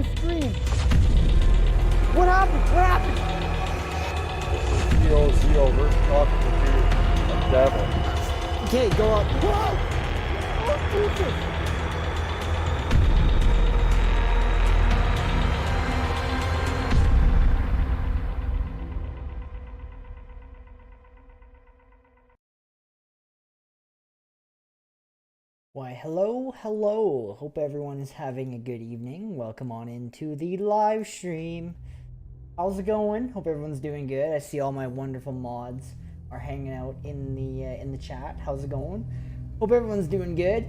the screen. What happened? What happened? Zero, we're talking to the devil. Okay, go up. Whoa! Oh, Jesus! Why, hello. Hope everyone is having a good evening. Welcome on into the live stream. How's it going? Hope everyone's doing good. I see all my wonderful mods are hanging out in the chat. How's it going? Hope everyone's doing good.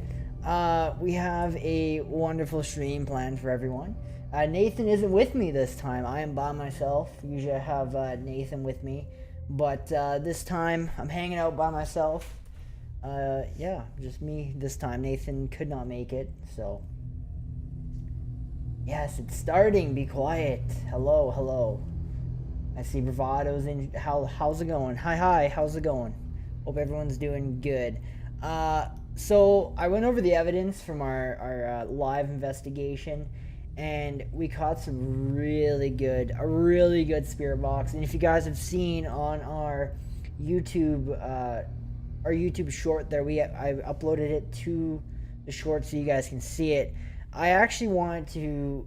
We have a wonderful stream planned for everyone. Nathan isn't with me this time. I am by myself. Usually I have Nathan with me, but this time I'm hanging out by myself. Yeah, just me this time. Nathan could not make it, so. Yes, it's starting. Be quiet. Hello. I see Bravado's in. How's it going? Hi. How's it going? Hope everyone's doing good. So I went over the evidence from our live investigation, and we caught some a really good spirit box. And if you guys have seen on our YouTube short there, I uploaded it to the short so you guys can see it. I actually wanted to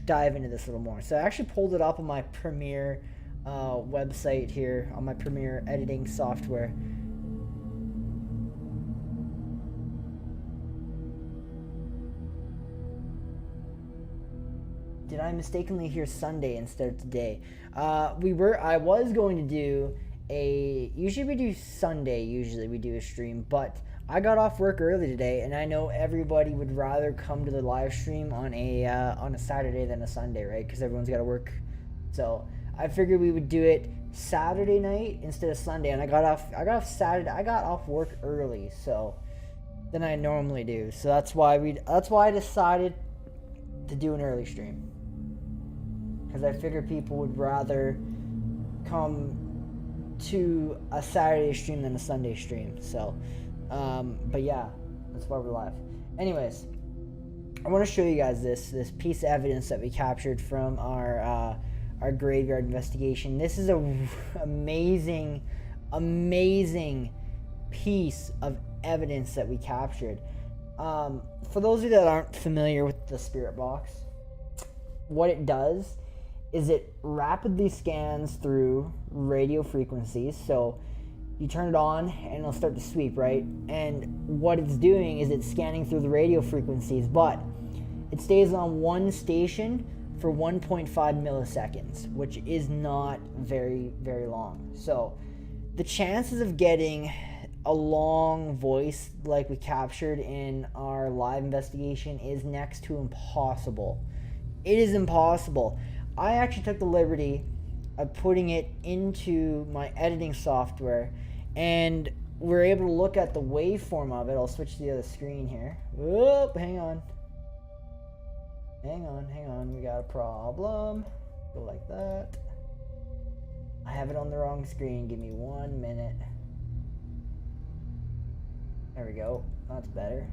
dive into this a little more, so I actually pulled it up on my Premiere website here, on my Premiere editing software. Did I mistakenly hear Sunday instead of today? I was going to do usually we do Sunday, we do a stream, but I got off work early today, and I know everybody would rather come to the live stream on a Saturday than a Sunday, right? Because everyone's got to work. So I figured we would do it Saturday night instead of Sunday, and I got off work early, so than I normally do. So that's why I decided to do an early stream, because I figured people would rather come to a Saturday stream than a Sunday stream. So but yeah, that's why we're live. Anyways, I want to show you guys this piece of evidence that we captured from our graveyard investigation. This is a amazing piece of evidence that we captured. For those of you that aren't familiar with the spirit box, what it does is it rapidly scans through radio frequencies. So you turn it on and it'll start to sweep, right? And what it's doing is it's scanning through the radio frequencies, but it stays on one station for 1.5 milliseconds, which is not very long. So the chances of getting a long voice like we captured in our live investigation is next to impossible. It is impossible. I actually took the liberty of putting it into my editing software, and we're able to look at the waveform of it. I'll switch to the other screen here. Whoop, hang on. We got a problem. Go like that. I have it on the wrong screen. Give me 1 minute. There we go. That's better.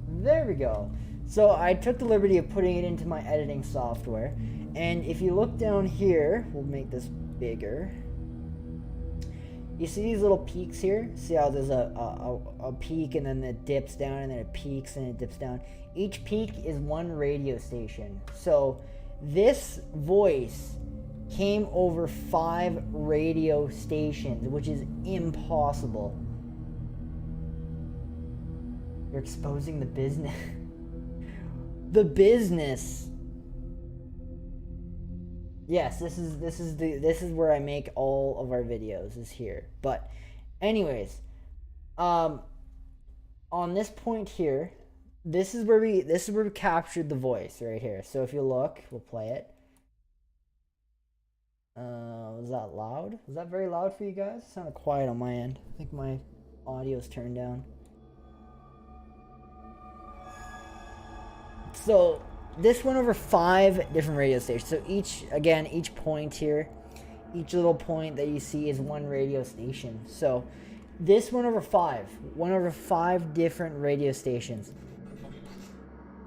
There we go. So I took the liberty of putting it into my editing software, and if you look down here, we'll make this bigger. You see these little peaks here? See how there's a peak, and then it dips down, and then it peaks and it dips down. Each peak is one radio station. So this voice came over 5 radio stations, which is impossible. You're exposing the business. The business. Yes, this is where I make all of our videos, is here. But anyways, on this point here, this is where we captured the voice right here. So if you look, we'll play it. Was that loud? Was that very loud for you guys? It sounded quiet on my end. I think my audio's turned down. So this went over 5 different radio stations. So each point here, each little point that you see is one radio station. So this went over 5 different radio stations.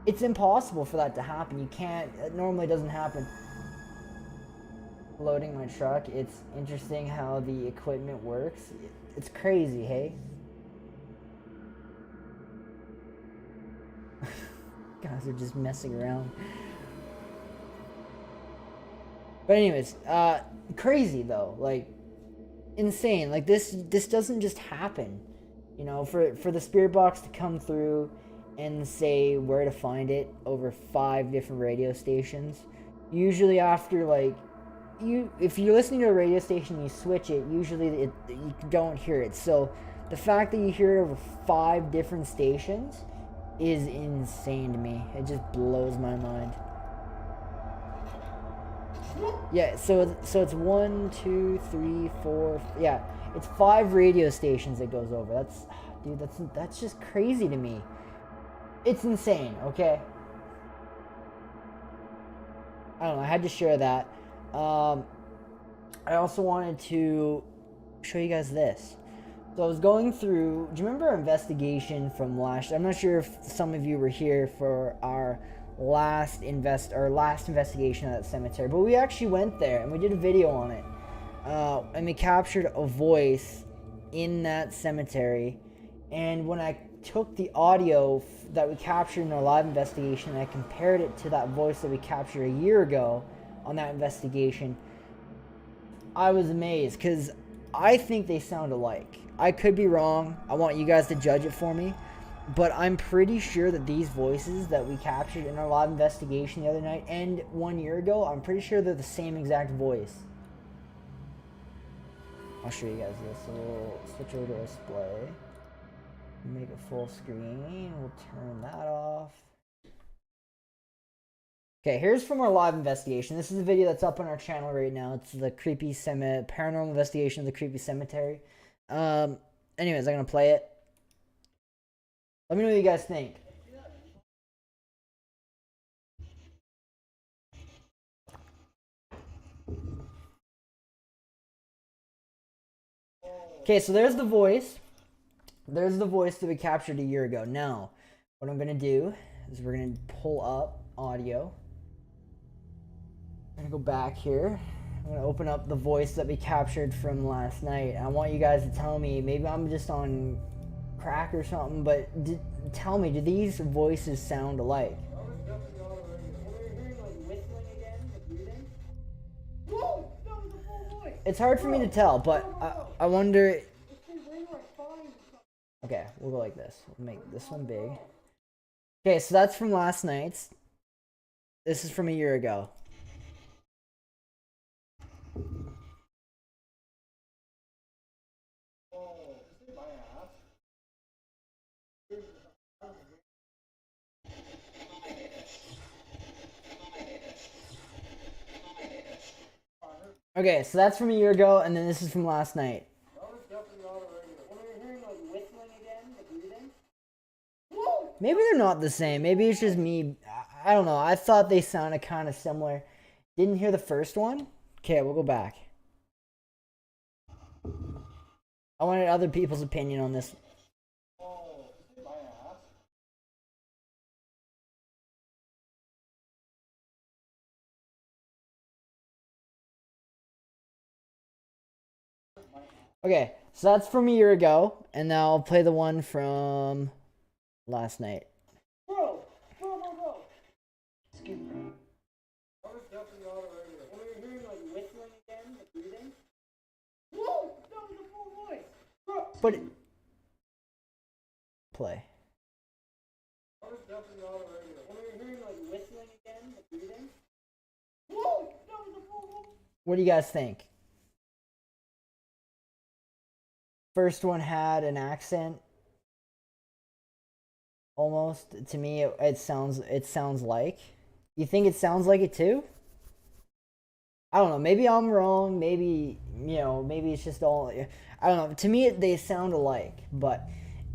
It's impossible for that to happen. You can't. It normally doesn't happen. Loading my truck. It's interesting how the equipment works. It's crazy, hey? Guys are just messing around. But anyways, crazy though, like insane. Like this doesn't just happen. You know, for the spirit box to come through and say where to find it over 5 different radio stations. Usually after like if you're listening to a radio station and you switch it, usually you don't hear it. So the fact that you hear it over 5 different stations is insane to me. It just blows my mind. Yeah, so it's 1, 2, 3, 4. Yeah, it's 5 radio stations it goes over. That's just crazy to me. It's insane. Okay. I don't know. I had to share that. I also wanted to show you guys this. So I was going through. Do you remember our investigation from last? I'm not sure if some of you were here for our last investigation at that cemetery, but we actually went there and we did a video on it, and we captured a voice in that cemetery. And when I took the audio that we captured in our live investigation and I compared it to that voice that we captured a year ago on that investigation, I was amazed because I think they sound alike. I could be wrong. I want you guys to judge it for me. But I'm pretty sure that these voices that we captured in our live investigation the other night and 1 year ago, I'm pretty sure they're the same exact voice. I'll show you guys this. So we'll switch over to display. Make it full screen. We'll turn that off. Okay, here's from our live investigation. This is a video that's up on our channel right now. It's the paranormal investigation of the creepy cemetery. Anyways, I'm gonna play it. Let me know what you guys think. Okay, so there's the voice. There's the voice that we captured a year ago. Now, what I'm gonna do is we're gonna pull up audio. I'm gonna go back here. I'm gonna open up the voice that we captured from last night. I want you guys to tell me, maybe I'm just on crack or something, but tell me, do these voices sound alike? It's hard for me to tell, but I wonder. Okay, we'll go like this. We'll make this one big. Okay, so that's from last night's. This is from a year ago. Okay, so that's from a year ago, and then this is from last night. Maybe they're not the same. Maybe it's just me. I don't know. I thought they sounded kind of similar. Didn't hear the first one? Okay, we'll go back. I wanted other people's opinion on this. Okay, so that's from a year ago, and now I'll play the one from last night. Bro. Excuse me. I was definitely on the radio. When you're hearing like whistling again, like breathing. Whoa! That was a full voice. Bro. But play. I was definitely on the radio. When you're hearing like whistling again, like breathing. Whoa! That was a full voice. What do you guys think? First one had an accent. Almost, to me, it sounds like. You think it sounds like it too? I don't know. Maybe I'm wrong. Maybe maybe it's just all. I don't know. To me, they sound alike. But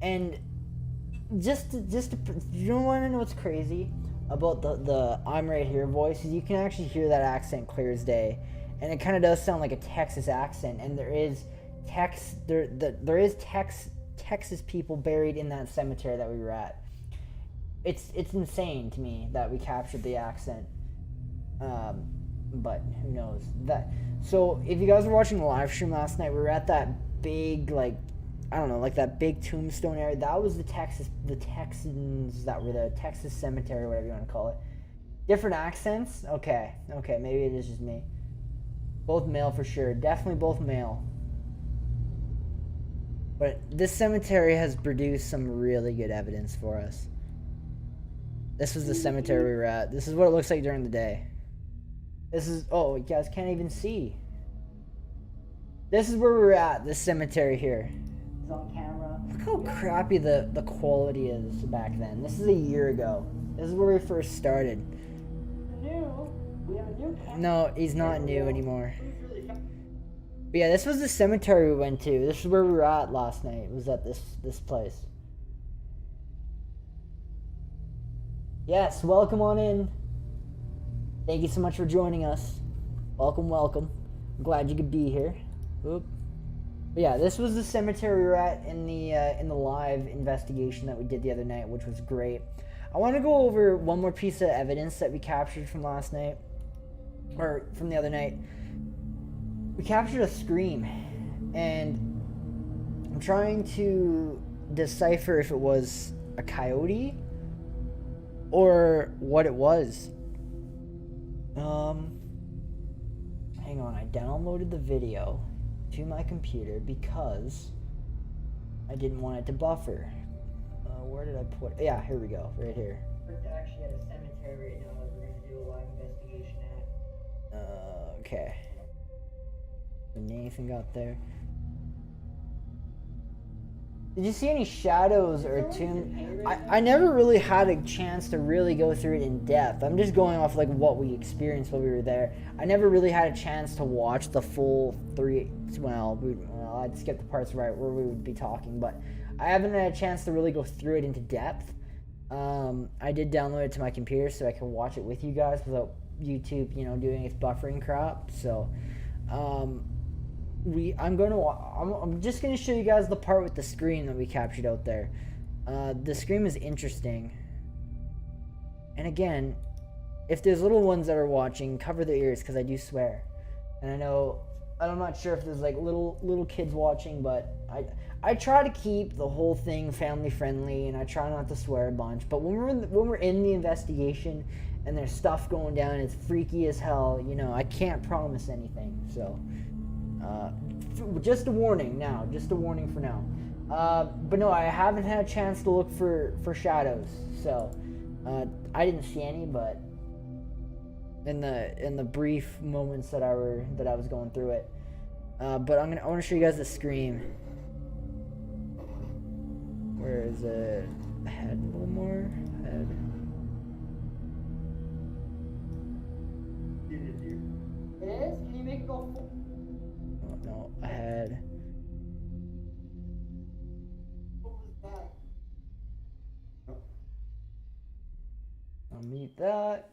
and just to you don't want to know what's crazy about the I'm right here voice is you can actually hear that accent clear as day, and it kind of does sound like a Texas accent. And there is Texas people buried in that cemetery that we were at. it's insane to me that we captured the accent. But who knows that. So if you guys were watching the live stream last night, we were at that big, like, I don't know, like that big tombstone area. That was the Texans that were the Texas cemetery, whatever you want to call it. Different accents. Okay, maybe it is just me. Both male for sure, definitely both male. But this cemetery has produced some really good evidence for us. This was the cemetery we were at. This is what it looks like during the day. This is, oh, you guys can't even see. This is where we were at, this cemetery here. It's on camera. Look how crappy the quality is back then. This is a year ago. This is where we first started. We have a new camera. No, he's not new anymore. But yeah, this was the cemetery we went to. This is where we were at last night. It was at this place. Yes, welcome on in. Thank you so much for joining us. Welcome. I'm glad you could be here. Oop. But yeah, this was the cemetery we were at in the live investigation that we did the other night, which was great. I want to go over one more piece of evidence that we captured from last night, or from the other night. We captured a scream, and I'm trying to decipher if it was a coyote or what it was. Hang on, I downloaded the video to my computer because I didn't want it to buffer. Where did I put it? Yeah, here we go, right here. We're actually at a cemetery right now that we're going to do a live investigation at. Okay. Nathan got there. Did you see any shadows or tomb? I never really had a chance to really go through it in depth. I'm just going off like what we experienced while we were there. I never really had a chance to watch the full three. Well, I'd skip the parts where we would be talking, but I haven't had a chance to really go through it into depth. I did download it to my computer so I could watch it with you guys without YouTube, doing its buffering crap. So, I'm just gonna show you guys the part with the scream that we captured out there. The scream is interesting. And again, if there's little ones that are watching, cover their ears because I do swear. And I'm not sure if there's like little kids watching, but I try to keep the whole thing family friendly and I try not to swear a bunch. But when we're in the investigation and there's stuff going down, it's freaky as hell. I can't promise anything. So. Just a warning for now. But no, I haven't had a chance to look for shadows, so I didn't see any. But in the brief moments that I was going through it, but I want to show you guys the scream. Where is it? Head a little more. Head. It is. Can you make it go full? No, ahead. I'll mute that.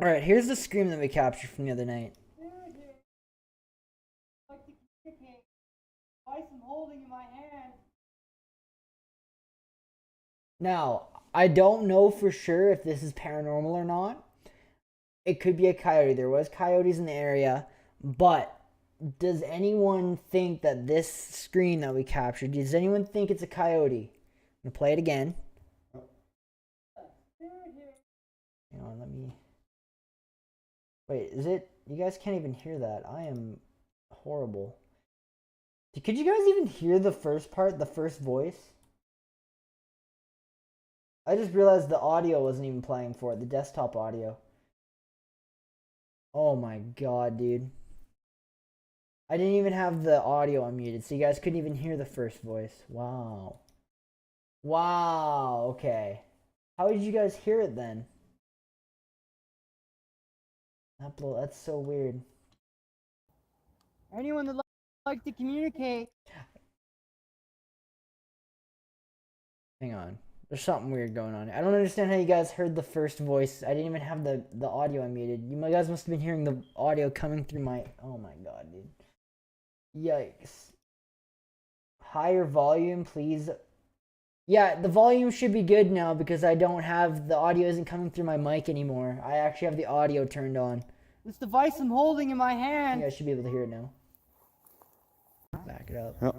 Alright, here's the scream that we captured from the other night. Now, I don't know for sure if this is paranormal or not. It could be a coyote. There was coyotes in the area, but does anyone think that this scream that we captured, does anyone think it's a coyote? I'm going to play it again. Hang on, let me... Wait, is it... You guys can't even hear that. I am horrible. Could you guys even hear the first part, the first voice? I just realized the audio wasn't even playing for it, the desktop audio. Oh my god, dude. I didn't even have the audio unmuted, so you guys couldn't even hear the first voice. Wow. Wow, okay. How did you guys hear it then? That's so weird. Anyone that like to communicate. Hang on. There's something weird going on. I don't understand how you guys heard the first voice. I didn't even have the audio unmuted. You guys must have been hearing the audio coming through my... Oh my god, dude. Yikes. Higher volume, please. Yeah, the volume should be good now because I don't have the audio isn't coming through my mic anymore. I actually have the audio turned on. This device I'm holding in my hand. You guys should be able to hear it now. Back it up. Yep.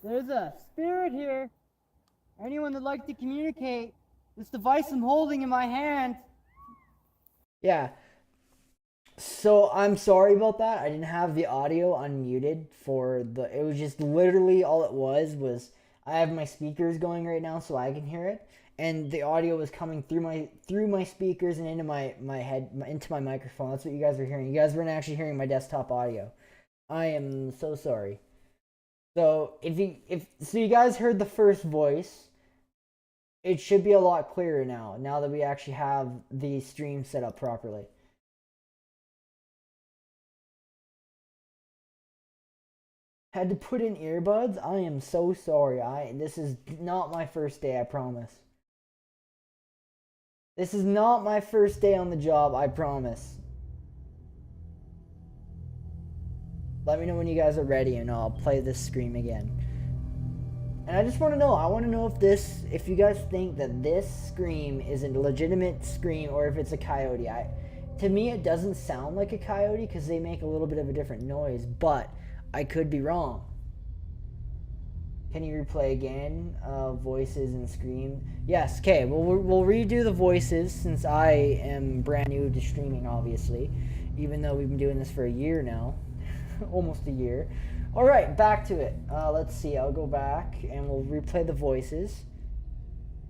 There's a spirit here. Anyone that'd like to communicate, this device I'm holding in my hand. Yeah. So I'm sorry about that. I didn't have the audio unmuted for the. It was just literally all it was I have my speakers going right now so I can hear it, and the audio was coming through my speakers and into my head into my microphone. That's what you guys were hearing. You guys weren't actually hearing my desktop audio. I am so sorry. So if you guys heard the first voice, it should be a lot clearer now that we actually have the stream set up properly. Had to put in earbuds? I am so sorry. This is not my first day, I promise. This is not my first day on the job, I promise. Let me know when you guys are ready and I'll play this scream again. And I just want to know, if you guys think that this scream is a legitimate scream or if it's a coyote. To me, it doesn't sound like a coyote because they make a little bit of a different noise, but I could be wrong. Can you replay again? Voices and scream. Yes, okay, we'll redo the voices since I am brand new to streaming, obviously. Even though we've been doing this for a year now. Almost a year. Alright, back to it. Let's see, I'll go back and we'll replay the voices.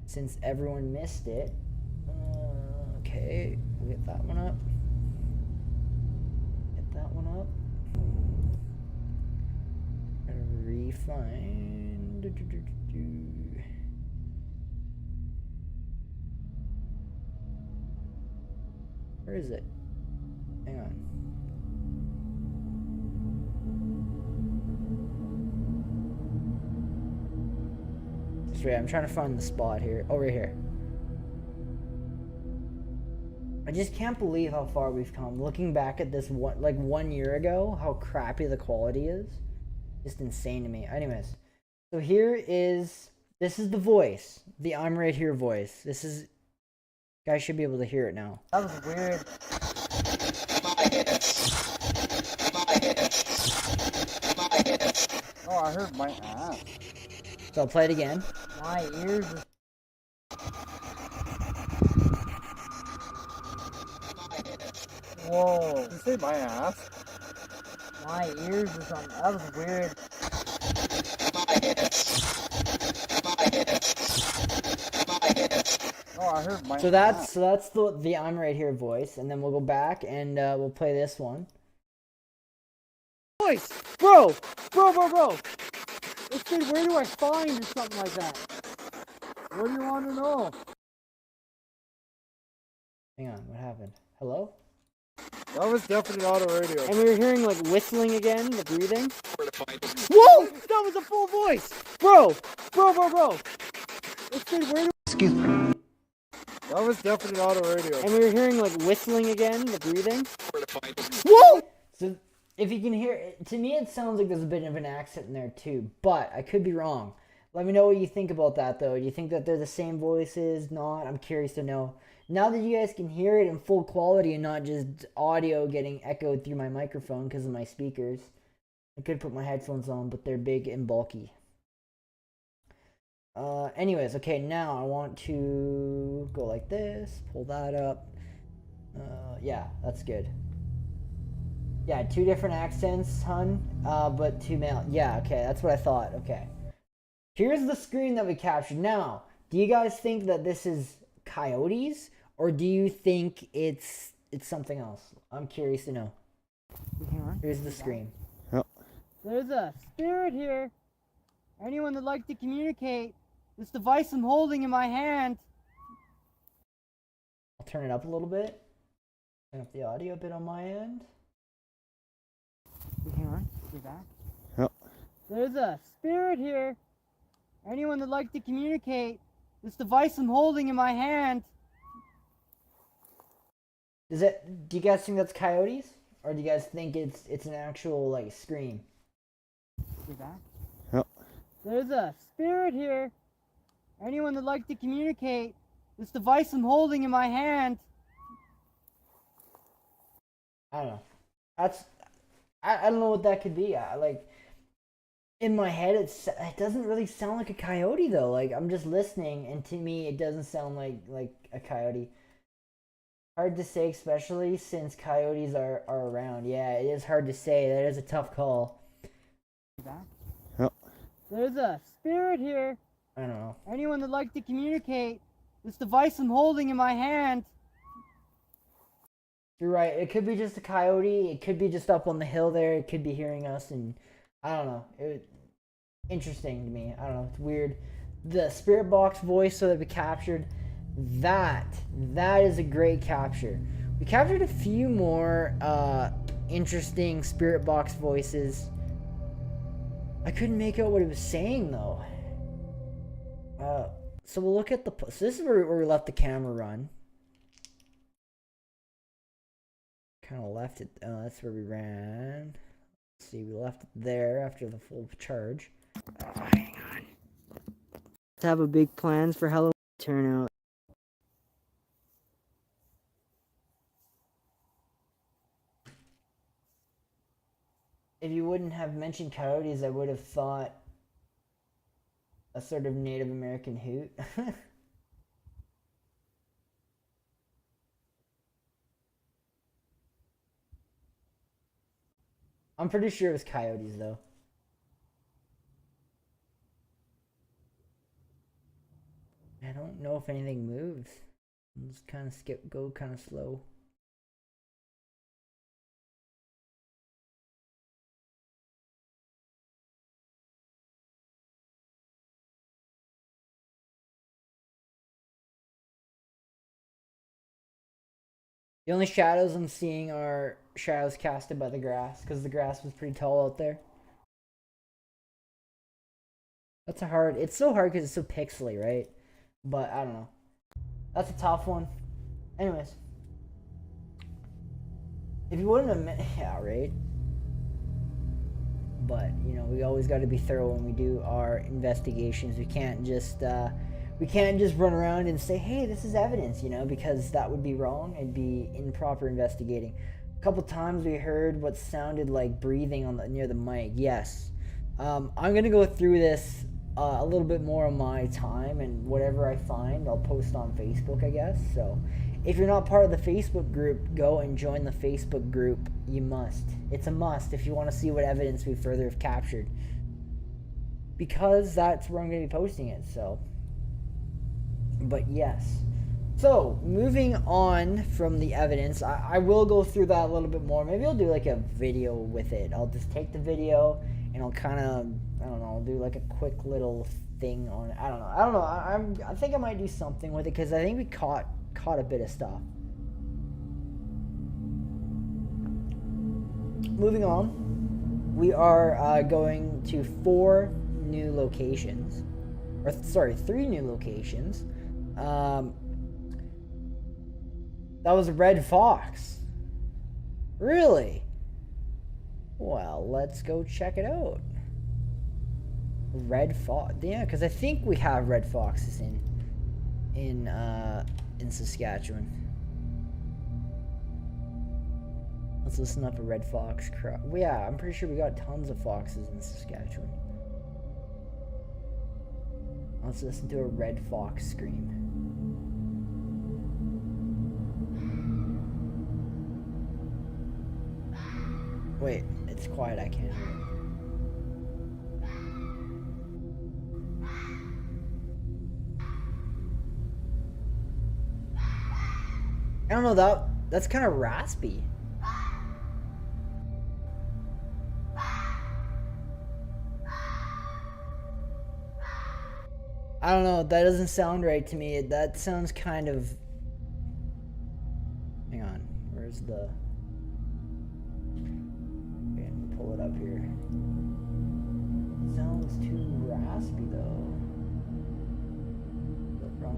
Since everyone missed it. Okay, we'll get that one up. Get that one up. Refine. Where is it? Hang on. Just wait, I'm trying to find the spot here. Oh, right here. I just can't believe how far we've come. Looking back at this 1 year ago, how crappy the quality is. Just insane to me. Anyways, so this is the voice, the I'm right here voice. You guys should be able to hear it now. That was weird. Oh, I heard my ass. So I'll play it again. My ears. Whoa. Did you say my ass? My ears or something. That was weird. Oh, I heard my So that's the I'm right here voice, and then we'll go back and we'll play this one. Voice! Bro! It said, where do I find or something like that? What do you want to know? Hang on, what happened? Hello? That was definitely auto radio. And we were hearing like whistling again, the breathing. Whoa! That was a full voice! Bro! It said, where do Excuse me. That was definitely auto radio. And we were hearing like whistling again, the breathing. Whoa! So if you can hear it, to me it sounds like there's a bit of an accent in there too, but I could be wrong. Let me know what you think about that though. Do you think that they're the same voices? Not? I'm curious to know. Now that you guys can hear it in full quality and not just audio getting echoed through my microphone because of my speakers. I could put my headphones on, but they're big and bulky. Anyways, okay, now I want to go like this, pull that up. Yeah, that's good. Yeah, 2 different accents, hun, but 2 male. Yeah, okay, that's what I thought. Okay. Here's the screen that we captured. Now, do you guys think that this is coyotes, or do you think it's something else? I'm curious to know. Here's the screen. Yep. There's a spirit here. Anyone that'd like to communicate, this device I'm holding in my hand. I'll turn it up a little bit. Turn up the audio a bit on my end. You back? Yep. There's a spirit here. Anyone that'd like to communicate, this device I'm holding in my hand. Do you guys think that's coyotes? Or do you guys think it's an actual like scream? You back? Yep. There's a spirit here. Anyone that'd like to communicate, this device I'm holding in my hand. I don't know. I don't know what that could be. Like in my head, it doesn't really sound like a coyote though. Like I'm just listening, and to me, it doesn't sound like a coyote. Hard to say, especially since coyotes are around. Yeah, it is hard to say. That is a tough call. Yep. There's a spirit here. I don't know. Anyone that'd like to communicate, this device I'm holding in my hand. You're right. It could be just a coyote. It could be just up on the hill there. It could be hearing us, and I don't know. Interesting to me. I don't know. It's weird. The spirit box voice, so that we captured that. That is a great capture. We captured a few more interesting spirit box voices. I couldn't make out what it was saying though. So we'll look at the. So this is where we left the camera run. Kind of left it. Oh, that's where we ran. Let's see, we left it there after the full charge. Hang on. Let's have a big plans for Halloween turnout. If you wouldn't have mentioned coyotes, I would have thought a sort of Native American hoot. I'm pretty sure it was coyotes, though. I don't know if anything moves. I'll just kind of go kind of slow. The only shadows I'm seeing are shadows casted by the grass, because the grass was pretty tall out there. It's so hard because it's so pixely, right? But I don't know. That's a tough one. Anyways. If you wouldn't have yeah, right? But, you know, we always got to be thorough when we do our investigations. We can't just run around and say, hey, this is evidence, you know, because that would be wrong. It'd be improper investigating. A couple times we heard what sounded like breathing near the mic. Yes. I'm going to go through this a little bit more on my time, and whatever I find, I'll post on Facebook, I guess. So if you're not part of the Facebook group, go and join the Facebook group. You must. It's a must if you want to see what evidence we further have captured. Because that's where I'm going to be posting it, so... But yes. So, moving on from the evidence, I will go through that a little bit more. Maybe I'll do like a video with it. I'll just take the video and I'll kind of, I don't know, I'll do like a quick little thing on it. I don't know. I think I might do something with it because I think we caught a bit of stuff. Moving on, we are going to 3 new locations. That was a red fox. Really? Well, let's go check it out. Red fox. Yeah, because I think we have red foxes in Saskatchewan. Let's listen up a red fox cry. Well, yeah, I'm pretty sure we got tons of foxes in Saskatchewan. Let's listen to a red fox scream. Wait, it's quiet, I can't hear it. I don't know, that's kind of raspy. I don't know, that doesn't sound right to me. That sounds kind of... Hang on, where's the... Okay, pull it up here. Sounds too raspy though.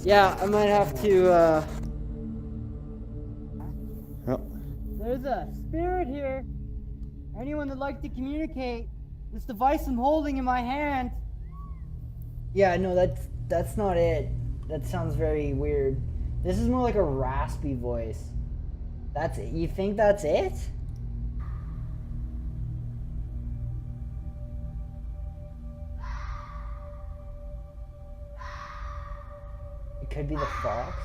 Yeah, I might have to, Yep. There's a spirit here. Anyone that'd like to communicate, this device I'm holding in my hand. Yeah, no, That's not it. That sounds very weird. This is more like a raspy voice. That's it. You think that's it? It could be the fox.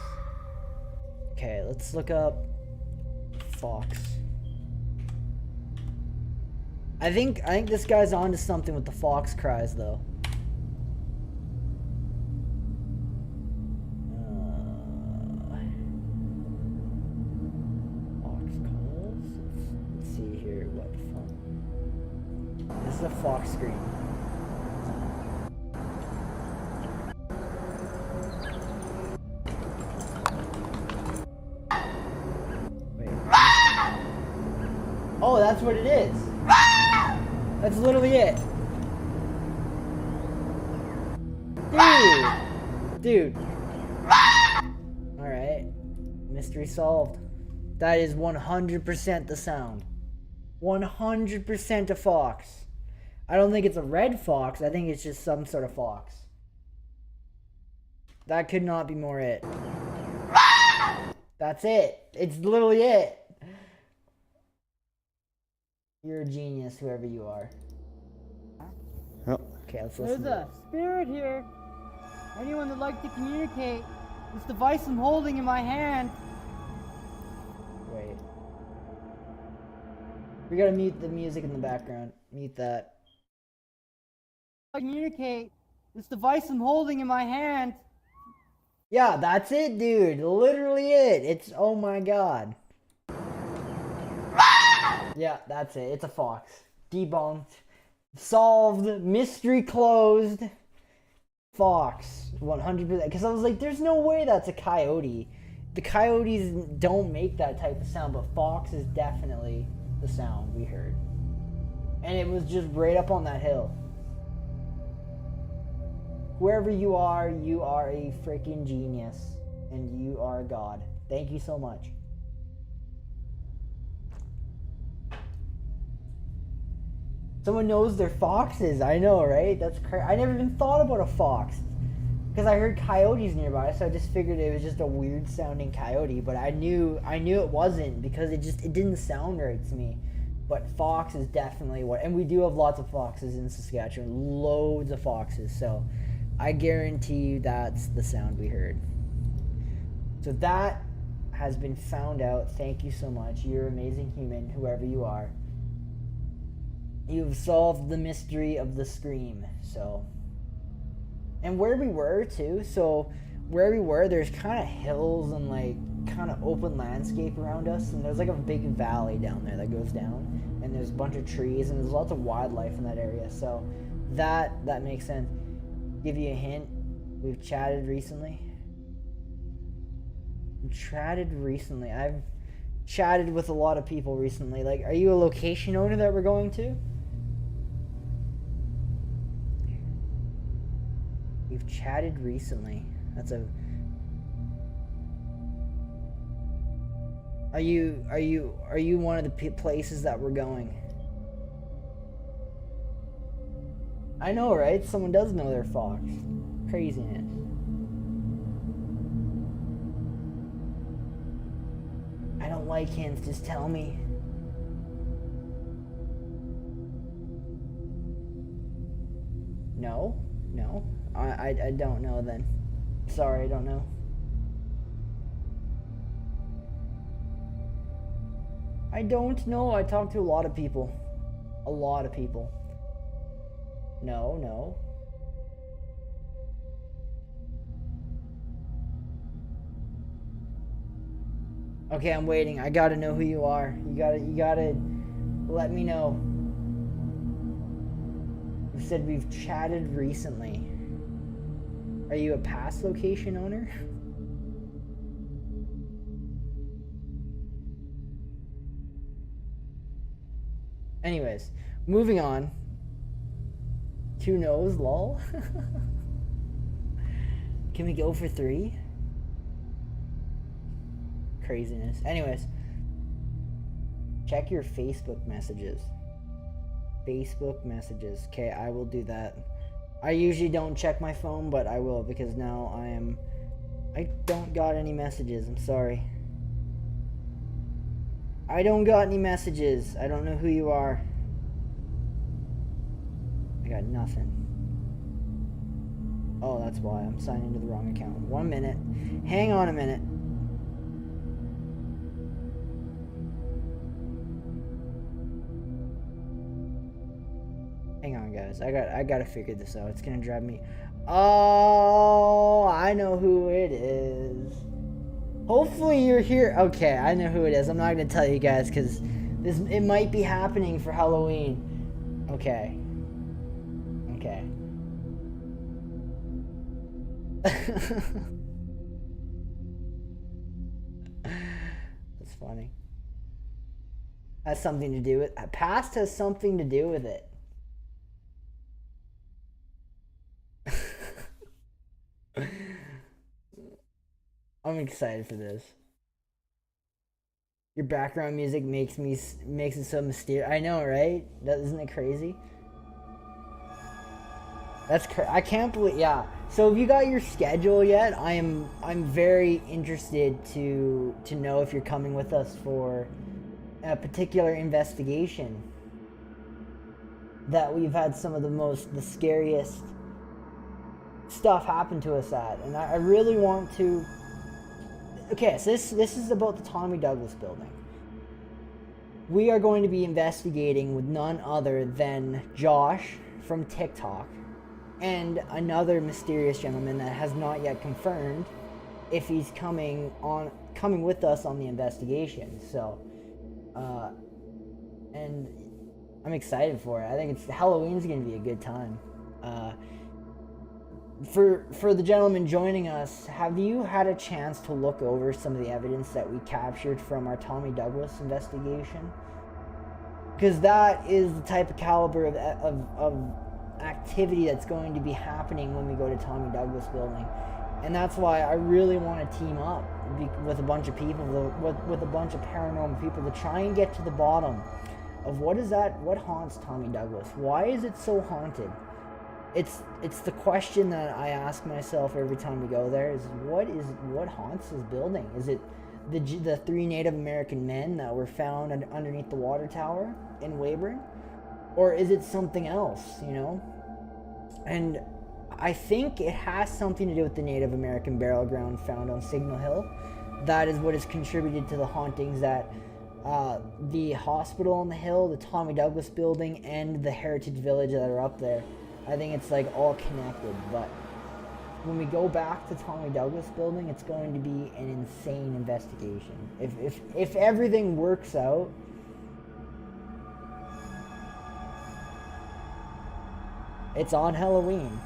Okay, let's look up fox. I think this guy's onto something with the fox cries though. Fox calls. Let's see here. What fun. This is a fox scream. Oh, that's what it is. That's literally it. Dude. Alright. Mystery solved. That is 100% the sound. 100% a fox. I don't think it's a red fox. I think it's just some sort of fox. That could not be more it. That's it. It's literally it. You're a genius, whoever you are. Yep. Okay, let's listen. There's a spirit here. Anyone that'd like to communicate, this device I'm holding in my hand. Wait. We gotta mute the music in the background. Mute that. Communicate, this device I'm holding in my hand. Yeah, that's it, dude. Literally it. It's, oh my god. Yeah, that's it. It's a fox. Debunked. Solved. Mystery closed. Fox. 100%. Because I was like, there's no way that's a coyote. The coyotes don't make that type of sound, but fox is definitely the sound we heard. And it was just right up on that hill. Whoever you are a freaking genius. And you are God. Thank you so much. Someone knows they're foxes. I know, right? That's crazy. I never even thought about a fox. Because I heard coyotes nearby, so I just figured it was just a weird sounding coyote. But I knew it wasn't because it didn't sound right to me. But fox is definitely what, and we do have lots of foxes in Saskatchewan. Loads of foxes. So I guarantee you that's the sound we heard. So that has been found out. Thank you so much. You're an amazing human, whoever you are. You've solved the mystery of the scream. So, and where we were too. So where we were, there's kind of hills and like kind of open landscape around us, and there's like a big valley down there that goes down, and there's a bunch of trees, and there's lots of wildlife in that area. So that makes sense. Give you a hint. We've chatted recently. I've chatted with a lot of people recently. Like, are you a location owner that we're going to? We've chatted recently. That's a... Are you one of the places that we're going? I know, right? Someone does know their fox. Craziness. I don't like hints, just tell me. No? I don't know then. Sorry, I don't know. I don't know. I talk to a lot of people. No. Okay, I'm waiting. I gotta know who you are. You gotta let me know. You said we've chatted recently. Are you a past location owner? Anyways, moving on. 2 no's, lol. Can we go for 3? Craziness. Anyways, check your Facebook messages. Okay, I will do that. I usually don't check my phone, but I will because now I don't got any messages. I'm sorry. I don't got any messages. I don't know who you are. I got nothing. Oh, that's why. I'm signed into the wrong account. 1 minute. Hang on a minute. Hang on, guys. I gotta figure this out. It's gonna drive me. Oh, I know who it is. Hopefully you're here. Okay, I know who it is. I'm not gonna tell you guys because it might be happening for Halloween. Okay. Okay. That's funny. Has something to do with past has something to do with it. I'm excited for this. Your background music makes it so mysterious. I know, right? Isn't it crazy? I can't believe. Yeah. So have you got your schedule yet? I'm very interested to know if you're coming with us for a particular investigation that we've had some of the scariest stuff happen to us at, and I really want to. Okay, so this is about the Tommy Douglas building. We are going to be investigating with none other than Josh from TikTok and another mysterious gentleman that has not yet confirmed if he's coming with us on the investigation. So, and I'm excited for it. I think Halloween's going to be a good time. For the gentleman joining us, have you had a chance to look over some of the evidence that we captured from our Tommy Douglas investigation? Because that is the type of caliber of activity that's going to be happening when we go to Tommy Douglas building. And that's why I really want to team up with a bunch of people, with a bunch of paranormal people, to try and get to the bottom of what haunts Tommy Douglas. Why is it so haunted? It's the question that I ask myself every time we go there, is what haunts this building? Is it the 3 Native American men that were found underneath the water tower in Weyburn? Or is it something else, you know? And I think it has something to do with the Native American burial ground found on Signal Hill. That is what has contributed to the hauntings that the hospital on the hill, the Tommy Douglas building, and the Heritage Village that are up there. I think it's like all connected. But when we go back to Tommy Douglas building, it's going to be an insane investigation. If everything works out, it's on Halloween.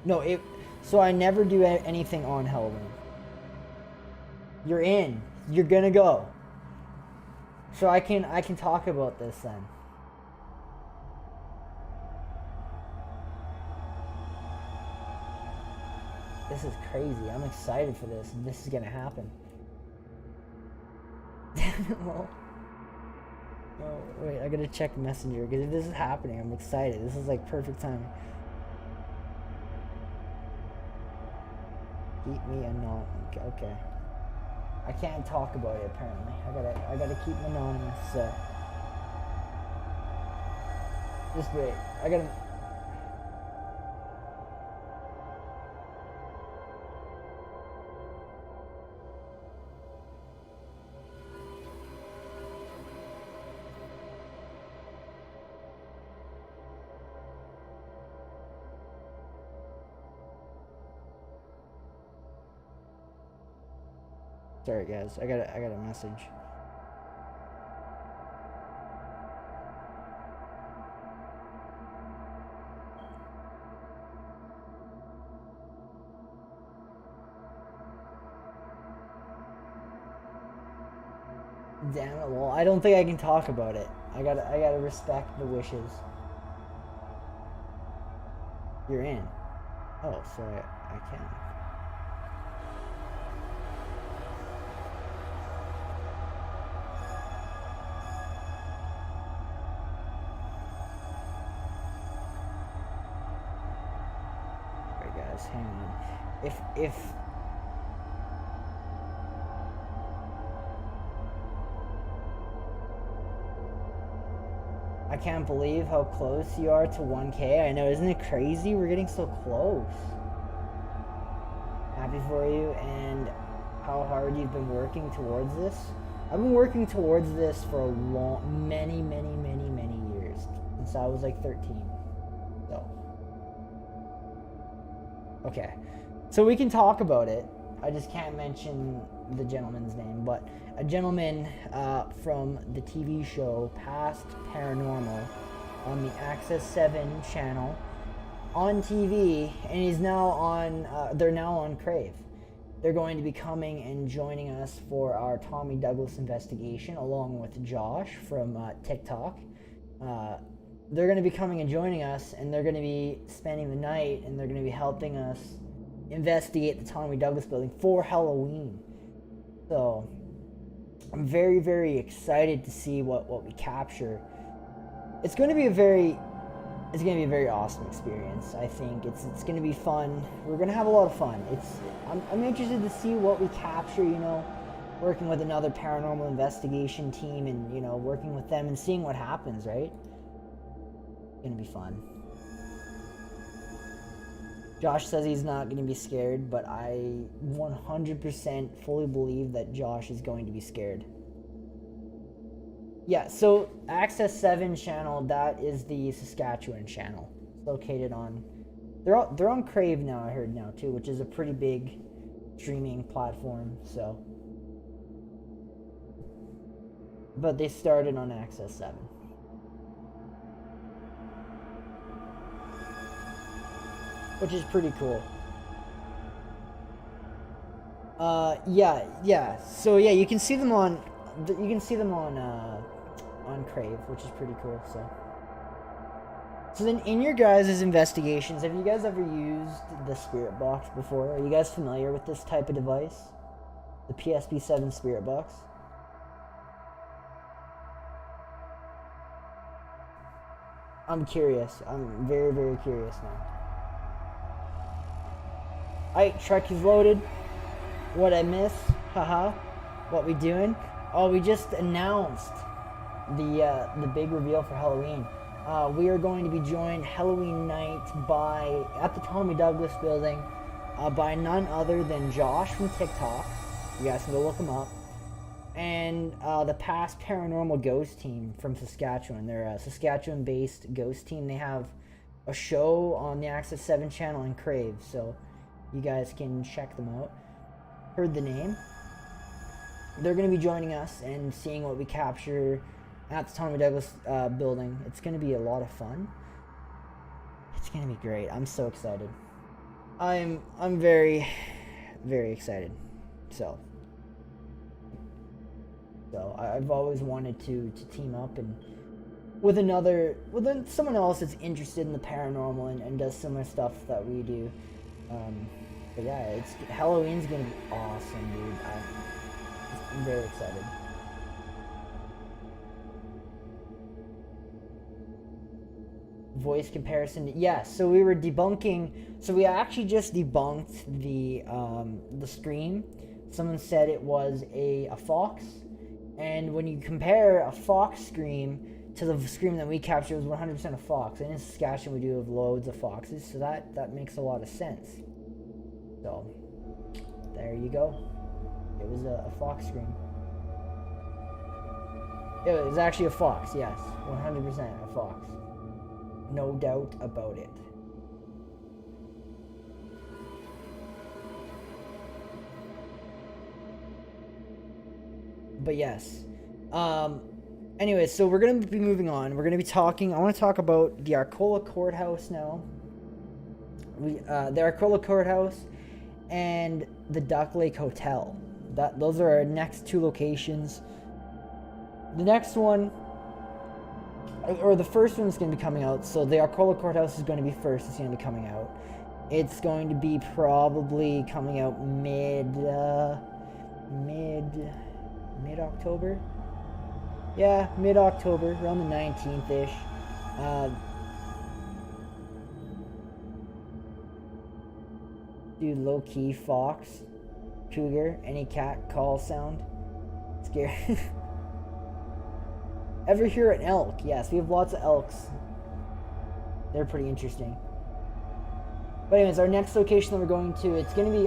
No, so I never do anything on Halloween. You're in. You're gonna go. So I can talk about this then. This is crazy. I'm excited for this. This is gonna happen. Well, oh, wait, I gotta check Messenger, because if this is happening, I'm excited. This is like perfect timing. Keep me anonymous. Okay. I can't talk about it apparently. I gotta keep him anonymous. So just wait. I gotta. Sorry guys, I got a message. Damn it, well, I don't think I can talk about it. I gotta respect the wishes. You're in. Oh, so I can. guys. Hang on. If I can't believe how close you are to 1K. I know, isn't it crazy? We're getting so close. Happy for you, and how hard you've been working towards this. I've been working towards this for many years, since I was like 13. So, okay, so we can talk about it. I just can't mention the gentleman's name, but a gentleman from the TV show Past Paranormal on the Access 7 channel on TV, and he's now on, they're now on Crave. They're going to be coming and joining us for our Tommy Douglas investigation, along with Josh from TikTok. They're going to be coming and joining us, and they're going to be spending the night, and they're going to be helping us investigate the Tommy Douglas building for Halloween. So I'm very excited to see what we capture. It's going to be a very awesome experience. I think it's going to be fun. We're going to have a lot of fun. I'm interested to see what we capture, you know, working with another paranormal investigation team, and, you know, working with them and seeing what happens, right? It's going to be fun. Josh says he's not going to be scared, but I 100% fully believe that Josh is going to be scared. Yeah, so Access 7 channel, that is the Saskatchewan channel. It's located on... They're on Crave now, I heard now, too, which is a pretty big streaming platform, so... But they started on Access 7. Which is pretty cool. Yeah. So yeah, you can see them on Crave, which is pretty cool. So then, in your guys' investigations, have you guys ever used the Spirit Box before? Are you guys familiar with this type of device, the PSP7 Spirit Box? I'm curious. I'm very curious now. Alright, truck is loaded. What I miss? Haha. What we doing? Oh, we just announced the big reveal for Halloween. We are going to be joined Halloween night at the Tommy Douglas building by none other than Josh from TikTok. You guys can go look him up. And the Past Paranormal Ghost team from Saskatchewan. They're a Saskatchewan-based ghost team. They have a show on the Access 7 channel and Crave, so you guys can check them out. Heard the name. They're going to be joining us and seeing what we capture at the Tommy Douglas building. It's going to be a lot of fun. It's going to be great. I'm so excited. I'm very excited. So I've always wanted to team up and with someone else that's interested in the paranormal and does similar stuff that we do. But yeah, Halloween's gonna be awesome, dude. I'm very excited. Voice comparison. Yeah, so we were debunking. So we actually just debunked the scream. Someone said it was a fox, and when you compare a fox scream to the scream that we captured, it was 100% a fox. And in Saskatchewan, we do have loads of foxes, so that makes a lot of sense. So, there you go. It was a fox scream. It was actually a fox, yes. 100% a fox. No doubt about it. But yes. Anyway, so we're going to be moving on. We're going to be talking... I want to talk about the Arcola courthouse now. The Arcola courthouse and the Duck Lake Hotel. Those are our next two locations. The next one, or the first one is going to be coming out. So the Arcola courthouse is going to be first. It's going to be coming out. It's going to be probably coming out mid-October. Yeah, mid-October, around the 19th-ish. Dude, low-key fox, cougar, any cat call sound. Scary. Ever hear an elk? Yes, we have lots of elks. They're pretty interesting. But anyways, our next location that we're going to,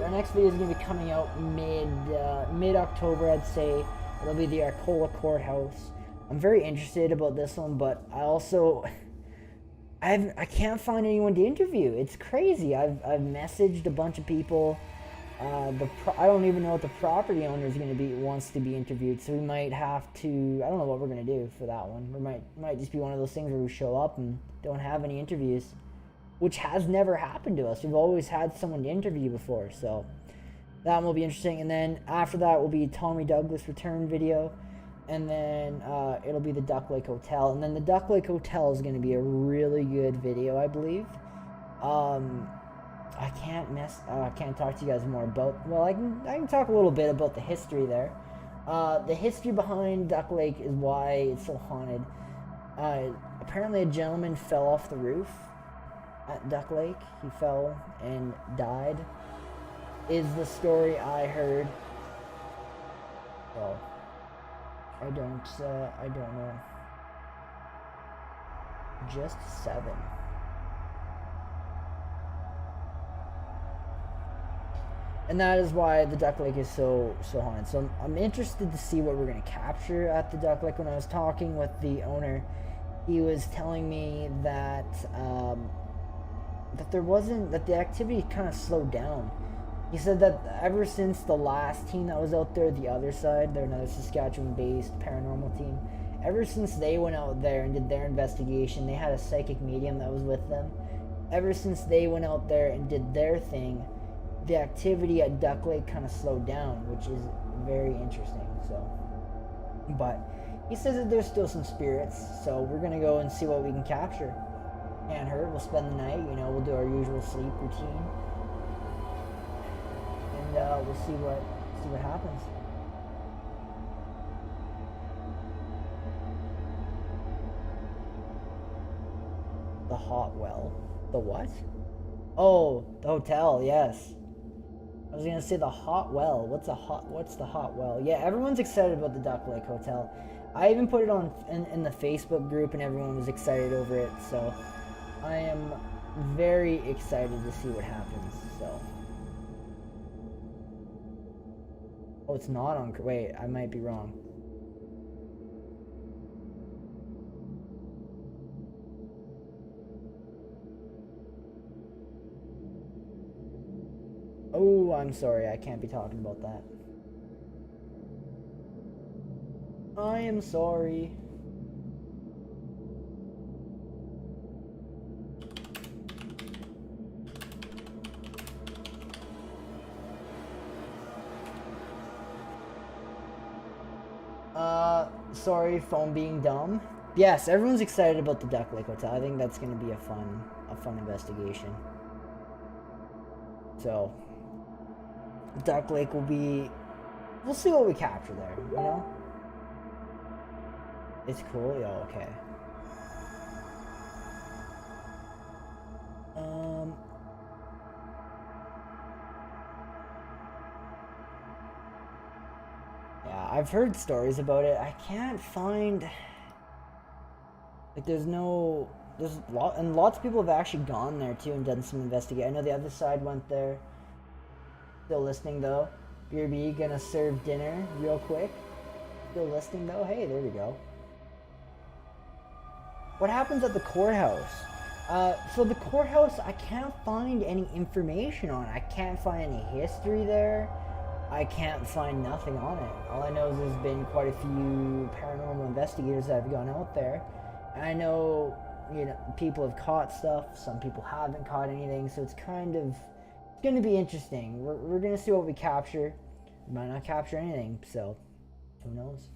our next video is gonna be coming out mid October, I'd say. It'll be the Arcola courthouse. I'm very interested about this one, but I can't find anyone to interview. It's crazy. I've messaged a bunch of people. I don't even know what the property owner is wants to be interviewed, so we might have to. I don't know what we're gonna do for that one. We might just be one of those things where we show up and don't have any interviews, which has never happened to us. We've always had someone to interview before, so that one will be interesting. And then after that will be Tommy Douglas return video, and then it'll be the Duck Lake Hotel, and then the Duck Lake Hotel is gonna be a really good video, I believe. I can't talk to you guys more about, well, I can talk a little bit about the history there. The history behind Duck Lake is why it's so haunted. Apparently a gentleman fell off the roof at Duck Lake. He fell and died, is the story I heard. So, I don't know. Just 7. And that is why the Duck Lake is so haunted. So I'm interested to see what we're going to capture at the Duck Lake. When I was talking with the owner, he was telling me that that the activity kind of slowed down. He said that ever since the last team that was out there, the other side, they're another Saskatchewan-based paranormal team, ever since they went out there and did their investigation, they had a psychic medium that was with them. Ever since they went out there and did their thing, the activity at Duck Lake kind of slowed down, which is very interesting. So, but he says that there's still some spirits, so we're gonna go and see what we can capture. Can't hurt. We'll spend the night. We'll do our usual sleep routine, and we'll see what happens. The hot well. The what? Oh, the hotel. Yes. I was gonna say the hot well. What's the hot well? Yeah, everyone's excited about the Duck Lake Hotel. I even put it on in the Facebook group, and everyone was excited over it. So I am very excited to see what happens. So, oh, it's not on. Wait, I might be wrong. Oh, I'm sorry, I can't be talking about that. I am sorry. Sorry, phone being dumb. Yes, everyone's excited about the Duck Lake Hotel. I think that's going to be a fun investigation. So, Duck Lake will be, we'll see what we capture there, It's cool, yeah, okay. Yeah, I've heard stories about it. I can't find, like, and lots of people have actually gone there too and done some investigation. I know the other side went there. Still listening though. BRB gonna serve dinner real quick. Still listening though. Hey, there we go. What happens at the courthouse? So the courthouse, I can't find any information on it. I can't find any history there. I can't find nothing on it. All I know is there's been quite a few paranormal investigators that have gone out there. And I know, people have caught stuff. Some people haven't caught anything. So it's kind of going to be interesting. We're going to see what we capture. We might not capture anything. So who knows?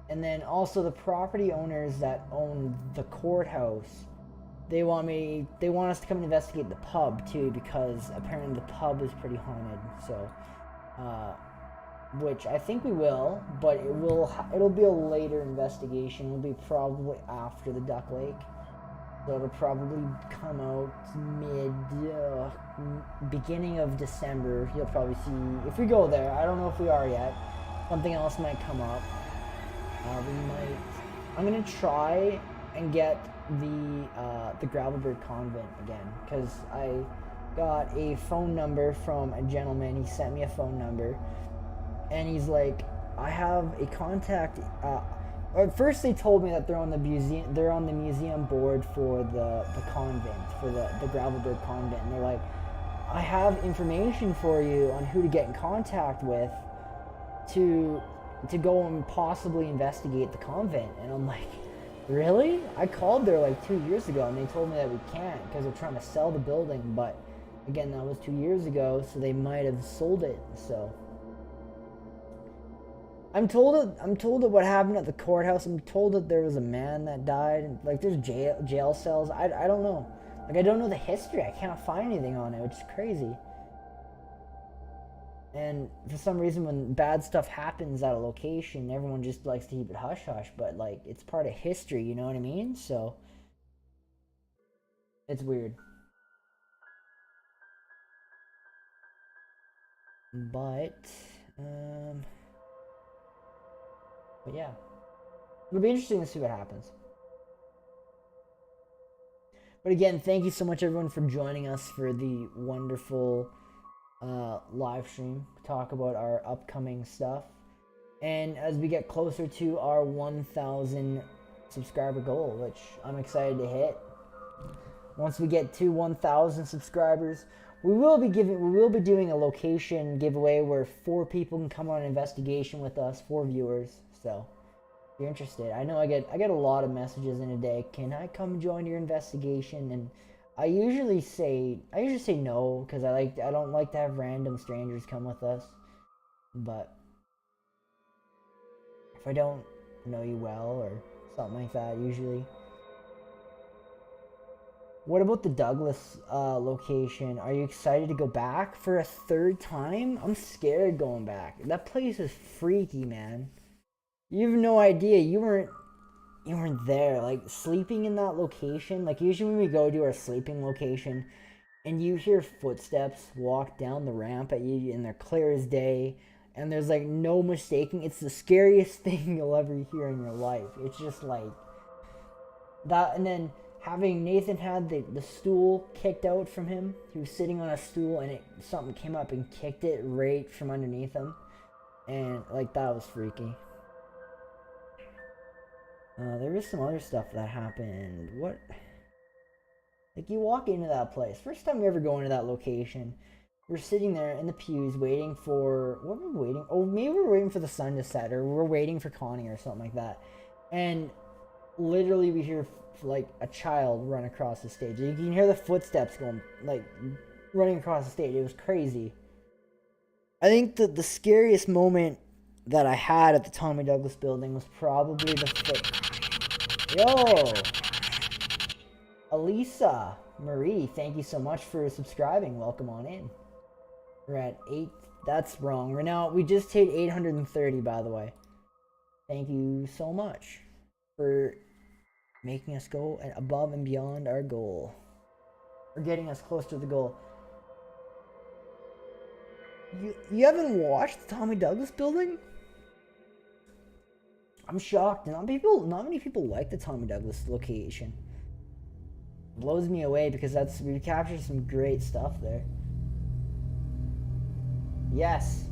And then also the property owners that own the courthouse, they want us to come and investigate the pub too, because apparently the pub is pretty haunted. So, which I think we will, but it'll be a later investigation. It'll be probably after the Duck Lake. So it'll probably come out beginning of December, you'll probably see, if we go there, I don't know if we are yet, something else might come up. I'm gonna try and get the Gravelbird Convent again, because I got a phone number from a gentleman. He sent me a phone number, and he's like, I have a contact. At first they told me that they're on the museum board for the convent, for the Gravelbird Convent, and they're like, I have information for you on who to get in contact with to go and possibly investigate the convent. And I'm like, really? I called there like 2 years ago, and they told me that we can't because they're trying to sell the building. But again, that was 2 years ago, so they might have sold it. So I'm told that what happened at the courthouse. I'm told that there was a man that died, and like there's jail cells. I don't know. Like, I don't know the history. I can't find anything on it, which is crazy. And for some reason, when bad stuff happens at a location, everyone just likes to keep it hush-hush. But, like, it's part of history, you know what I mean? So, it's weird. But yeah. It'll be interesting to see what happens. But again, thank you so much, everyone, for joining us for the wonderful live stream. Talk about our upcoming stuff. And as we get closer to our 1,000 subscriber goal, which I'm excited to hit. Once we get to 1,000 subscribers, we will be doing a location giveaway where 4 people can come on an investigation with us, 4 viewers. So if you're interested, I know I get a lot of messages in a day. Can I come join your investigation? And I usually say no, because I don't like to have random strangers come with us. But if I don't know you well or something like that, usually. What about the Douglas location? Are you excited to go back for a 3rd time? I'm scared going back. That place is freaky, man. You have no idea. You weren't there. Like, sleeping in that location, like usually when we go to our sleeping location and you hear footsteps walk down the ramp at you and they're clear as day and there's like no mistaking, it's the scariest thing you'll ever hear in your life. It's just like that. And then having Nathan had the stool kicked out from him. He was sitting on a stool and something came up and kicked it right from underneath him. And like, that was freaky. There was some other stuff that happened. What? Like, you walk into that place. First time we ever go into that location, we're sitting there in the pews waiting for... What were we waiting? Oh, maybe we were waiting for the sun to set, or we're waiting for Connie or something like that. And literally we hear, like, a child run across the stage. You can hear the footsteps going, like, running across the stage. It was crazy. I think the scariest moment that I had at the Tommy Douglas building was probably the Yo! Elisa Marie, thank you so much for subscribing. Welcome on in. We're at 8. That's wrong. We just hit 830, by the way. Thank you so much for making us go above and beyond our goal. Or getting us close to the goal. You haven't watched the Tommy Douglas building? I'm shocked. Not many people like the Tommy Douglas location. It blows me away because we captured some great stuff there. Yes.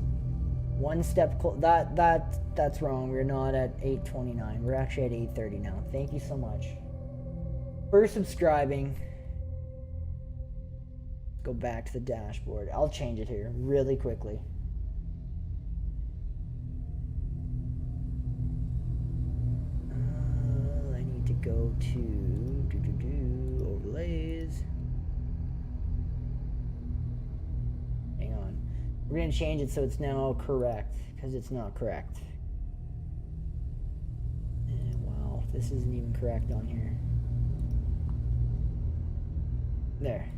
One step that's wrong. We're not at 829. We're actually at 830 now. Thank you so much for subscribing. Go back to the dashboard. I'll change it here really quickly. I need to go to overlays. Hang on. We're going to change it so it's now correct, because it's not correct. Wow, this isn't even correct on here. There.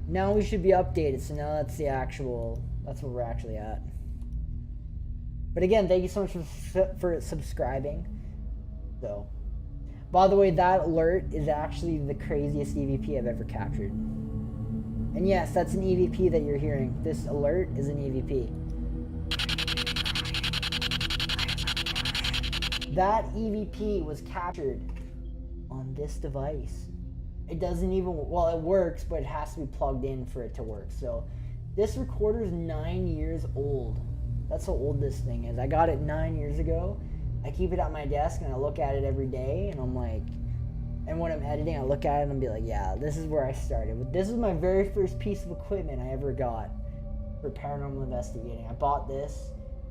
Now we should be updated, so now that's that's where we're actually at. But again, thank you so much for subscribing. So, by the way, that alert is actually the craziest EVP I've ever captured. And yes, that's an EVP that you're hearing. This alert is an EVP. That EVP was captured on this device. It doesn't even, well, it works, but it has to be plugged in for it to work. So this recorder is 9 years old. That's how old this thing is. I got it 9 years ago. I keep it at my desk and I look at it every day and I'm like, and when I'm editing, I look at it and I'll be like, yeah, this is where I started. This is my very first piece of equipment I ever got for paranormal investigating. I bought this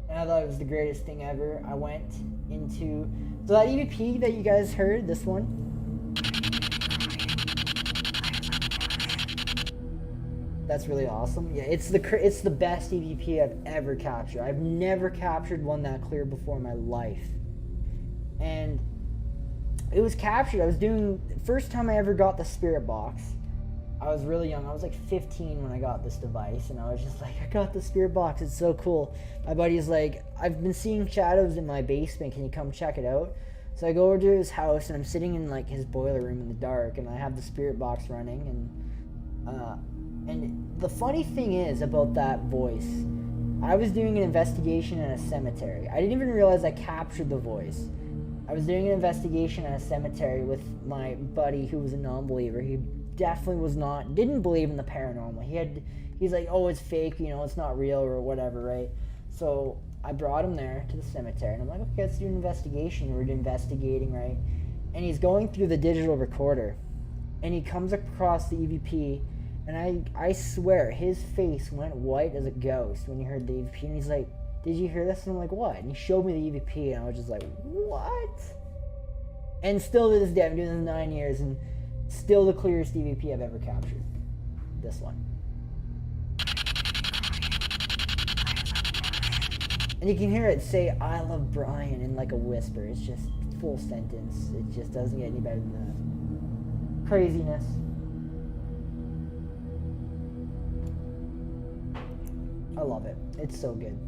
and I thought it was the greatest thing ever. I went into, so that EVP that you guys heard, this one, that's really awesome. Yeah, it's the best EVP I've ever captured. I've never captured one that clear before in my life. And it was captured. I was doing, first time I ever got the spirit box. I was really young. I was like 15 when I got this device, and I was just like, I got the spirit box. It's so cool. My buddy's like, I've been seeing shadows in my basement. Can you come check it out? So I go over to his house, and I'm sitting in like his boiler room in the dark, and I have the spirit box running, and the funny thing is about that voice, I was doing an investigation in a cemetery. I didn't even realize I captured the voice. I was doing an investigation at a cemetery with my buddy who was a non-believer. He definitely didn't believe in the paranormal. He's like, oh, it's fake, it's not real or whatever, right? So I brought him there to the cemetery and I'm like, okay, let's do an investigation. We're investigating, right? And he's going through the digital recorder and he comes across the EVP and I swear his face went white as a ghost when he heard the EVP and he's like, did you hear this? And I'm like, what? And he showed me the EVP, and I was just like, what? And still to this day, I'm doing this 9 years, and still the clearest EVP I've ever captured. This one. And you can hear it say, I love Brian, in like a whisper. It's just full sentence. It just doesn't get any better than that. Craziness. I love it. It's so good.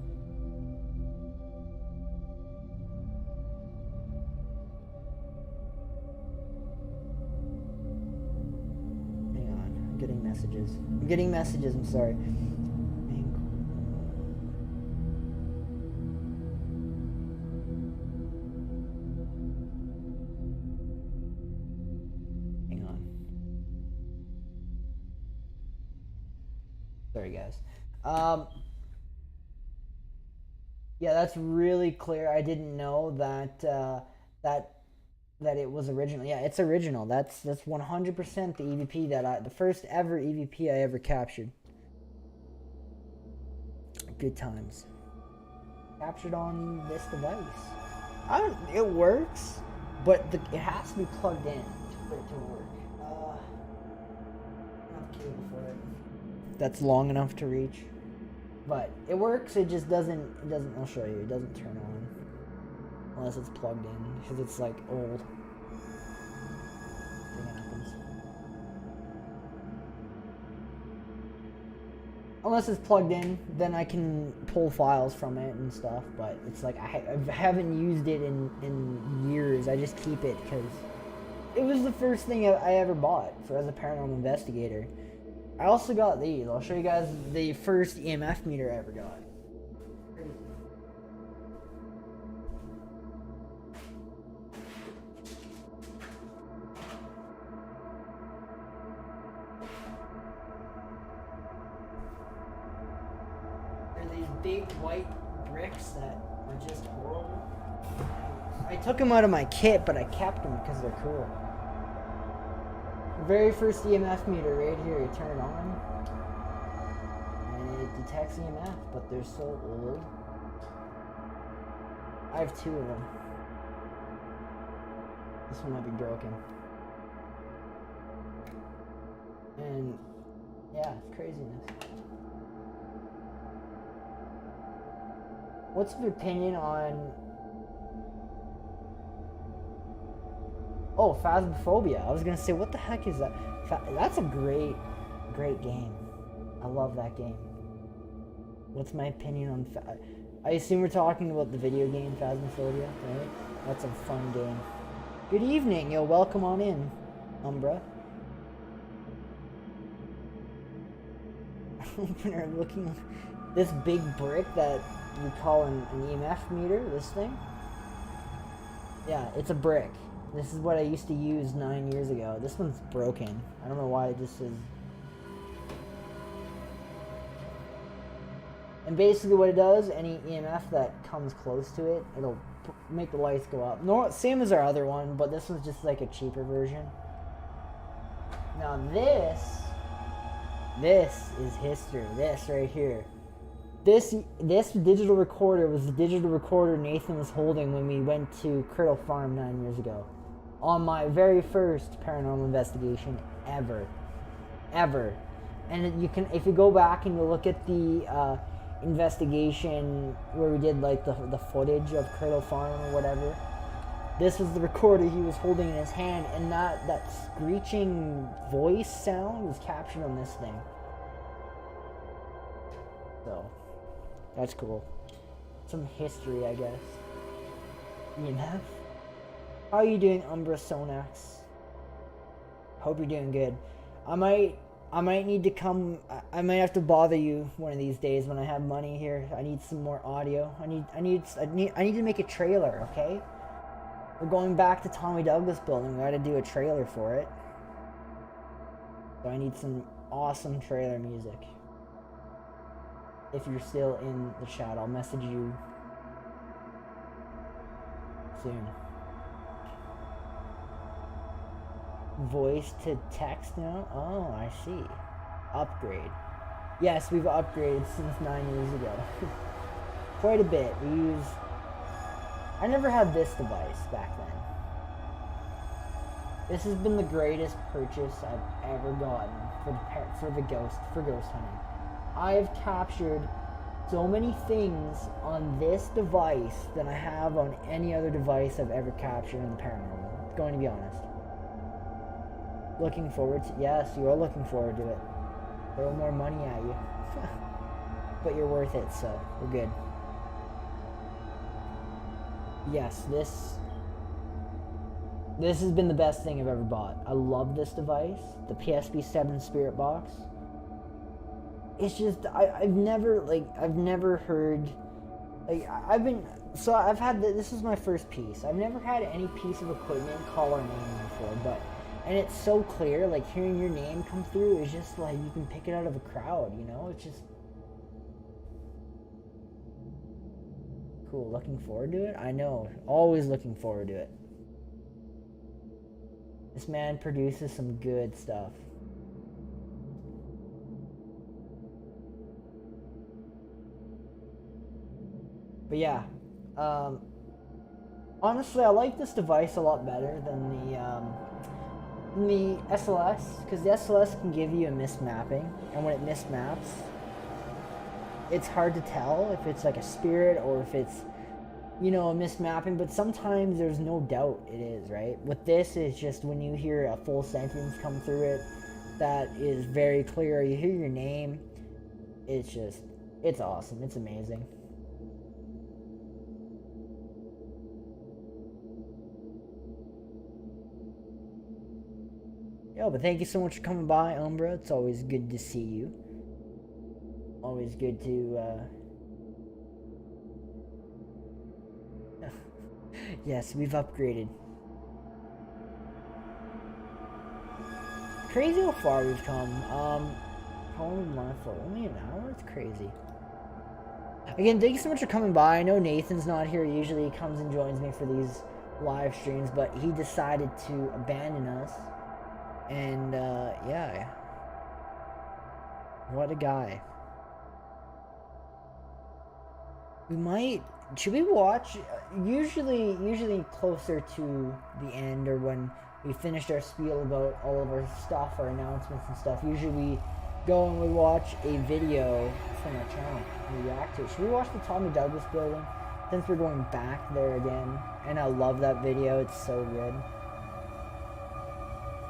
I'm getting messages, I'm sorry. Hang on. Sorry, guys. Yeah, that's really clear. I didn't know that that it was original. Yeah, it's original. That's 100% the EVP the first ever EVP I ever captured. Good times. Captured on this device. It works, but it has to be plugged in for it to work. Not the cable for it. That's long enough to reach. But it works, it just doesn't, I'll show you, it doesn't turn on. Unless it's plugged in, because it's like old. Nothing happens. Unless it's plugged in, then I can pull files from it and stuff, but it's like, I haven't used it in years. I just keep it because it was the first thing I ever bought as a paranormal investigator. I also got these. I'll show you guys the first EMF meter I ever got. They're these big white bricks that are just horrible. I took them out of my kit, but I kept them because they're cool. Very first EMF meter right here, you turn it on and it detects EMF, but they're so old. I have two of them. This one might be broken. And yeah, it's craziness. What's your opinion on... Oh, Phasmophobia. I was gonna say, what the heck is that? That's a great game. I love that game. What's my opinion on I assume we're talking about the video game Phasmophobia, right? That's a fun game. Good evening, welcome on in, Umbra. opener looking, this big brick that we call an EMF meter, this thing. Yeah, it's a brick. This is what I used to use 9 years ago. This one's broken. I don't know why it just is. And basically what it does, any EMF that comes close to it, it'll make the lights go up. No, same as our other one, but this one's just like a cheaper version. Now this is history. This right here. This digital recorder was the digital recorder Nathan was holding when we went to Curtle Farm 9 years ago. On my very first paranormal investigation ever. And you can, if you go back and you look at the investigation where we did like the footage of Curtle Farm or whatever, this was the recorder he was holding in his hand, and that screeching voice sound was captured on this thing. So that's cool. Some history, I guess. EMF. How are you doing, Umbra Sonax? Hope you're doing good. I might need to come. I might have to bother you one of these days when I have money here. I need some more audio. I need to make a trailer. Okay. We're going back to Tommy Douglas building. We got to do a trailer for it. So I need some awesome trailer music. If you're still in the chat, I'll message you soon. Voice to text now? Oh, I see. Upgrade. Yes, we've upgraded since 9 years ago. Quite a bit. I never had this device back then. This has been the greatest purchase I've ever gotten for ghost hunting. I've captured so many things on this device than I have on any other device I've ever captured in the paranormal. Going to be honest. Looking forward to, yes, you are looking forward to it. Throw more money at you. But you're worth it, so we're good. Yes, this has been the best thing I've ever bought. I love this device, the PSP7 Spirit Box. It's just, I've never heard, I've had, this is my first piece. I've never had any piece of equipment call our name before, and it's so clear, like hearing your name come through is just like, you can pick it out of a crowd, you know? It's just cool. Looking forward to it? I know. Always looking forward to it. This man produces some good stuff. But yeah, honestly, I like this device a lot better than the SLS, because the SLS can give you a mismapping, and when it mismaps, it's hard to tell if it's like a spirit or if it's, you know, a mismapping, but sometimes there's no doubt it is, right? With this, it's just when you hear a full sentence come through it that is very clear, you hear your name, it's awesome, it's amazing. Yo, but thank you so much for coming by, Umbra. It's always good to see you. Always good to, Yes, we've upgraded. Crazy how far we've come. Only an hour? It's crazy. Again, thank you so much for coming by. I know Nathan's not here. Usually he comes and joins me for these live streams, but he decided to abandon us. And, yeah. What a guy. Should we watch? Usually closer to the end, or when we finished our spiel about all of our stuff, our announcements and stuff, usually we go and we watch a video from our channel and we react to it. Should we watch the Tommy Douglas building? Since we're going back there again, and I love that video, it's so good.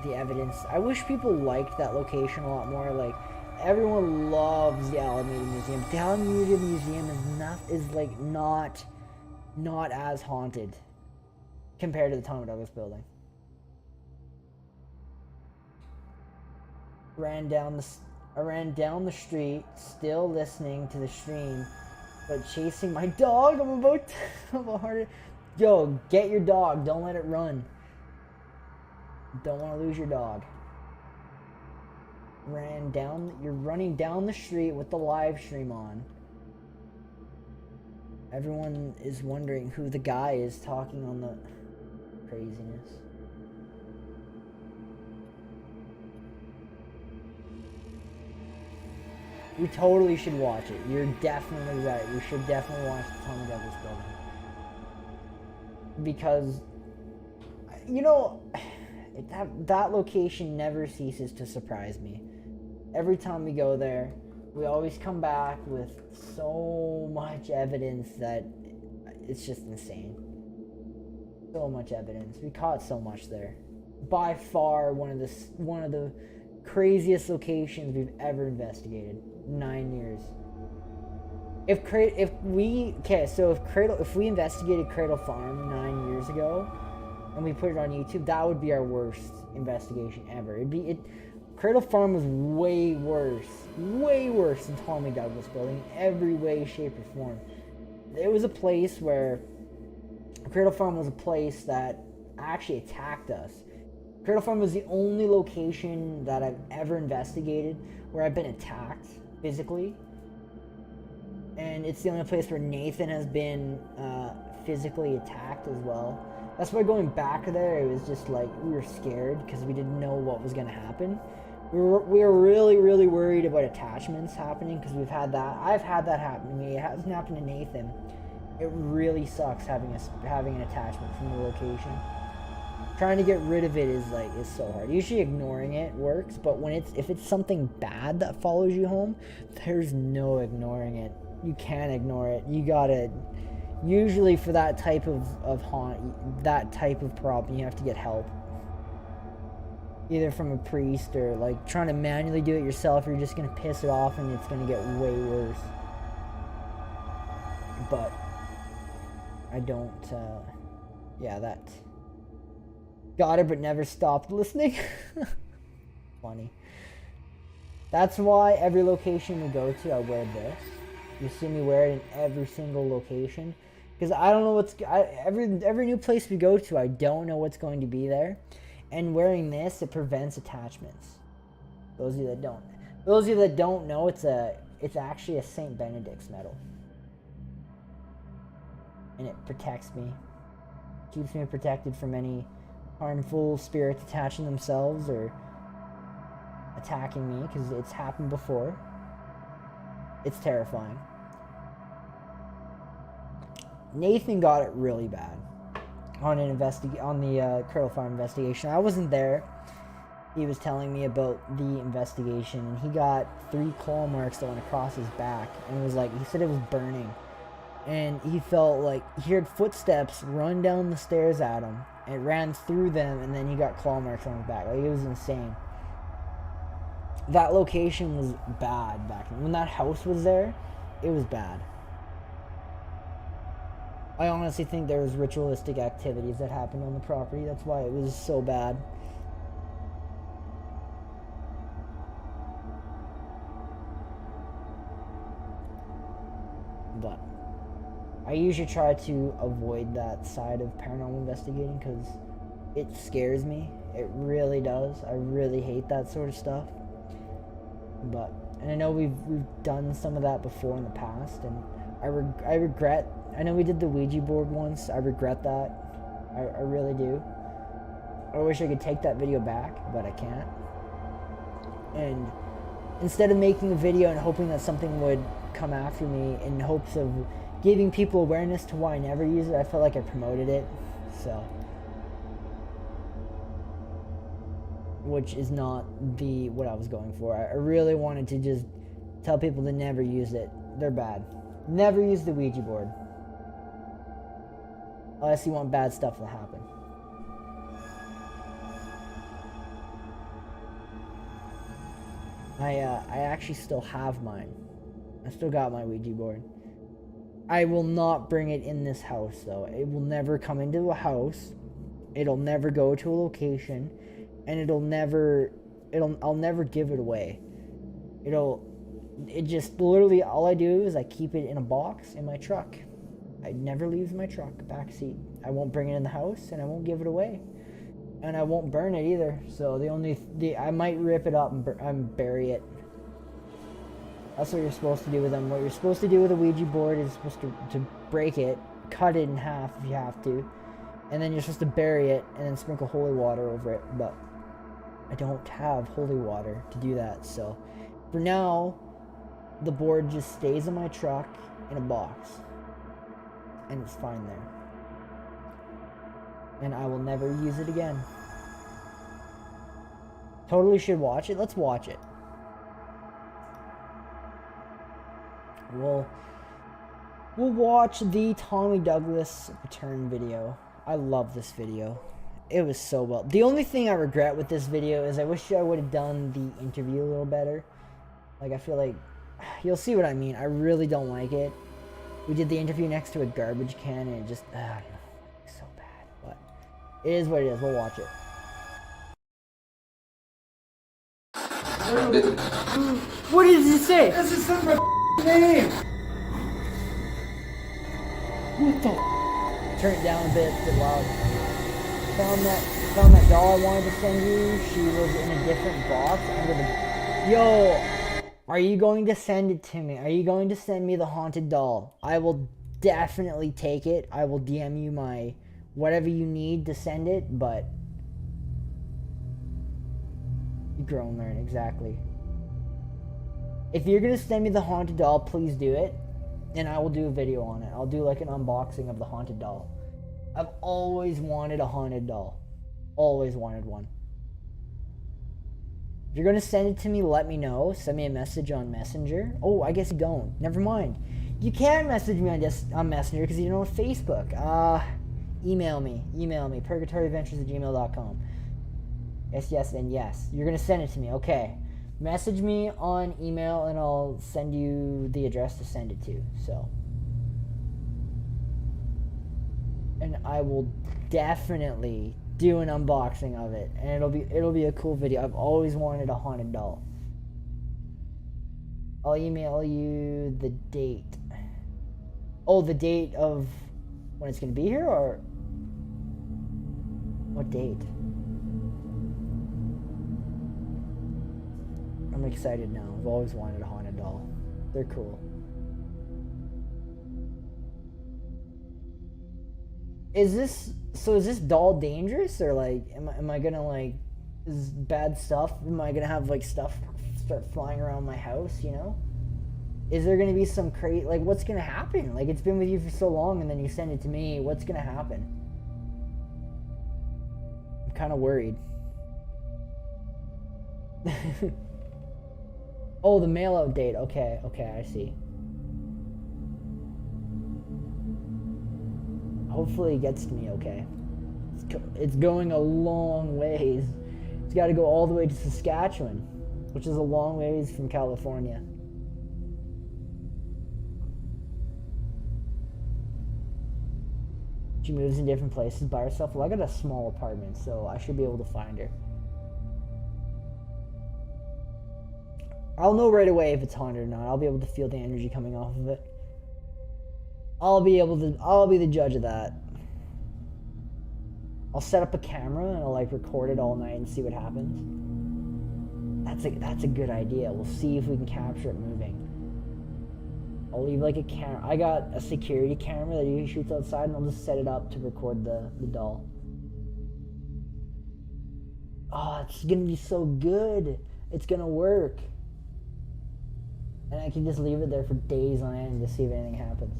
The evidence. I wish people liked that location a lot more. Like, everyone loves the Alameda Museum. The Alameda Museum is not as haunted compared to the Tommy Douglas building. Ran down I ran down the street, still listening to the stream, but chasing my dog. I'm about to have a heart. Yo, get your dog. Don't let it run. Don't want to lose your dog. You're running down the street with the live stream on. Everyone is wondering who the guy is talking on the craziness. We totally should watch it. You're definitely right. We should definitely watch the Tommy Douglas building. Because, you know, that location never ceases to surprise me. Every time we go there, we always come back with so much evidence that it's just insane. So much evidence. We caught so much there. By far one of the craziest locations we've ever investigated. 9 years. If we investigated Cradle Farm 9 years ago and we put it on YouTube, that would be our worst investigation ever. Cradle Farm was way worse than Tommy Douglas building in every way, shape, or form. It was a place where Cradle Farm was a place that actually attacked us. Cradle Farm was the only location that I've ever investigated where I've been attacked physically. And it's the only place where Nathan has been physically attacked as well. That's why going back there, it was just like we were scared because we didn't know what was going to happen. We were really, really worried about attachments happening because we've had that. I've had that happen to me. It hasn't happened to Nathan. It really sucks having an attachment from the location. Trying to get rid of it is so hard. Usually ignoring it works, but if it's something bad that follows you home, there's no ignoring it. You can't ignore it. You gotta. Usually for that type of haunt, that type of problem, you have to get help. Either from a priest or like trying to manually do it yourself, or you're just gonna piss it off and it's gonna get way worse. But I don't. Yeah, that. Got it, but never stopped listening. Funny. That's why every location we go to, I wear this. You see me wear it in every single location. Because I don't know every new place we go to, I don't know what's going to be there. And wearing this, it prevents attachments. Those of you that don't know, it's actually a St. Benedict's medal. And it protects me. Keeps me protected from any harmful spirits attaching themselves or attacking me, because it's happened before. It's terrifying. Nathan got it really bad on the Cradle Farm investigation. I wasn't there. He was telling me about the investigation, and he got 3 claw marks that went across his back, and he said it was burning, and he felt like he heard footsteps run down the stairs at him. It ran through them, and then he got claw marks on his back. It was insane. That location was bad back then. When that house was there, it was bad. I honestly think there was ritualistic activities that happened on the property. That's why it was so bad. But I usually try to avoid that side of paranormal investigating because it scares me. It really does. I really hate that sort of stuff. And I know we've done some of that before in the past, and I regret. I know we did the Ouija board once. I regret that. I really do. I wish I could take that video back, but I can't. And instead of making a video and hoping that something would come after me in hopes of giving people awareness to why I never use it, I felt like I promoted it. So, which is not what I was going for. I really wanted to just tell people to never use it. They're bad. Never use the Ouija board. Unless you want bad stuff to happen. I actually still have mine. I still got my Ouija board. I will not bring it in this house, though. It will never come into a house. It'll never go to a location. And I'll never give it away. it just literally, all I do is I keep it in a box in my truck. It never leaves my truck back seat. I won't bring it in the house, and I won't give it away, and I won't burn it either. So I might rip it up and bury it. That's what you're supposed to do with them. What you're supposed to do with a Ouija board is supposed to break it, cut it in half if you have to, and then you're supposed to bury it and then sprinkle holy water over it. But I don't have holy water to do that, so for now, the board just stays in my truck in a box, and it's fine there. And I will never use it again. Totally should watch it. Let's watch it. We'll watch the Tommy Douglas return video. I love this video. It was so well. The only thing I regret with this video is I wish I would have done the interview a little better. Like, I feel like, you'll see what I mean. I really don't like it. We did the interview next to a garbage can, and it just, I don't know, it's so bad. But it is what it is. We'll watch it. What did you say? This is some name. What the? Turn it down a bit loud. Found that doll I wanted to send you. She was in a different box under the... Yo! Are you going to send it to me? Are you going to send me the haunted doll? I will definitely take it. I will DM you my... whatever you need to send it, but... You grow and learn, exactly. If you're going to send me the haunted doll, please do it. And I will do a video on it. I'll do like an unboxing of the haunted doll. I've always wanted a haunted doll. Always wanted one. If you're going to send it to me, let me know. Send me a message on Messenger. Oh, I guess you don't. Never mind. You can message me on Messenger because you don't have Facebook. Email me. purgatoryadventures@gmail.com. Yes, and yes. You're going to send it to me. Okay. Message me on email and I'll send you the address to send it to. So... and I will definitely do an unboxing of it, and it'll be a cool video. I've always wanted a haunted doll. I'll email you the date. Oh, the date of when it's gonna be here, or what date? I'm excited now. I've always wanted a haunted doll. They're cool. Is this doll dangerous, or like am I gonna like, is bad stuff? Am I gonna have like stuff start flying around my house, you know? Is there gonna be some crazy, like, what's gonna happen? Like, it's been with you for so long and then you send it to me. What's gonna happen? I'm kind of worried. Oh, the mail out date. Okay, I see. Hopefully it gets to me okay. It's going a long ways. It's got to go all the way to Saskatchewan, which is a long ways from California. She moves in different places by herself. Well, I got a small apartment, so I should be able to find her. I'll know right away if it's haunted or not. I'll be able to feel the energy coming off of it. I'll be the judge of that. I'll set up a camera and I'll like record it all night and see what happens. That's a good idea. We'll see if we can capture it moving. I'll leave like a camera. I got a security camera that usually shoots outside, and I'll just set it up to record the doll. Oh, it's gonna be so good. It's gonna work. And I can just leave it there for days on end to see if anything happens.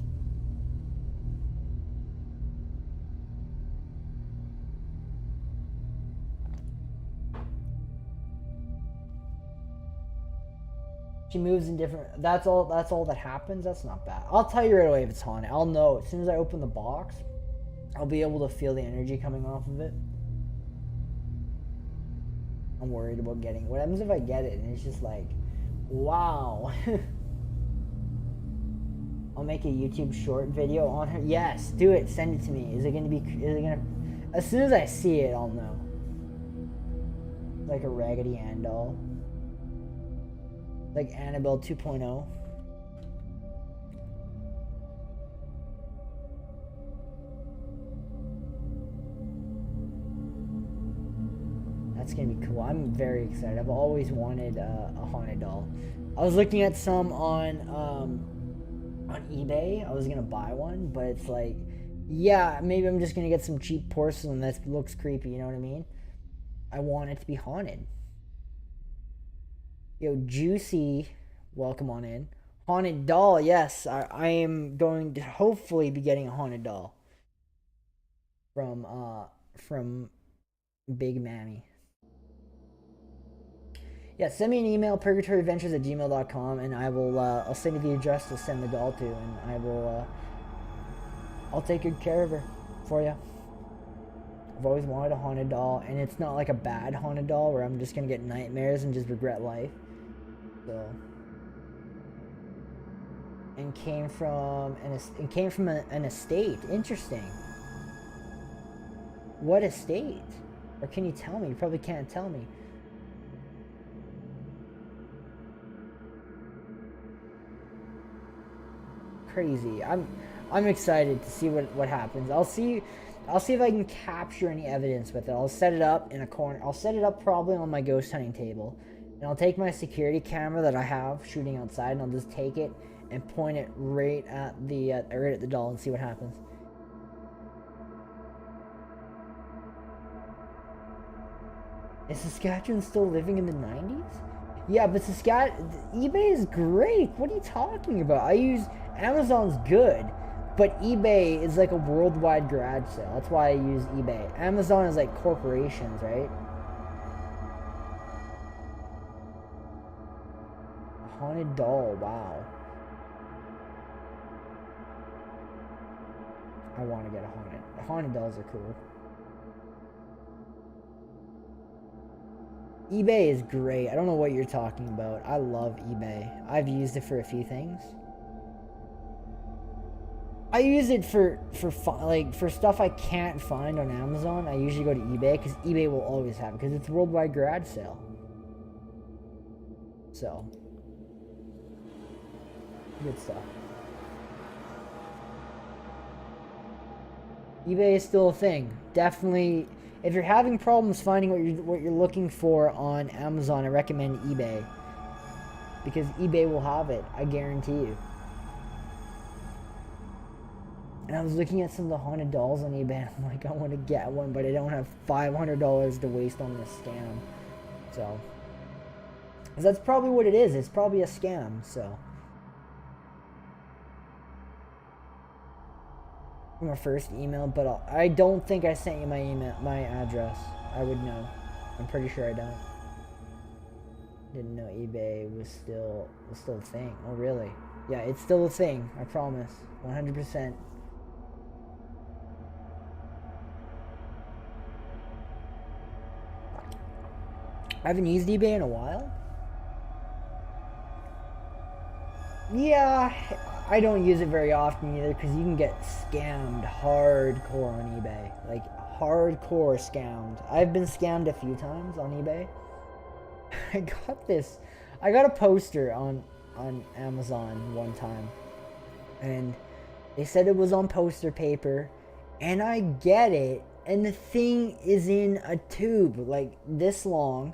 She moves in different... That's all that happens? That's not bad. I'll tell you right away if it's haunted. I'll know. As soon as I open the box, I'll be able to feel the energy coming off of it. I'm worried about getting it. What happens if I get it and it's just like... Wow. I'll make a YouTube short video on her. Yes, do it. Send it to me. Is it gonna... As soon as I see it, I'll know. Like a Raggedy Ann doll. Like Annabelle 2.0. That's gonna be cool. I'm very excited. I've always wanted a haunted doll. I was looking at some on eBay. I was gonna buy one, but it's like, yeah, maybe I'm just gonna get some cheap porcelain that looks creepy. You know what I mean? I want it to be haunted. Yo, Juicy, welcome on in. Haunted doll, yes. I am going to hopefully be getting a haunted doll from Big Mammy. Yeah, send me an email, purgatoryadventures@gmail.com, and I will I'll send you the address to send the doll to, and I will I'll take good care of her for you. I've always wanted a haunted doll, and it's not like a bad haunted doll where I'm just gonna get nightmares and just regret life. So, and came from an estate. Interesting. What estate? Or can you tell me? You probably can't tell me. Crazy. I'm excited to see what happens. I'll see if I can capture any evidence with it. I'll set it up in a corner. I'll set it up probably on my ghost hunting table. And I'll take my security camera that I have shooting outside, and I'll just take it and point it right at the doll and see what happens. Is Saskatchewan still living in the 90s? Yeah, but eBay is great. What are you talking about? Amazon's good, but eBay is like a worldwide garage sale. That's why I use eBay. Amazon is like corporations, right? A haunted doll, wow. I want to get a haunted. Haunted dolls are cool. eBay is great. I don't know what you're talking about. I love eBay. I've used it for a few things. I use it for stuff I can't find on Amazon. I usually go to eBay because eBay will always have it because it's a worldwide garage sale. So, good stuff. eBay is still a thing. Definitely, if you're having problems finding what you're looking for on Amazon, I recommend eBay because eBay will have it. I guarantee you. And I was looking at some of the haunted dolls on eBay, and I'm like, I want to get one, but I don't have $500 to waste on this scam. So, 'cause that's probably what it is. It's probably a scam. So, from my first email, but I don't think I sent you my address. I would know. I'm pretty sure I don't. Didn't know eBay was still a thing. Oh, really? Yeah, it's still a thing. I promise. 100%. I haven't used eBay in a while. Yeah, I don't use it very often either because you can get scammed hardcore on eBay. Like, hardcore scammed. I've been scammed a few times on eBay. I got a poster on Amazon one time. And they said it was on poster paper. And I get it. And the thing is in a tube, like this long.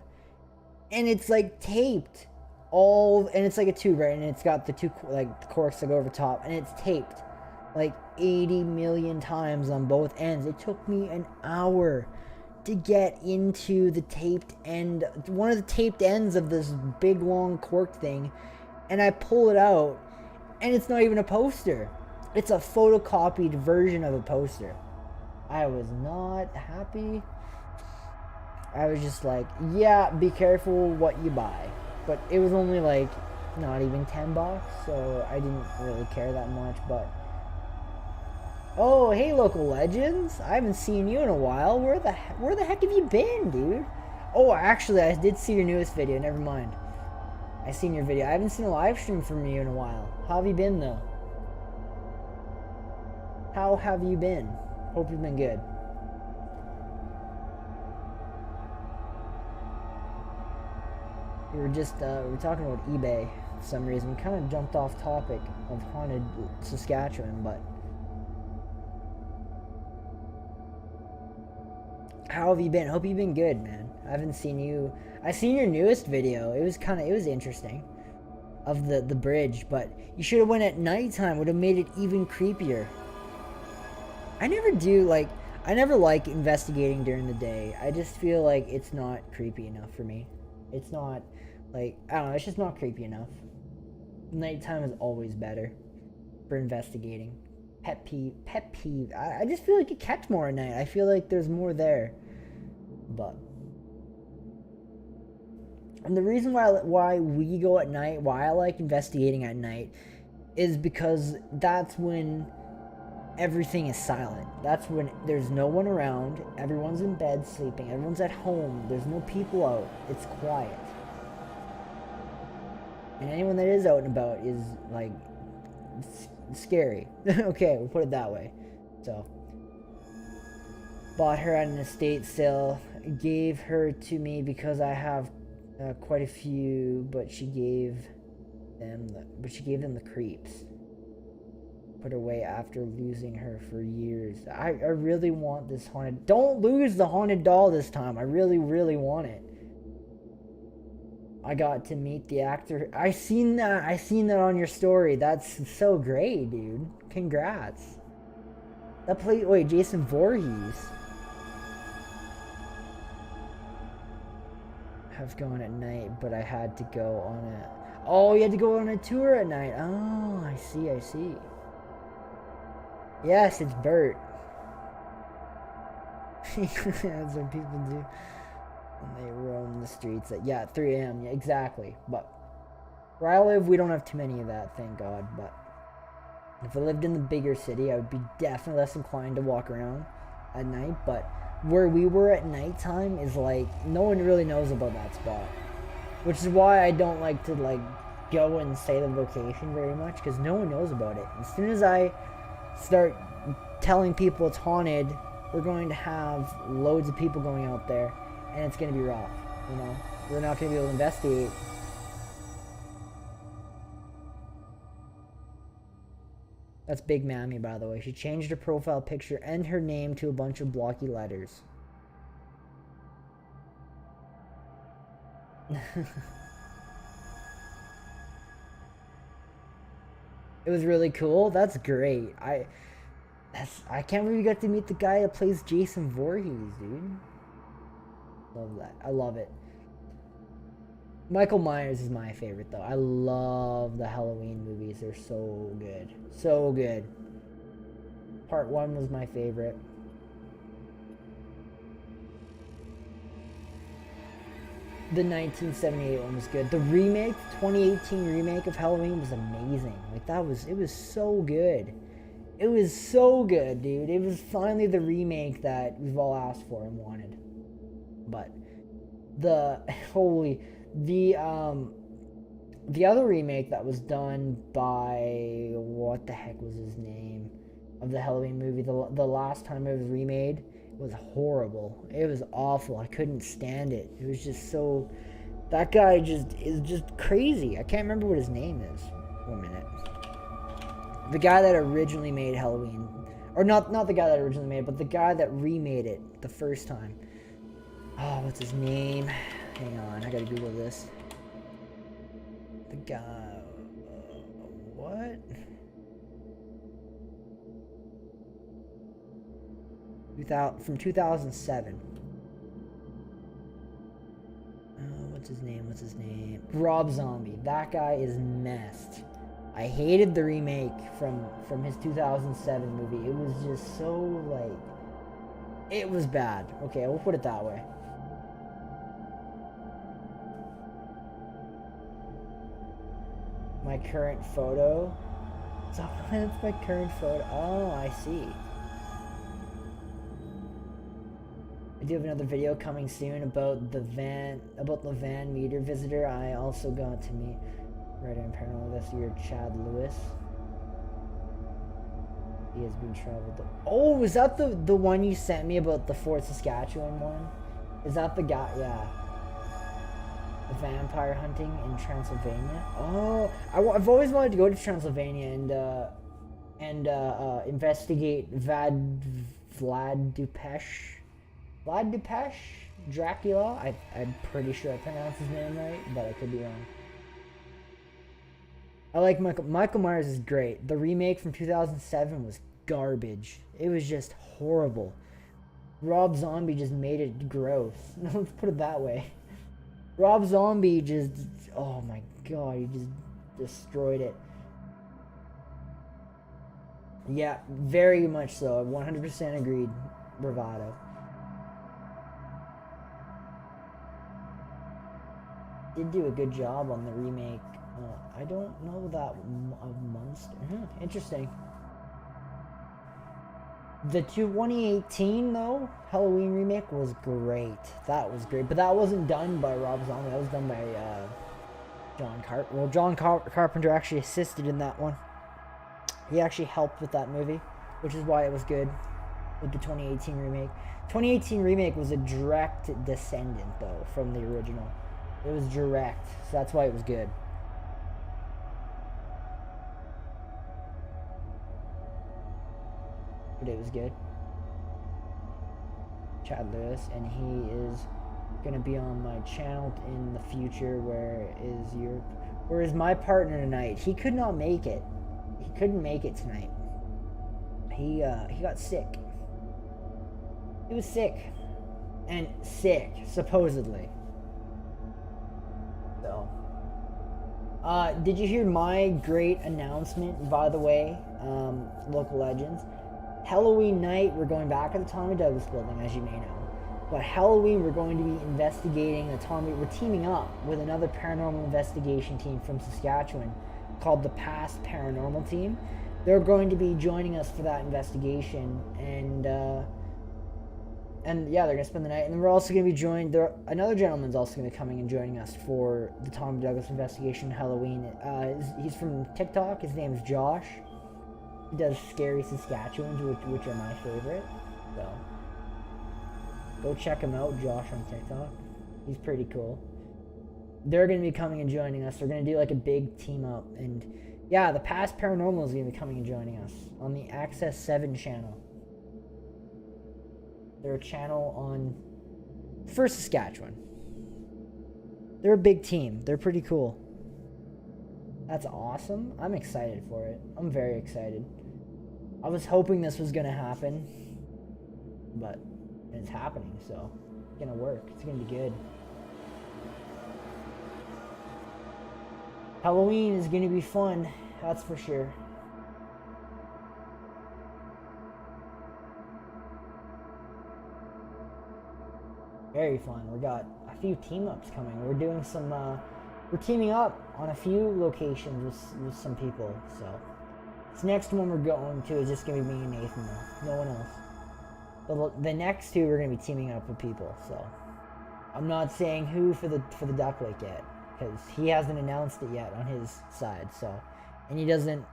And it's like taped and it's like a tube, right? And it's got the two like corks that go over the top, and it's taped like 80 million times on both ends. It took me an hour to get into the taped end, one of the taped ends of this big long cork thing, and I pull it out, and it's not even a poster. It's a photocopied version of a poster. I was not happy. I was just like, yeah, be careful what you buy. But it was only like not even $10, so I didn't really care that much. But oh, hey, local legends! I haven't seen you in a while. Where the heck have you been, dude? Oh, actually, I did see your newest video. Never mind. I seen your video. I haven't seen a live stream from you in a while. How have you been, though? How have you been? Hope you've been good. We were just we were talking about eBay for some reason. We kind of jumped off topic of haunted Saskatchewan, but how have you been? Hope you've been good, man. I haven't seen you. I seen your newest video. It was interesting, of the bridge, but you should have went at nighttime. Would have made it even creepier. I never like investigating during the day. I just feel like it's not creepy enough for me. It's not, like, I don't know, it's just not creepy enough. Nighttime is always better for investigating. Pet peeve. I just feel like you catch more at night. I feel like there's more there. But, and the reason why we go at night, why I like investigating at night, is because that's when everything is silent. That's when there's no one around. Everyone's in bed sleeping. Everyone's at home. There's no people out. It's quiet. And anyone that is out and about is, like, scary. Okay, we'll put it that way. So, bought her at an estate sale. Gave her to me because I have quite a few, but she gave them the creeps. Put away after losing her for years. I really want this haunted. Don't lose the haunted doll this time. I really, really want it. I got to meet the actor. I seen that on your story. That's so great, dude. Congrats. Wait, Jason Voorhees. Have gone at night, but I had to go on a... Oh, you had to go on a tour at night. Oh, I see. Yes, it's Bert. That's what people do when they roam the streets at 3 a.m. Yeah, exactly. But where I live, we don't have too many of that, thank God. But if I lived in the bigger city, I would be definitely less inclined to walk around at night. But where we were at nighttime is like, no one really knows about that spot. Which is why I don't like to like go and say the location very much, because no one knows about it. As soon as I start telling people it's haunted, we're going to have loads of people going out there, and it's going to be rough, you know? We're not going to be able to investigate. That's Big Mammy, by the way. She changed her profile picture and her name to a bunch of blocky letters. It was really cool. That's great. I can't believe you got to meet the guy that plays Jason Voorhees, dude. Love that. I love it. Michael Myers is my favorite, though. I love the Halloween movies. They're so good. So good. Part 1 was my favorite. The 1978 one was good. The remake, 2018 remake of Halloween was amazing. Like, it was so good. It was so good, dude. It was finally the remake that we've all asked for and wanted. But the other remake that was done by, what the heck was his name, of the Halloween movie, the last time it was remade, was horrible. It was awful. I couldn't stand it. It was just so... That guy is just crazy. I can't remember what his name is. 1 minute. The guy that originally made Halloween. Or not the guy that originally made it, but the guy that remade it the first time. Oh, what's his name? Hang on, I gotta Google this. The guy... what? From 2007. What's his name? Rob Zombie. That guy is messed. I hated the remake from his 2007 movie. It was just so, like... It was bad. Okay, we'll put it that way. My current photo? So, that's my current photo. Oh, I see. I do have another video coming soon about the van meter visitor. I also got to meet writer and paranormal investigator Chad Lewis. He has been traveled to... Oh, is that the one you sent me about the Fort Saskatchewan one? Is that the guy? Yeah. vampire hunting in Transylvania. Oh, I've always wanted to go to Transylvania and investigate Vlad Dupesh Dracula. I'm pretty sure I pronounced his name right, but I could be wrong. I like Michael Myers is great. The remake from 2007 was garbage. It was just horrible. Rob Zombie just made it gross. Let's put it that way. Rob Zombie just, oh my god, he just destroyed it. Yeah, very much so. 100% agreed. Bravado. Did do a good job on the remake. I don't know that of Munster. Interesting. The 2018 though Halloween remake was great. That was great, but that wasn't done by Rob Zombie. That was done by John Carpenter. Well, John Carpenter actually assisted in that one. He actually helped with that movie, which is why it was good with the 2018 remake. 2018 remake was a direct descendant though from the original. It was direct, so that's why it was good. But it was good. Chad Lewis, and he is gonna be on my channel in the future. Where is my partner tonight? He could not make it. He couldn't make it tonight. He got sick. He was sick. And sick, supposedly. So did you hear my great announcement, by the way, local legends? Halloween night, we're going back to the Tommy Douglas building, as you may know. But Halloween, we're going to be investigating we're teaming up with another paranormal investigation team from Saskatchewan called the Past Paranormal Team. They're going to be joining us for that investigation, and yeah, they're going to spend the night. And then we're also going to be joined, another gentleman's also going to be coming and joining us for the Tommy Douglas investigation Halloween. He's from TikTok. His name's Josh. He does Scary Saskatchewans, which are my favorite. So go check him out, Josh, on TikTok. He's pretty cool. They're going to be coming and joining us. They're going to do like a big team up. And yeah, the Past Paranormal is going to be coming and joining us on the Access 7 channel. They're a channel on First Saskatchewan. They're a big team. They're pretty cool. That's awesome. I'm excited for it. I'm very excited. I was hoping this was going to happen, but it's happening, so it's going to work. It's going to be good. Halloween is going to be fun, that's for sure. Very fun. We got a few team-ups coming. We're doing some, we're teaming up on a few locations with some people, so. This next one we're going to is just going to be me and Nathan, though. No one else. The next two we're going to be teaming up with people, so. I'm not saying who for the Duck Lake yet, because he hasn't announced it yet on his side, so. And he doesn't,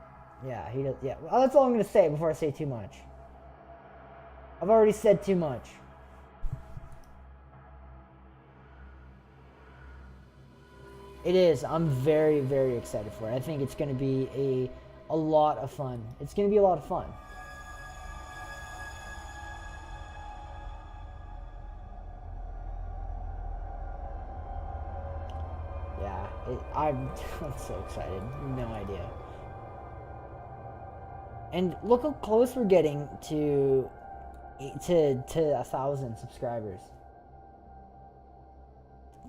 yeah, he does, yeah. Well, that's all I'm going to say before I say too much. I've already said too much. It is. I'm very, very excited for it. I think it's going to be a lot of fun. It's going to be a lot of fun. Yeah, I'm so excited. No idea. And look how close we're getting to 1,000 subscribers.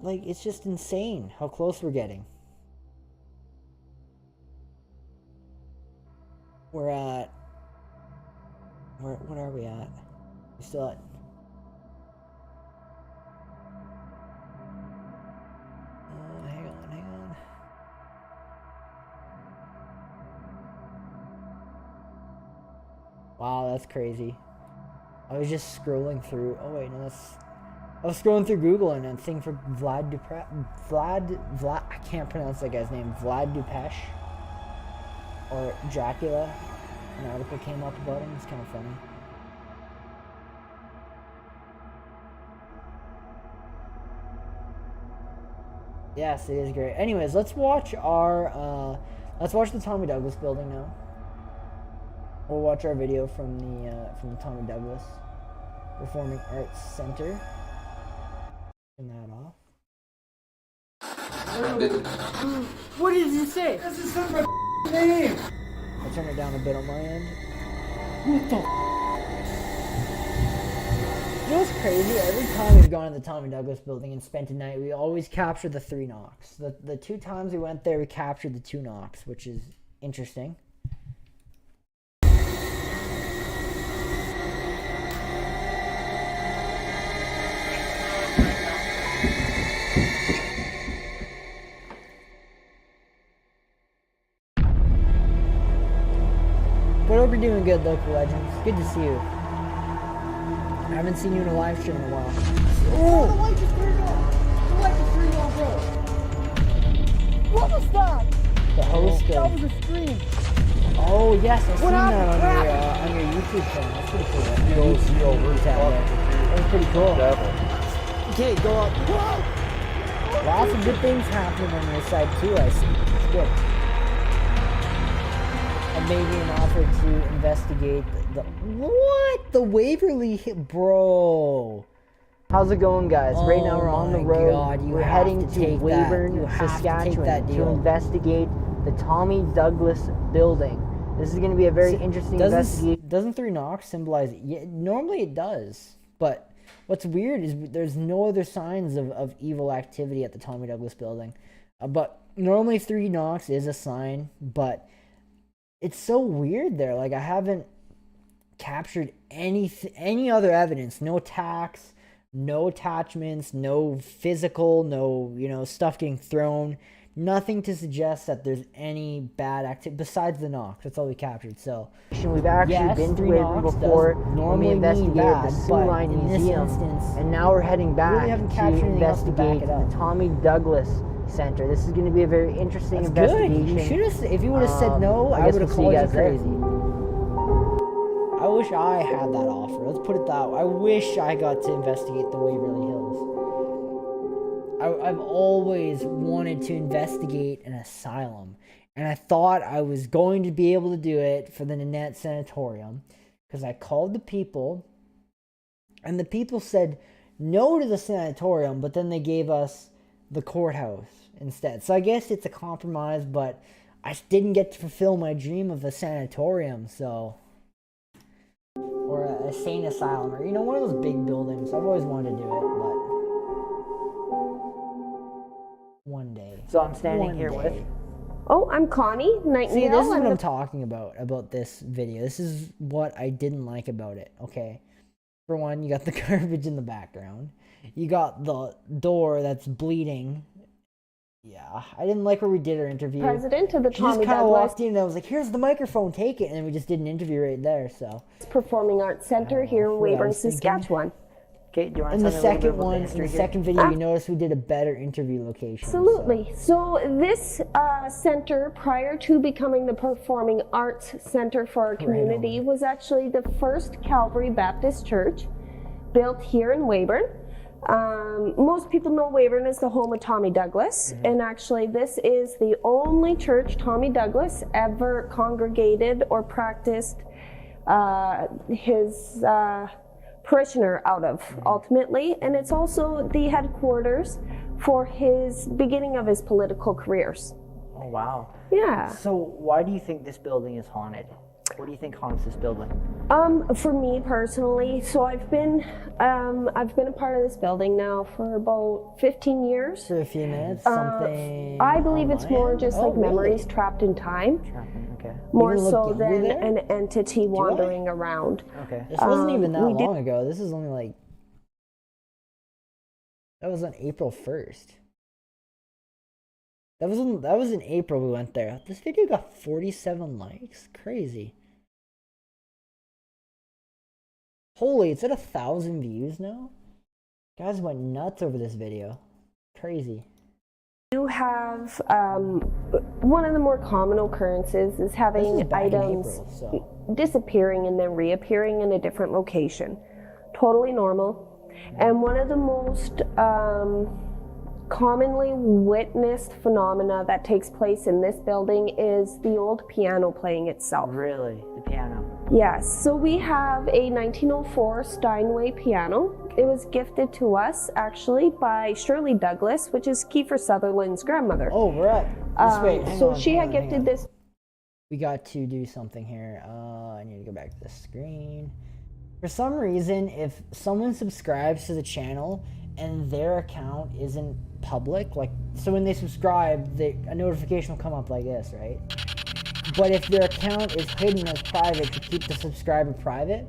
Like, it's just insane how close we're getting. We're at... What are we at? We're still at... hang on. Wow, that's crazy. I was just scrolling through... Oh, wait, no, that's... I was scrolling through Google and a thing for Vlad, I can't pronounce that guy's name. Vlad Dupesh. Or Dracula. An article came up about him. It's kind of funny. Yes, it is great. Anyways, let's watch the Tommy Douglas building now. We'll watch our video from the Tommy Douglas Performing Arts Center. Turn that off. What did you say? This is not my name. I'll turn it down a bit on my end. What the? You know what's crazy? Every time we've gone to the Tommy Douglas building and spent a night, we always capture the 3 knocks. The 2 times we went there, we captured the 2 knocks, which is interesting. But I hope you're doing good, local legends. Good to see you. I haven't seen you in a live stream in a while. Oh, the light just turned on. The light just turned on, bro. What was that? The host That was a scream. Oh yes, I've seen that happened? on your YouTube channel. That's pretty cool. That was pretty cool. Okay, go up. Whoa! Lots of good things happening on your side too, I see. It's good. I made you an offer to investigate the what? The Waverly hit, bro. How's it going, guys? Right now we're on the road. God, we're heading to Weyburn, Saskatchewan to investigate the Tommy Douglas building. This is going to be a very interesting investigation. Doesn't 3 knocks symbolize it? Yeah, normally it does. But what's weird is there's no other signs of evil activity at the Tommy Douglas building. But normally 3 knocks is a sign, but it's so weird there. Like, I haven't captured any other evidence. No attacks, no attachments, no physical, no, stuff getting thrown. Nothing to suggest that there's any bad activity besides the knocks. That's all we captured. So we've actually been to Weyburn before when we investigated the Sioux Line Museum, and now we're heading back to investigate the Tommy Douglas Center. This is going to be a very interesting investigation. Good. You should have. If you would have said no, I would have called you crazy. I wish I had that offer. Let's put it that way. I wish I got to investigate the Waverly Hills. I've always wanted to investigate an asylum, and I thought I was going to be able to do it for the Nanette Sanatorium, because I called the people, and the people said no to the sanatorium, but then they gave us the courthouse instead. So I guess it's a compromise, but I didn't get to fulfill my dream of a sanatorium, or a sane asylum, or one of those big buildings. I've always wanted to do it, but one day. So I'm standing here with. Oh, I'm Connie Nightingale. See, this is what I'm talking about this video. This is what I didn't like about it. Okay, for one, you got the garbage in the background. You got the door that's bleeding. Yeah, I didn't like where we did our interview. President of the Tommy Douglas. She just kind of walked in and I was like, here's the microphone, take it. And then we just did an interview right there, so. Performing Arts Center here in Weyburn, Saskatchewan. Okay, do you want to tell me a little bit about the history? In the second video, you noticed we did a better interview location. Absolutely. So this center, prior to becoming the Performing Arts Center for our community, was actually the first Calvary Baptist Church built here in Weyburn. Most people know Weyburn is the home of Tommy Douglas, and actually this is the only church Tommy Douglas ever congregated or practiced his parishioner out of, ultimately, and it's also the headquarters for his beginning of his political careers. Oh, wow. Yeah. So why do you think this building is haunted? What do you think haunts this building? For me personally, so I've been a part of this building now for about 15 years. For a few minutes, something. I believe it's more just memories trapped in time. Okay. More so than an entity wandering around. Okay. This wasn't even that long ago. This is only that was on April 1st. That was in April we went there. This video got 47 likes. Crazy. Holy, it's at 1,000 views now? Guys went nuts over this video. Crazy. You have one of the more common occurrences is having items disappearing and then reappearing in a different location. Totally normal. And one of the most commonly witnessed phenomena that takes place in this building is the old piano playing itself. Really? The piano? Yes, so we have a 1904 Steinway piano. It was gifted to us actually by Shirley Douglas, which is Kiefer Sutherland's grandmother. Oh, we're at this way. So she had gifted this. We got to do something here. I need to go back to the screen. For some reason, if someone subscribes to the channel and their account isn't public, like, so when they subscribe, a notification will come up like this, right? But if their account is hidden as private to keep the subscriber private,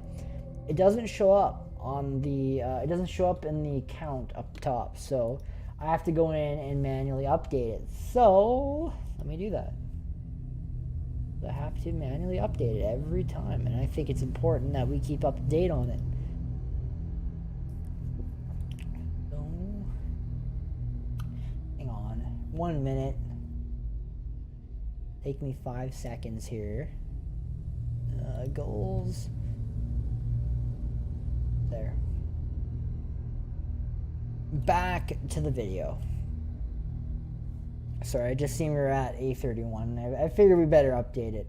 it doesn't show up on the, it doesn't show up in the count up top. So I have to go in and manually update it. So let me do that. I have to manually update it every time, and I think it's important that we keep up to date on it. So, hang on, 1 minute. Take me 5 seconds here. Goals. There. Back to the video. Sorry, I just seen we were at A31. I figured we better update it.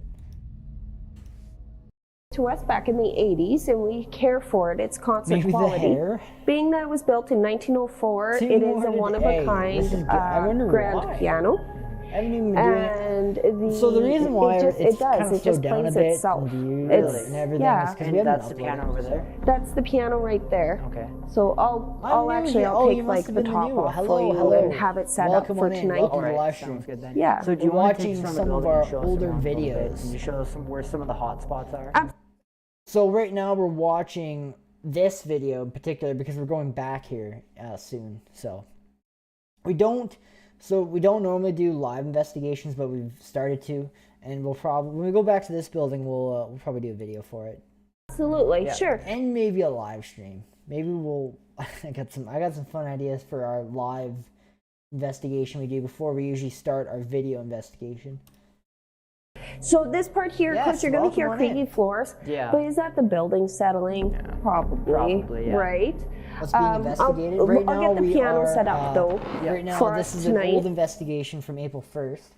To us back in the 80s, and we care for it. It's constant Maybe quality. the hair? Being that it was built in 1904, it is a 200 one-of-a-kind I wonder grand why. piano. I haven't even been doing it. And So the reason why it just down plays a bit itself. and It's, and everything yeah. is because And we haven't that's the uploaded piano it, over so. there? That's the piano right there. Okay. So I'll I'm new here. I'll You take must like have the been top new. off Hello, for you hello. and have it set Welcome up for on in. tonight. Welcome to the Alright, live sounds stream. good then. Yeah. So do We're you want to watching take us around some the of building our and show us older around a little bit? videos. Can you show us where some of the hot spots are? So right now we're watching this video in particular because we're going back here soon. So we don't normally do live investigations, but we've started to, and we'll probably when we go back to this building, we'll probably do a video for it, Absolutely, sure. and maybe a live stream. Maybe we'll. I got some fun ideas for our live investigation we do before we usually start our video investigation. So this part here, Yes, of course, you're going to welcome hear on creaky in. floors. Yeah. But is that the building settling? Yeah. Probably, yeah. right? What's being investigated right now? I'll get the we piano are, set up though. Right now, for this us is tonight. an old investigation from April 1st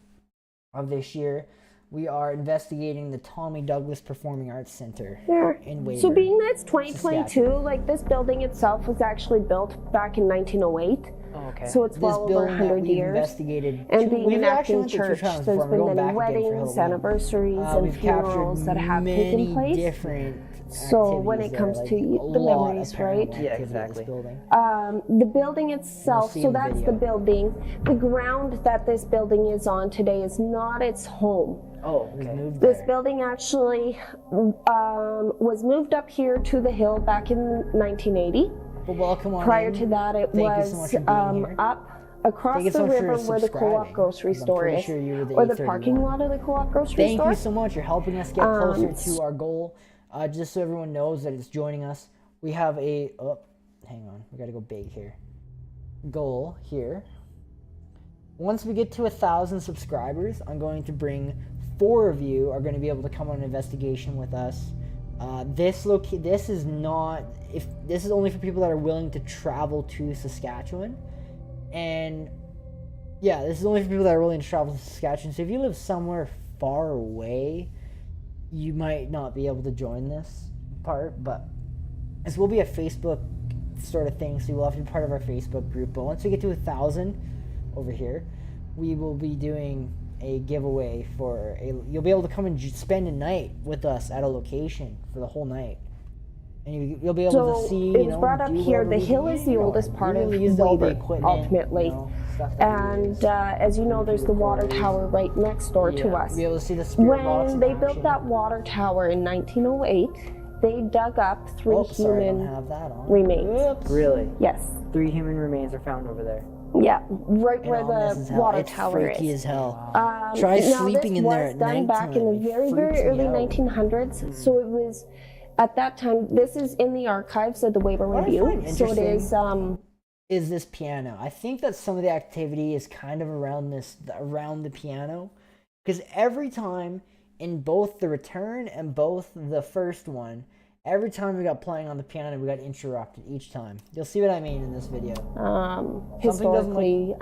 of this year. We are investigating the Tommy Douglas Performing Arts Center Yeah. in Weyburn. So being that it's 2022, Saskatchewan. like this building itself was actually built back in 1908. Oh, okay. So it's This well over building that 100 we've years. investigated, And being we've an actually acting went to two church, times there's before. We're been going many back again for weddings, Halloween. anniversaries, and We've funerals captured that have many taken place. different So when it activities comes there, to like the a lot of memories, paranormal right? Yeah, activity in this exactly. building. The building itself, see so in the that's video. the building. The ground that this building is on today is not its home. Oh, We've okay. moved This there. building actually was moved up here to the hill back in 1980. But welcome on Prior in. to that, it Thank you so much was for being here. up across Thank you the so much for river where the co-op subscribing, grocery 'cause I'm store pretty is, sure you were the or the A31. parking lot of the co-op grocery Thank store. you so much. You're helping us get closer to s- our goal. Just so everyone knows that it's joining us, we have a. Oh, hang on. We got to go big here. Goal here. Once we get to 1,000 subscribers, I'm going to bring 4 of you are going to be able to come on an investigation with us. This is not. If this is only for people that are willing to travel to Saskatchewan, and yeah, this is only for people that are willing to travel to Saskatchewan. So if you live somewhere far away, you might not be able to join this part, but this will be a Facebook sort of thing, so you will have to be part of our Facebook group. But once we get to 1,000 over here, we will be doing a giveaway for you'll be able to come and spend a night with us at a location for the whole night. And you'll be able So to see, it was brought up do here. whatever The we hill do. is the oldest part We of really use all the Weyburn, equipment, ultimately. stuff that we use. And as you know, there's the water tower right next door to Yeah, us. be able to see the spirit box When in they built action. that water tower in 1908, they dug up 3 Oh, sorry, I don't human have that on. remains. Oops. Really? Yes. 3 human remains are found over there. Yeah, right And where ominous the as hell. water It's tower freaky is. as hell. now Try sleeping this in there was at done back in nighttime. the It very, freaks very me early out. 1900s. So it was at that time. This is in the archives of the Weyburn What I Review. find So it interesting is. Is this piano? I think that some of the activity is kind of around the piano, because every time in both the return and both the first one, Every time we got playing on the piano, we got interrupted each time. You'll see what I mean in this video. Historically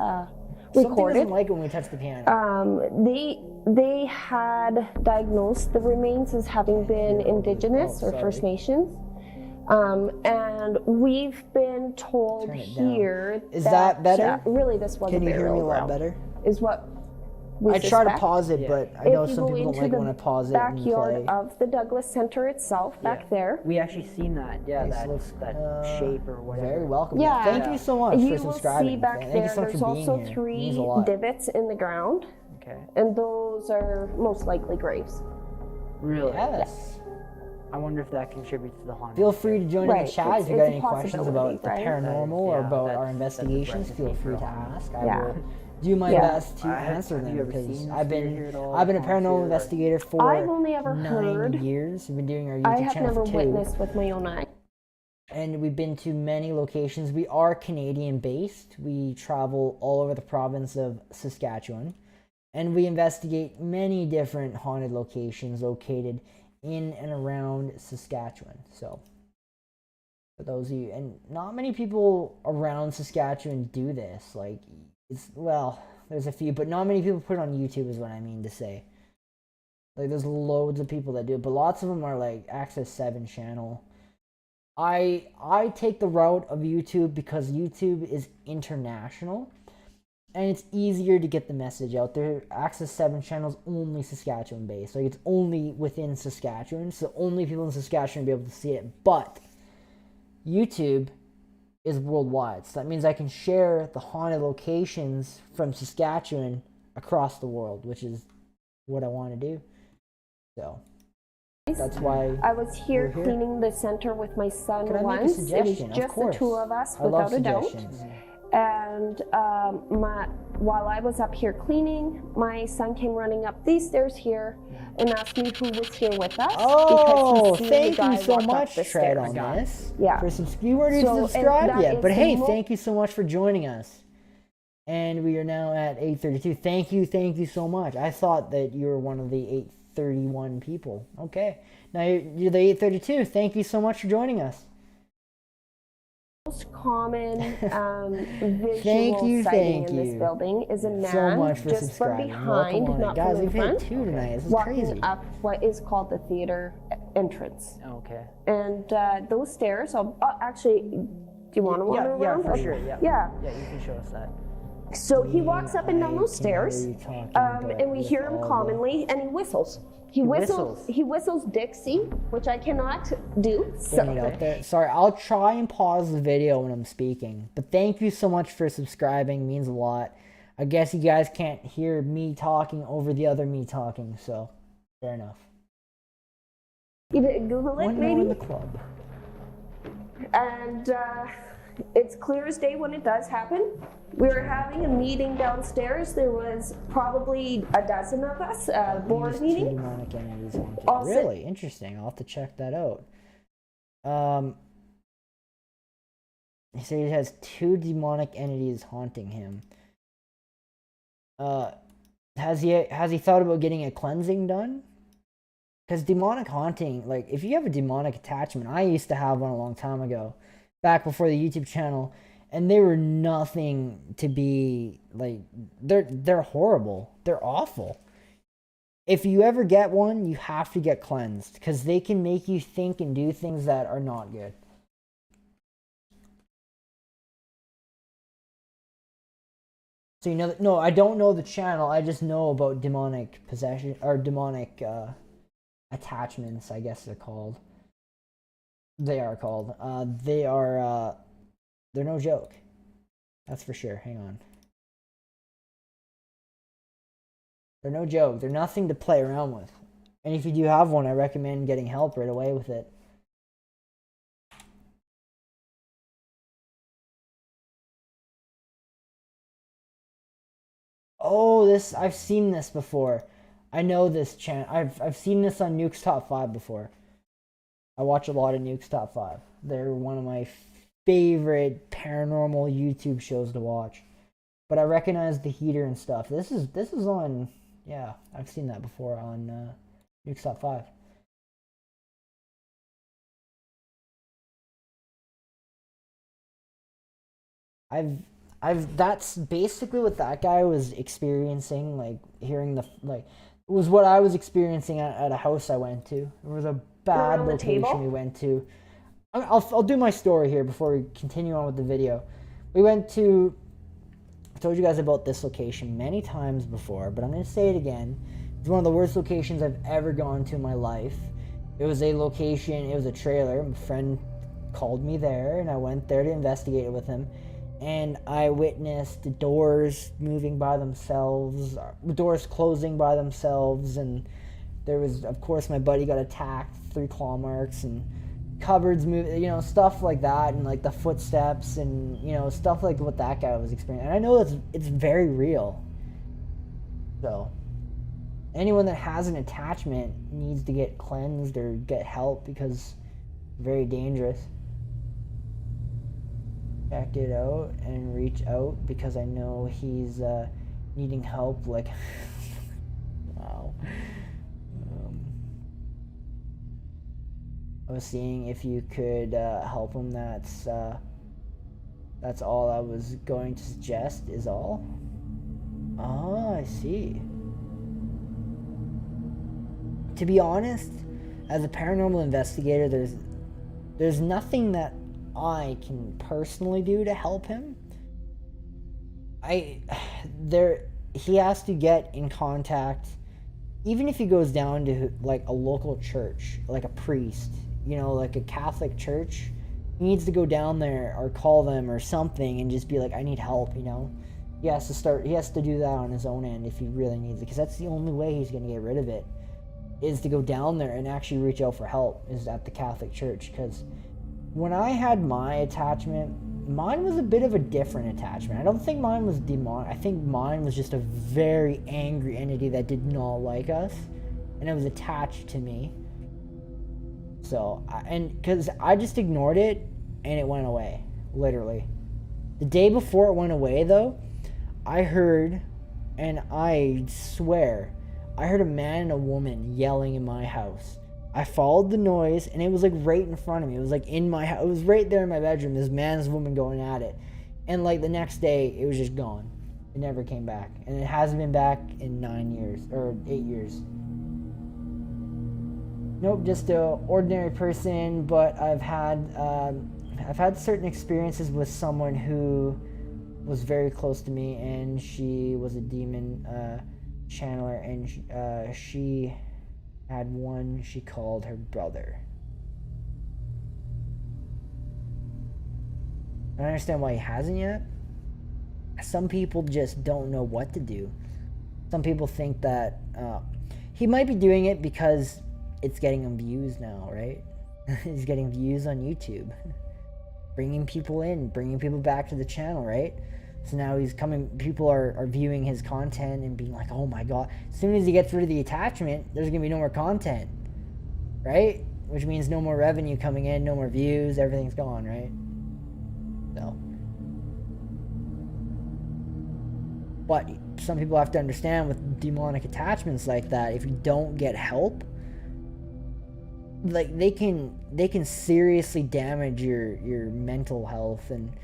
Something recorded. doesn't like it when we touch the piano. They had diagnosed the remains as having been Indigenous or First Nations. And we've been told Turn it down. here Is that better? Really, this was Can a you hear me a burial lot ground, better? is what we I try to suspect. pause it, but I know If you some go people don't into like the when I pause it and backyard play. of the Douglas Center itself, back there. We actually seen that. Yeah, This that looks, shape or whatever. Very welcome. Yeah. Thank you so much You for will subscribing. see back Thank you there, so much there's for being also here. It 3 means a lot. divots in the ground, Okay. and those are most likely graves. Really? Yes. I wonder if that contributes to the haunting. Feel free to join in Right, the chat if you it's got a any questions possibility, about the right? paranormal or Yeah, about that's- our that's a investigations. recipe Feel for free to haunting. ask. Yeah. I will do my Yeah. best to answer Have them you ever because seen I've Spirit here at all? been a Haunted paranormal or- investigator for I've only ever 9 heard. years. We've been doing our I YouTube have channel never for 2. witnessed with my own eye. And we've been to many locations. We are Canadian based. We travel all over the province of Saskatchewan. And we investigate many different haunted locations located in and around Saskatchewan. So, for those of you, and not many people around Saskatchewan do this. Like, there's a few, but not many people put it on YouTube, is what I mean to say. Like, there's loads of people that do it, but lots of them are like Access 7 channel. I take the route of YouTube because YouTube is international and it's easier to get the message out there. Access 7 channel is only Saskatchewan based. Like, it's only within Saskatchewan, so only people in Saskatchewan will be able to see it. But YouTube is worldwide, so that means I can share the haunted locations from Saskatchewan across the world, which is what I want to do. So that's why I was here we're here. cleaning the center with my son Can I make a once. It was suggestion? Of just the course. 2 of us, I love without a doubt. suggestions. And while I was up here cleaning, my son came running up these stairs here and asked me who was here with us. Oh, because he's seen thank the guy you so walk up much, the Tread, stairs. on this. Yeah. You weren't even So, and subscribed that yet, is but the hey, mo- thank you so much for joining us. And we are now at 8:32. Thank you so much. I thought that you were one of the 8:31 people. Okay, now you're the 8:32. Thank you so much for joining us. Most common visual Thank sighting in you. this building is a man So much for just from subscribing. behind, Welcome on not it. Guys, from in we've hit front, 2 tonight. This is walking crazy. up what is called the theater entrance. Okay. And those stairs, actually, do you want to wander Yeah, around? for Okay. sure. Yeah. Yeah. Yeah, you can show us that. So he walks up and down those I can hear stairs, you talking, but and we with hear him all the- commonly, and he whistles. He whistles. whistles Dixie, which I cannot do. Getting it out there. Sorry, I'll try and pause the video when I'm speaking. But thank you so much for subscribing. It means a lot. I guess you guys can't hear me talking over the other me talking, so fair enough. You did Google it, One more in maybe? the club. And it's clear as day when it does happen. We were having a meeting downstairs. There was probably a dozen of us, a board These 2 meeting. demonic entities haunting. All sit- Really interesting. I'll have to check that out. He said he has 2 demonic entities haunting him. Has he thought about getting a cleansing done? Because demonic haunting, like, if you have a demonic attachment, I used to have one a long time ago, back before the YouTube channel, and they were nothing to be, like, they're horrible. They're awful. If you ever get one, you have to get cleansed, because they can make you think and do things that are not good. So you know, no, I don't know the channel. I just know about demonic possession or demonic attachments. I guess they're called. They are called. They're no joke. That's for sure. Hang on. They're no joke. They're nothing to play around with. And if you do have one, I recommend getting help right away with it. Oh, I've seen this before. I know this channel. I've seen this on Nuke's Top 5 before. I watch a lot of Nuke's Top 5. They're one of my favorite paranormal YouTube shows to watch. But I recognize the heater and stuff. This is on, yeah, I've seen that before on Nuke's Top 5. That's basically what that guy was experiencing, like hearing it was what I was experiencing at a house I went to. It was a bad Around the location table? we went to. I'll do my story here before we continue on with the video. We went to, I told you guys about this location many times before, but I'm going to say it again. It's one of the worst locations I've ever gone to in my life. It was a trailer. My friend called me there, and I went there to investigate it with him. And I witnessed the doors moving by themselves, doors closing by themselves, and there was, of course, my buddy got attacked, 3 claw marks, and cupboards moving, stuff like that, and like the footsteps, and stuff like what that guy was experiencing. And I know it's very real. So anyone that has an attachment needs to get cleansed or get help, because it's very dangerous. Check it out and reach out, because I know he's needing help. Like, wow. I was seeing if you could help him. That's all I was going to suggest. Is all. Ah, I see. To be honest, as a paranormal investigator, there's nothing that I can personally do to help him. He has to get in contact, even if he goes down to like a local church, like a priest, like a Catholic church. He needs to go down there or call them or something and just be like, I need help. He has to do that on his own end if he really needs it, because that's the only way he's going to get rid of it, is to go down there and actually reach out for help, is at the Catholic church. Because when I had my attachment, mine was a bit of a different attachment. I don't think mine was demonic. I think mine was just a very angry entity that did not like us, and it was attached to me. So, because I just ignored it, and it went away, literally. The day before it went away, though, I heard, and I swear, I heard a man and a woman yelling in my house. I followed the noise, and it was like right in front of me. It was like in my house. It was right there in my bedroom. This man and this woman going at it. And like the next day, it was just gone. It never came back. And it hasn't been back in 9 years, or 8 years. Nope, just an ordinary person, but I've had certain experiences with someone who was very close to me, and she was a demon channeler, and she had one she called her brother. I don't understand why he hasn't yet. Some people just don't know what to do. Some people think that he might be doing it because it's getting him views now, right? He's getting views on YouTube. Bringing people in, bringing people back to the channel, right? So now he's coming, people are viewing his content and being like, oh my god. As soon as he gets rid of the attachment, there's going to be no more content, right? Which means no more revenue coming in, no more views, everything's gone, right? So. But some people have to understand, with demonic attachments like that, if you don't get help, like they can seriously damage your mental health and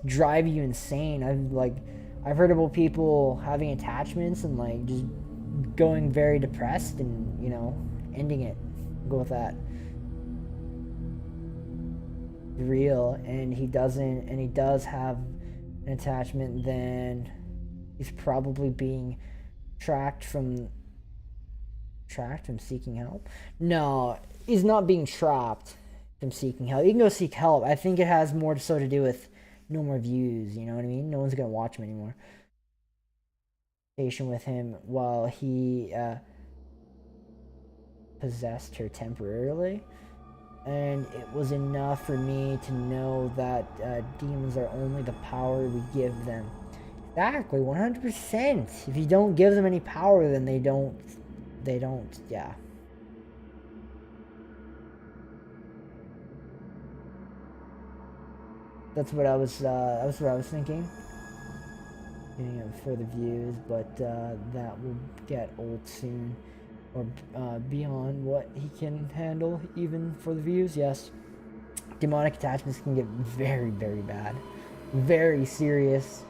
drive you insane. I've heard about people having attachments and like just going very depressed and ending it. Go with that. Real. And he does have an attachment, then he's probably being tracked from seeking help. No, he's not being trapped from seeking help. He can go seek help. I think it has more so to do with no more views, you know what I mean? No one's gonna watch him anymore. Patient with him while he possessed her temporarily, and it was enough for me to know that demons are only the power we give them. Exactly, 100%. If you don't give them any power, then they don't, yeah. That's what I was thinking. Getting it for the views, but that will get old soon, or beyond what he can handle, even for the views. Yes, demonic attachments can get very, very bad. very serious.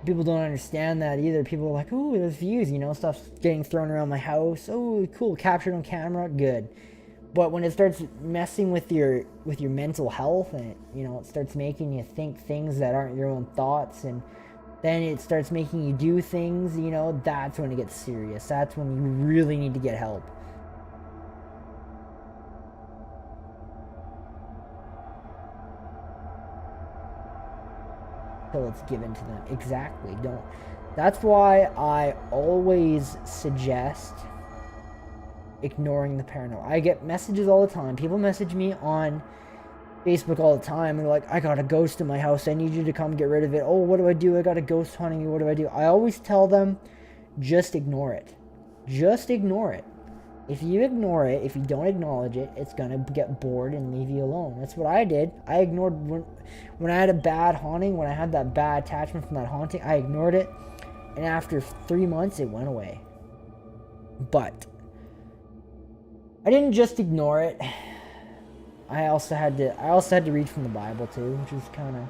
People don't understand that either. People are like, "Oh, there's views," you know, stuff's getting thrown around my house. Oh, cool, captured on camera, good. But when it starts messing with your mental health, and it starts making you think things that aren't your own thoughts, and then it starts making you do things, that's when it gets serious. That's when you really need to get help. Till it's given to them. Exactly. That's why I always suggest ignoring the paranormal. I get messages all the time. People message me on Facebook all the time. They're like, "I got a ghost in my house. I need you to come get rid of it." "Oh, what do I do? I got a ghost haunting me. What do I do?" I always tell them, just ignore it. Just ignore it. If you ignore it, if you don't acknowledge it, it's going to get bored and leave you alone. That's what I did. I ignored when I had a bad haunting, when I had that bad attachment from that haunting, I ignored it. And after 3 months, it went away. But I didn't just ignore it. I also had to read from the Bible too, which was kind of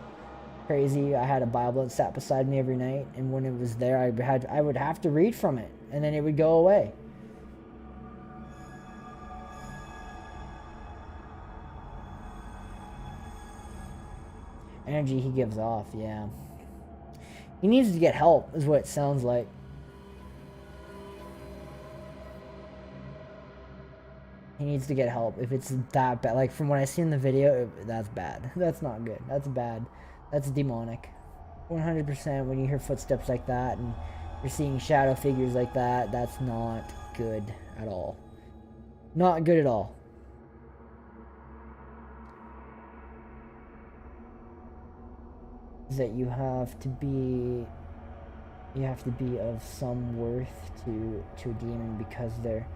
crazy. I had a Bible that sat beside me every night, and when it was there, I would have to read from it, and then it would go away. Energy he gives off, yeah. He needs to get help, is what it sounds like. He needs to get help if it's that bad. Like, from what I see in the video, that's bad. That's not good. That's bad. That's demonic. 100% when you hear footsteps like that and you're seeing shadow figures like that, that's not good at all. Not good at all. Is that you have to be of some worth to a demon because their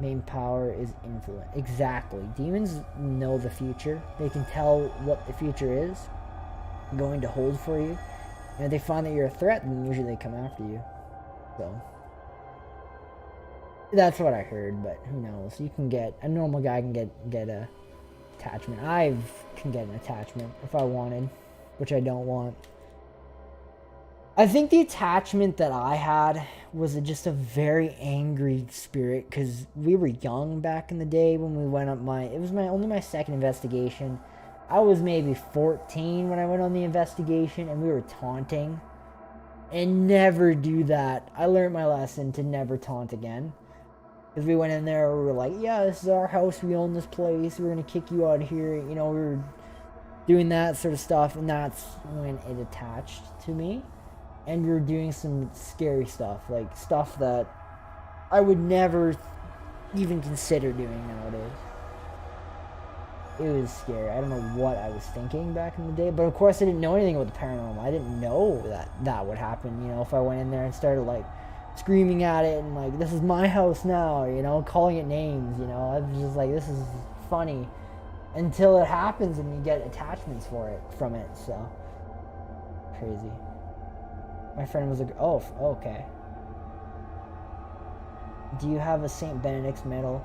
main power is influence. Exactly. Demons know the future. They can tell what the future is going to hold for you. And if they find that you're a threat, then usually they come after you. So that's what I heard, but who knows? A normal guy can get a attachment. I can get an attachment if I wanted, which I don't want. I think the attachment that I had was just a very angry spirit, because we were young back in the day when we went on it was only my second investigation. I was maybe 14 when I went on the investigation, and we were taunting. And never do that. I learned my lesson to never taunt again. Because we went in there, we were like, "Yeah, this is our house, we own this place, we're going to kick you out of here." We were doing that sort of stuff, and that's when it attached to me. And we were doing some scary stuff, like stuff that I would never even consider doing nowadays. It was scary. I don't know what I was thinking back in the day, but of course I didn't know anything about the paranormal. I didn't know that would happen, if I went in there and started like screaming at it and like, "This is my house now," calling it names, I was just like, this is funny, until it happens and you get attachments from it, so crazy. My friend was like, "Oh, okay. Do you have a St. Benedict's medal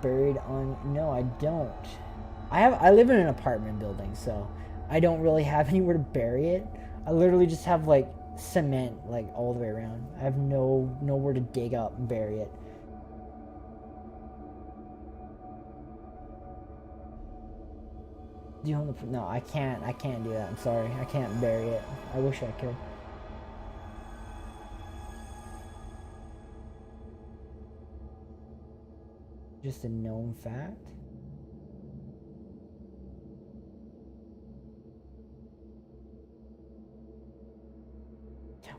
buried on?" No, I don't. I live in an apartment building, so I don't really have anywhere to bury it. I literally just have like cement like all the way around. I have nowhere to dig up and bury it. Do you own the? No, I can't do that. I'm sorry. I can't bury it. I wish I could. Just a known fact.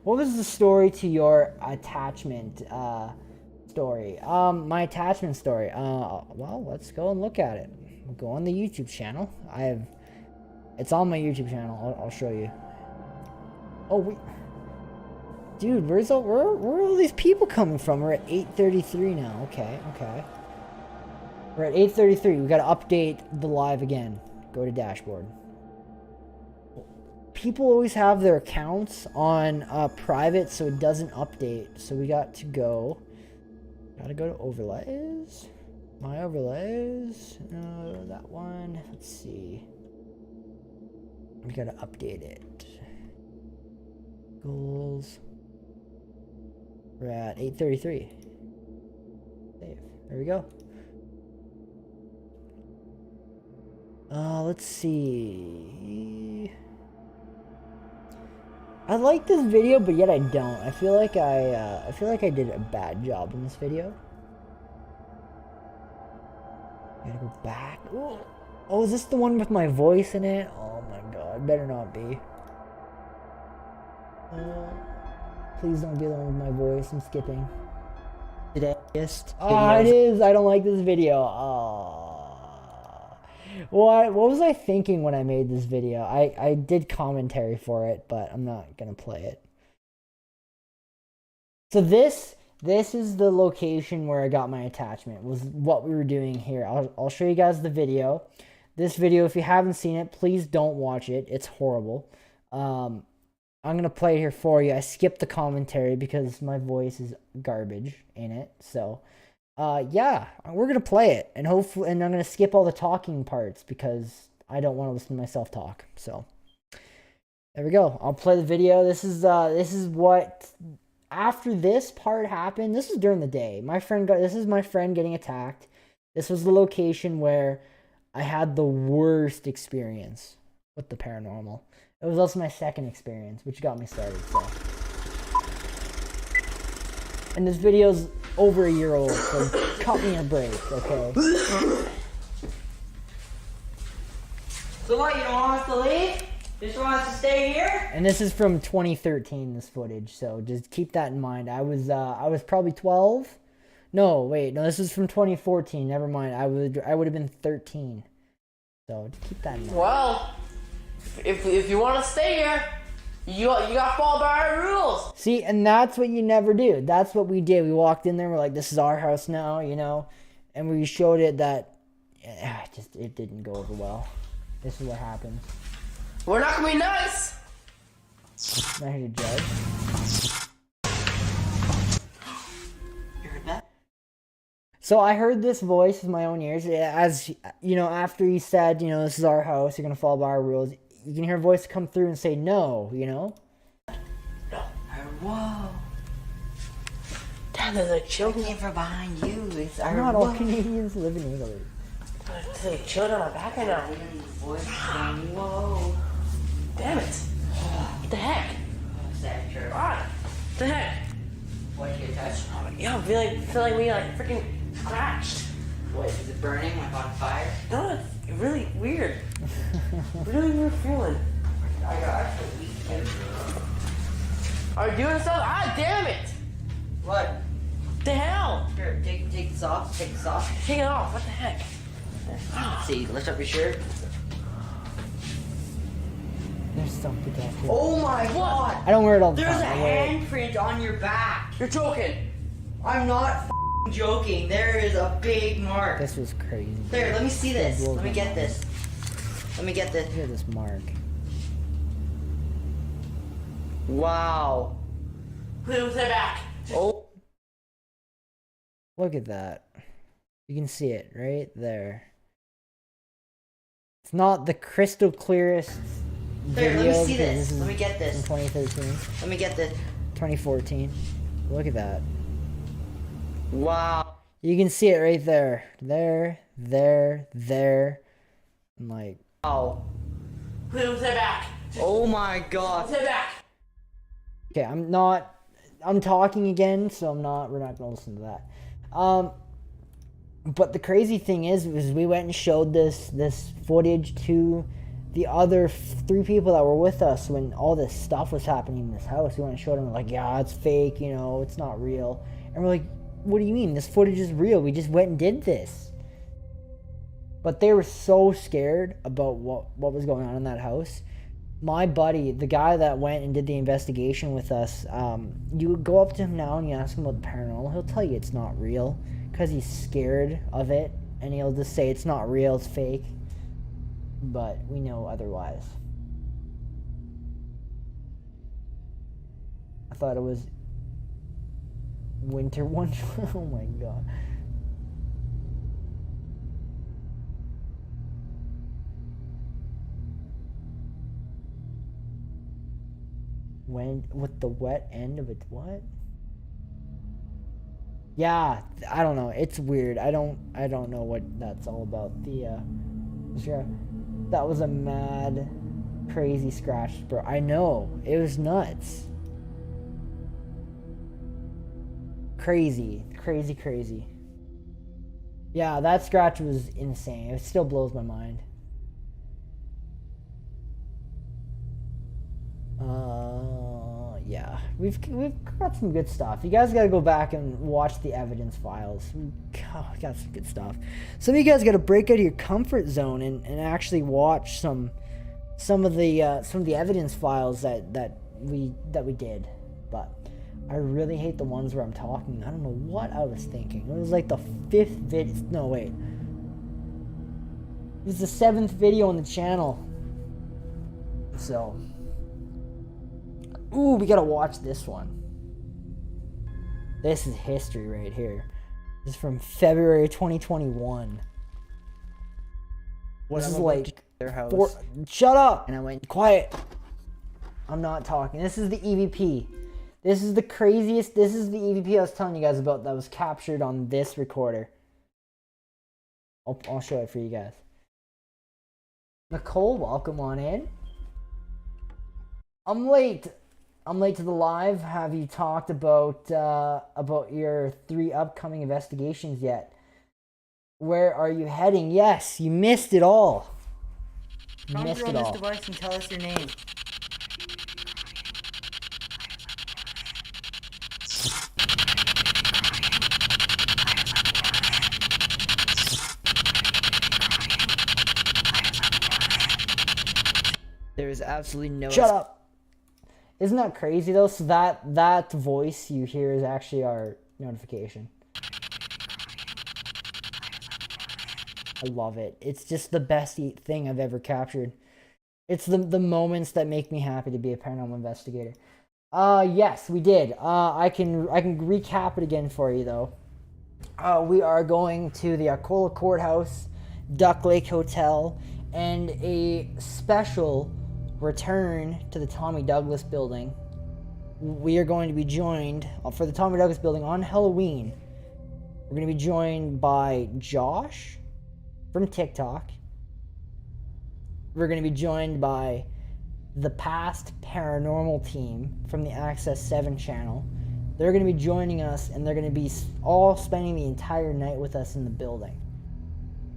What was the story to your attachment story? My attachment story. Well, let's go and look at it. We'll go on the YouTube channel. It's on my YouTube channel. I'll show you. Oh, dude, where are all these people coming from? We're at 8:33 now. Okay. We're at 8:33. We gotta update the live again. Go to dashboard. People always have their accounts on private, so it doesn't update. So we gotta go to overlays. My overlays. That one. Let's see. We gotta update it. Goals. We're at 8:33. Save. There we go. Let's see. I like this video, but yet I don't. I feel like I did a bad job in this video. Gotta go back. Ooh. Oh, is this the one with my voice in it? Oh my god, better not be. Please don't be the one with my voice. I'm skipping. Oh, it is. I don't like this video. Oh. What was I thinking when I made this video? I did commentary for it, but I'm not gonna play it. So this is the location where I got my attachment, was what we were doing here. I'll show you guys the video. This video, if you haven't seen it, please don't watch it. It's horrible. I'm going to play it here for you. I skipped the commentary because my voice is garbage in it. So, yeah, we're going to play it. And hopefully, and I'm going to skip all the talking parts because I don't want to listen to myself talk. So, there we go. I'll play the video. This is what... After this part happened, this is during the day. This is my friend getting attacked. This was the location where I had the worst experience with the paranormal. It was also my second experience, which got me started, so. And this video's over a year old, so cut me a break, okay? So what, you don't want us to leave? Just want us to stay here? And this is from 2013, this footage, so just keep that in mind. I was probably 12. No, wait, no, this is from 2014. Never mind. I would have been 13. So just keep that in mind. Well, if you want to stay here, you got to follow by our rules. See, and that's what you never do. That's what we did. We walked in there. We're like, this is our house now, you know, and we showed it that it didn't go over well. This is what happens. We're not gonna be nice. Not here to judge. You heard that? So I heard this voice with my own ears. As, you know, after he said, you know, this is our house, you're going to follow by our rules, you can hear a voice come through and say no, you know? No. Whoa. Dad, there's a I children. came from behind you. It's our Not all Canadians live in England. There's a children on my back right now. Whoa. Damn it. What the heck? Sure. What the heck? What did you touch? Yeah, I feel like we like freaking scratched. What, is it burning like on fire? No, it's really weird. Really weird feeling. I got actually weak. Are you doing something? Ah, damn it! What? The hell? Here, take this off. Take this off. Take it off. What the heck? Let's see, lift up your shirt. There's something back here. Oh my god! I don't wear it all the There's a time. I wear it. handprint on your back. You're joking. I'm not f***ing joking. There is a big mark. This was crazy. There, let me see this. Blows Let me my get mind. this. Let me get this. Look at this mark. Wow. Put it back. Oh. Look at that. You can see it right there. It's not the crystal clearest There, video. let me see because this. is Let me get from this. 2013, Let me get this. 2014. Look at that. Wow. You can see it right there. There. And like, Wow. Put it back. Oh my god. Put it back. okay, I'm talking again, so we're not gonna listen to that. But the crazy thing is we went and showed this footage to the other 3 people that were with us when all this stuff was happening in this house. We went and showed them, like, yeah, it's fake, you know, it's not real. And we're like, what do you mean? This footage is real. We just went and did this. But they were so scared about what was going on in that house. My buddy, the guy that went and did the investigation with us, you go up to him now and you ask him about the paranormal, he'll tell you it's not real because he's scared of it, and he'll just say it's not real, it's fake. But we know otherwise. I thought it was winter one. Oh my god. with the wet end of it. What? Yeah, I don't know. It's weird. I don't know what that's all about. That was a mad, crazy scratch, bro. I know. It was nuts. Crazy. Yeah, that scratch was insane. It still blows my mind. Yeah, we've got some good stuff. You guys gotta go back and watch the evidence files. We got some good stuff. Some of you guys gotta break out of your comfort zone and actually watch some of the evidence files that we did. But I really hate the ones where I'm talking. I don't know what I was thinking. It was like the 5th video. No, wait. It was the 7th video on the channel. So. Ooh, we gotta watch this one. This is history right here. This is from February 2021. This is like their house. Shut up! And I went, Quiet. I'm not talking. This is the EVP. This is the craziest. This is the EVP I was telling you guys about that was captured on this recorder. I'll show it for you guys. Nicole, welcome on in. I'm late to the live. Have you talked about your 3 upcoming investigations yet? Where are you heading? Yes, you missed it all. You missed it all. This device and tell us your name. there is absolutely no. Shut up. Isn't that crazy though? So that voice you hear is actually our notification. I love it. It's just the best thing I've ever captured. It's the moments that make me happy to be a paranormal investigator. Yes, we did. I can recap it again for you though. We are going to the Arcola courthouse, Duck Lake Hotel, and a special return to the Tommy Douglas building. We are going to be joined for the Tommy Douglas building on Halloween. We're going to be joined by Josh from TikTok. We're going to be joined by the past paranormal team from the Access 7 channel. They're going to be joining us, and they're going to be all spending the entire night with us in the building.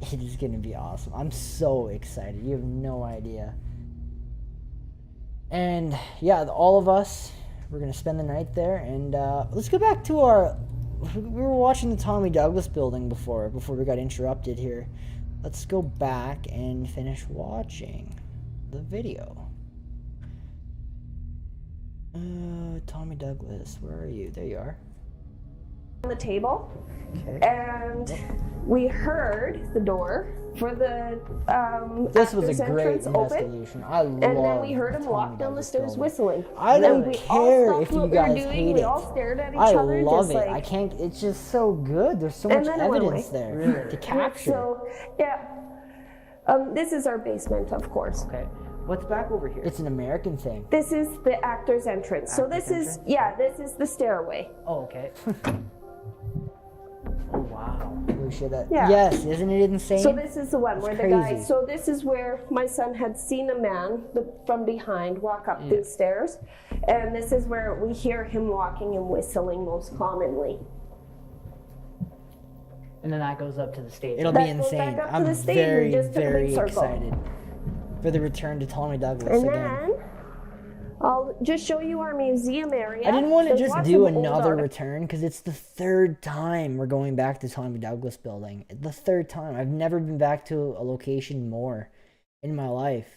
It is going to be awesome. I'm so excited. You have no idea. And yeah, all of us, we're going to spend the night there. And let's go back to we were watching the Tommy Douglas building before we got interrupted here. Let's go back and finish watching the video. Tommy Douglas, where are you? There you are. On the table, Okay. and we heard the door for the This was actor's a great entrance open, investigation. I love. and then we heard him Tommy walk down the Douglas stairs building. whistling. I And then don't we all care stopped if you what we were guys doing. hate We it. all stared at each I other, love just it. like. I can't. It's just so good. There's so And much then it went evidence away. there to capture. So yeah, this is our basement, of course. Okay. What's back over here? It's an American thing. This is the actor's entrance. So this Actor's is entrance? this is the stairway. Oh, okay. Oh, wow. Holy shit, Yeah. Yes, isn't it insane? So this is the one where It's the guy. crazy. So this is where my son had seen a man from behind walk up these stairs, and this is where we hear him walking and whistling most commonly. And then that goes up to the stage. It'll That be goes back insane. up to I'm the stage and very, just took a big very circle. excited for the return to Tommy Douglas And again. then I'll just show you our museum area. I didn't want to There's just lots do of old another art. return because it's the 3rd time we're going back to Tommy Douglas building. The 3rd time. I've never been back to a location more in my life.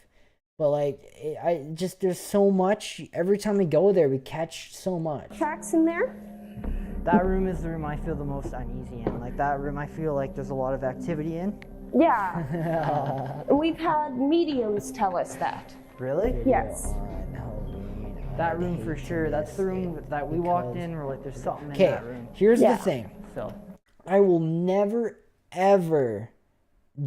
But like, there's so much. Every time we go there, we catch so much. Tracks in there. That room is the room I feel the most uneasy in. Like, that room I feel like there's a lot of activity in. Yeah. And we've had mediums tell us that. Really? Yes. That room for sure. That's the room that we walked in. We're like, there's something in Okay, that room. here's Yeah. the thing. So, I will never, ever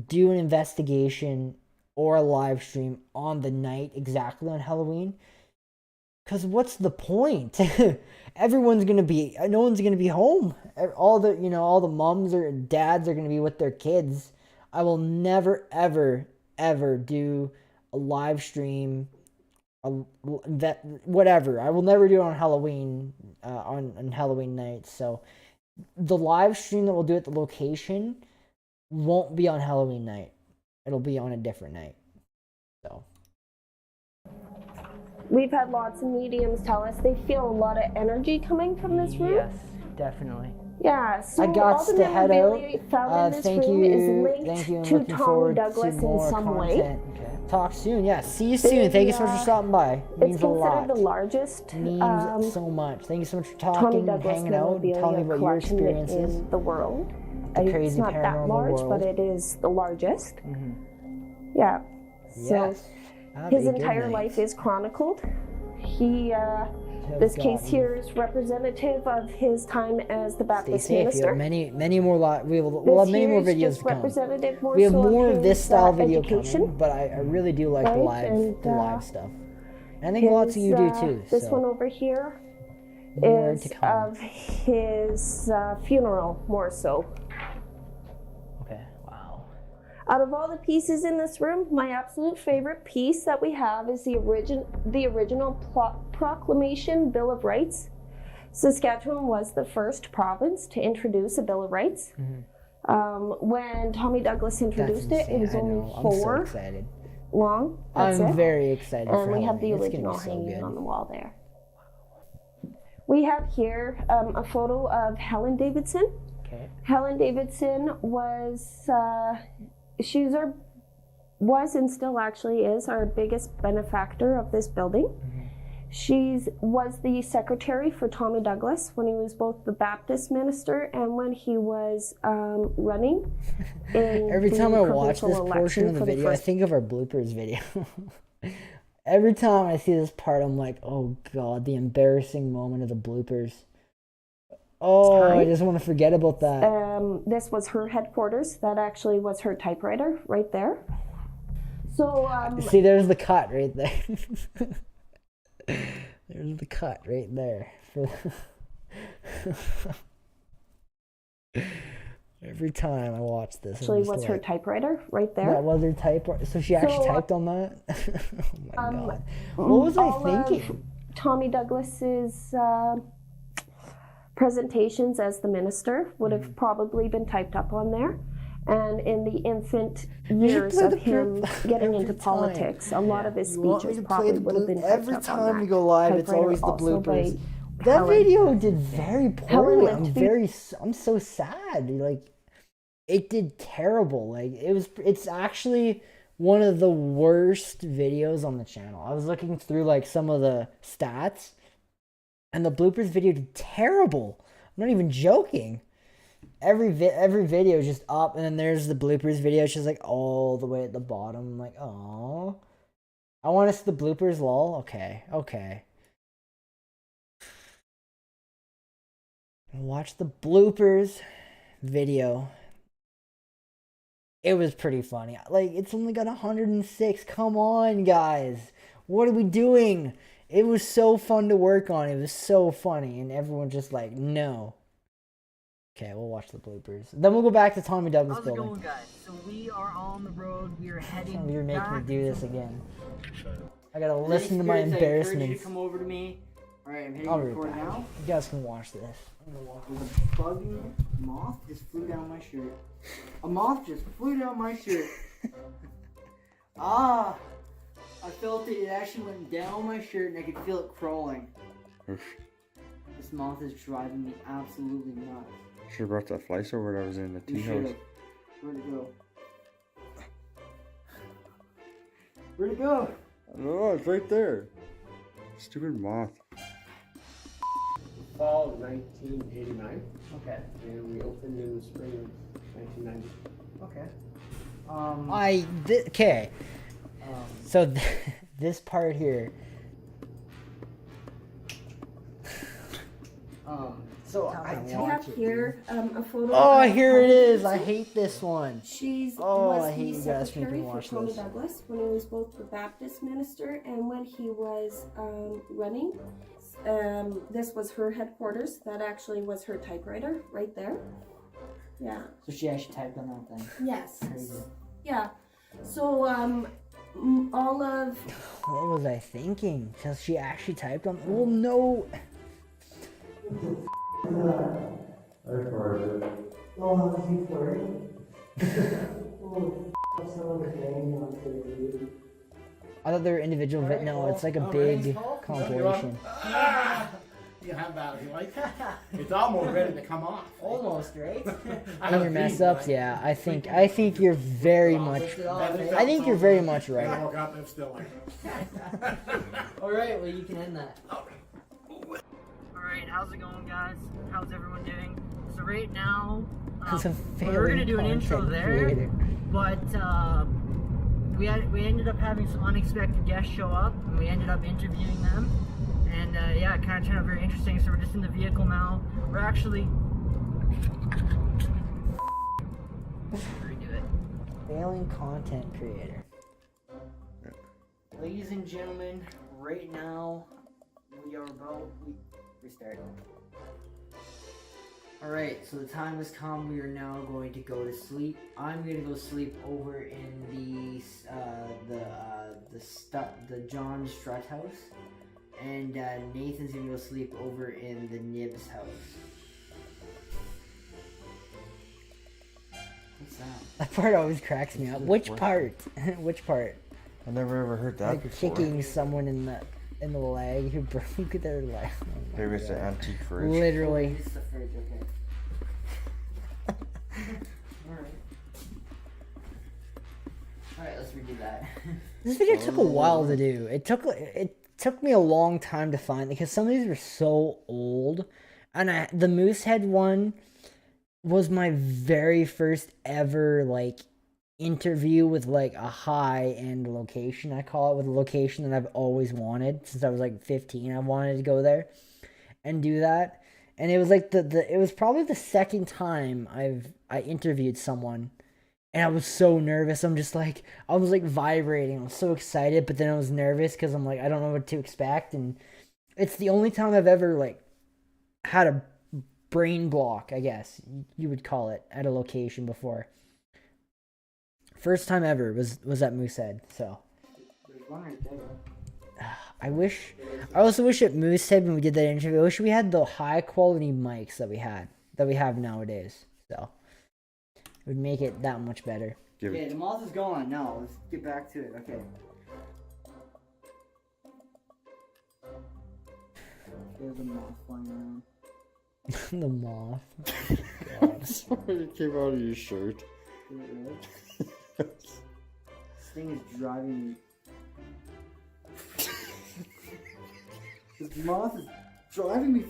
do an investigation or a live stream on the night exactly on Halloween Because what's the point? Everyone's gonna be, no one's gonna be home. All the moms or dads are gonna be with their kids. I will never, ever, ever do a live stream, whatever. I will never do it on Halloween, on Halloween night. So the live stream that we'll do at the location won't be on Halloween night. It'll be on a different night. So. We've had lots of mediums tell us they feel a lot of energy coming from this room. Yes, definitely. Yeah, so I got all the to head out. memorabilia found in this Thank room you. is Thank you. linked I'm to looking Tommy forward Douglas to in more some content. way. Okay. Talk soon. Yeah, see you soon. Thank you so much for stopping by. It It's means a lot. considered the largest Means so much. Thank you so much for Tommy talking, Douglas hanging out, and telling me memorabilia about your collection experiences. in the world. The It's crazy not that paranormal large, world. but it is the largest. Yeah. So Yes. Have his a good entire night. life is chronicled. This case here is representative of his time as the Stay Baptist safe. You minister. have many more. We'll This have many here more is videos just to come. representative more We have so more of this his, style video education. coming, but I really do like the Right, live and, stuff. And I think lots of you do too. This so. one over here More is to come. of his funeral, more so. Okay. Wow. Out of all the pieces in this room, my absolute favorite piece that we have is the original Proclamation Bill of Rights. Saskatchewan was the first province to introduce a Bill of Rights. When Tommy Douglas introduced it, it was I know. only I'm so 4 excited. long. That's I'm it. very excited for And we have the Halloween. It's gonna original be so hanging good. on the wall there. We have here a photo of Helen Davidson. Okay. Helen Davidson was and still actually is our biggest benefactor of this building. She was the secretary for Tommy Douglas when he was both the Baptist minister and when he was running. Every time I watch this portion of the video, I think of our bloopers video. Every time I see this part, I'm like, oh god, the embarrassing moment of the bloopers. Oh, I just want to forget about that. This was her headquarters. That actually was her typewriter right there. So See, there's the cut right there. There's the cut right there. Every time I watch this, actually was her typewriter right there. That was her typewriter. So she actually typed on that. Oh my god! What was I thinking? Tommy Douglas's presentations as the minister would have probably been typed up on there. And in the infant years of him getting into politics, a lot of his speeches probably would have been typed every up time on we that go live. It's typewriter, always the also by bloopers. That Helen. video did very poorly. lived I'm so sad. Like, it did terrible. Like, it's actually one of the worst videos on the channel. I was looking through like some of the stats, and the bloopers video did terrible. I'm not even joking. Every video is just up, and then there's the bloopers video. It's just like all the way at the bottom. I'm like, oh, I want to see the bloopers. Lol. Okay. Watch the bloopers video. It was pretty funny. Like, it's only got 106. Come on, guys. What are we doing? It was so fun to work on. It was so funny, and everyone's just like, no. Okay, we'll watch the bloopers. Then we'll go back to Tommy Douglas How's it building. going, guys? So we are on the road. We are heading You're making me back do this to- again. I gotta Any listen to my spirits, I encourage you embarrassments. to come over to me. All right, I'm hitting I'll be record right back. now. You guys can watch this. I'm gonna walk with a bugging moth just flew down my shirt. A moth just flew down my shirt. I felt it. It actually went down my shirt and I could feel it crawling. This moth is driving me absolutely nuts. Should have brought that fly swatter that was in the tea You house. should've. Where'd it go? Where'd it go? Oh, it's right there. Stupid moth. Fall of 1989, Okay. and we opened in the spring of 1990. Okay. Okay. So this part here. So Tell I me We don't. have here a photo. Oh, of here it Tony is. Gibson. I hate this one. She's Oh, was I hate the you guys making secretary me for watch Tony this. Douglas when he was both the Baptist minister and when he was running. This was her headquarters. That actually was her typewriter right there. Yeah. So she actually typed on that thing. Yes. Crazy. Yeah. So all of What was I thinking? Because she actually typed on. Well, no. I thought they were individual, but no, it's like a big compilation. You have that if you like. It's almost ready to come off. Almost, right? And your mess ups, yeah. I think you're very much. I think you're very much I right. woke up and it's still like that. Alright, well, you can end that. Alright, how's it going, guys? How's everyone doing? So right now, It's a we were gonna do an intro content there, creator. but we ended up having some unexpected guests show up, and we ended up interviewing them. And yeah, it kind of turned out very interesting. So we're just in the vehicle now. We're actually redo it. Failing content creator. Ladies and gentlemen, right now, we are about... Restart. Alright, so the time has come. We are now going to go to sleep. I'm going to go sleep over in the John Strutt house. And Nathan's gonna go sleep over in the Nibs house. What's that? That part always cracks me up. Which part? Which part? I never ever heard that Like before. kicking someone in the leg who broke their leg. Oh my Maybe it's an God. antique fridge. Literally. It's the fridge, okay. Alright. Alright, let's redo that. This video took a while to do. It took me a long time to find because some of these were so old, and the Moosehead one was my very first ever like interview with like a high end location. I call it, with a location that I've always wanted since I was like 15. I wanted to go there and do that, and it was like it was probably the second time I interviewed someone. And I was so nervous. I was like vibrating. I was so excited, but then I was nervous because I'm like, I don't know what to expect. And it's the only time I've ever like had a brain block, I guess you would call it, at a location before. First time ever was at Moosehead. So There's one right there. I also wish at Moosehead when we did that interview, I wish we had the high quality mics that we have nowadays. So it would make it that much better. Give Okay, it. the moth is gone. Now, let's get back to it. Okay. There's a moth flying around. The moth. Sorry, it came out of your shirt. Is it really? This thing is driving me. This moth is driving me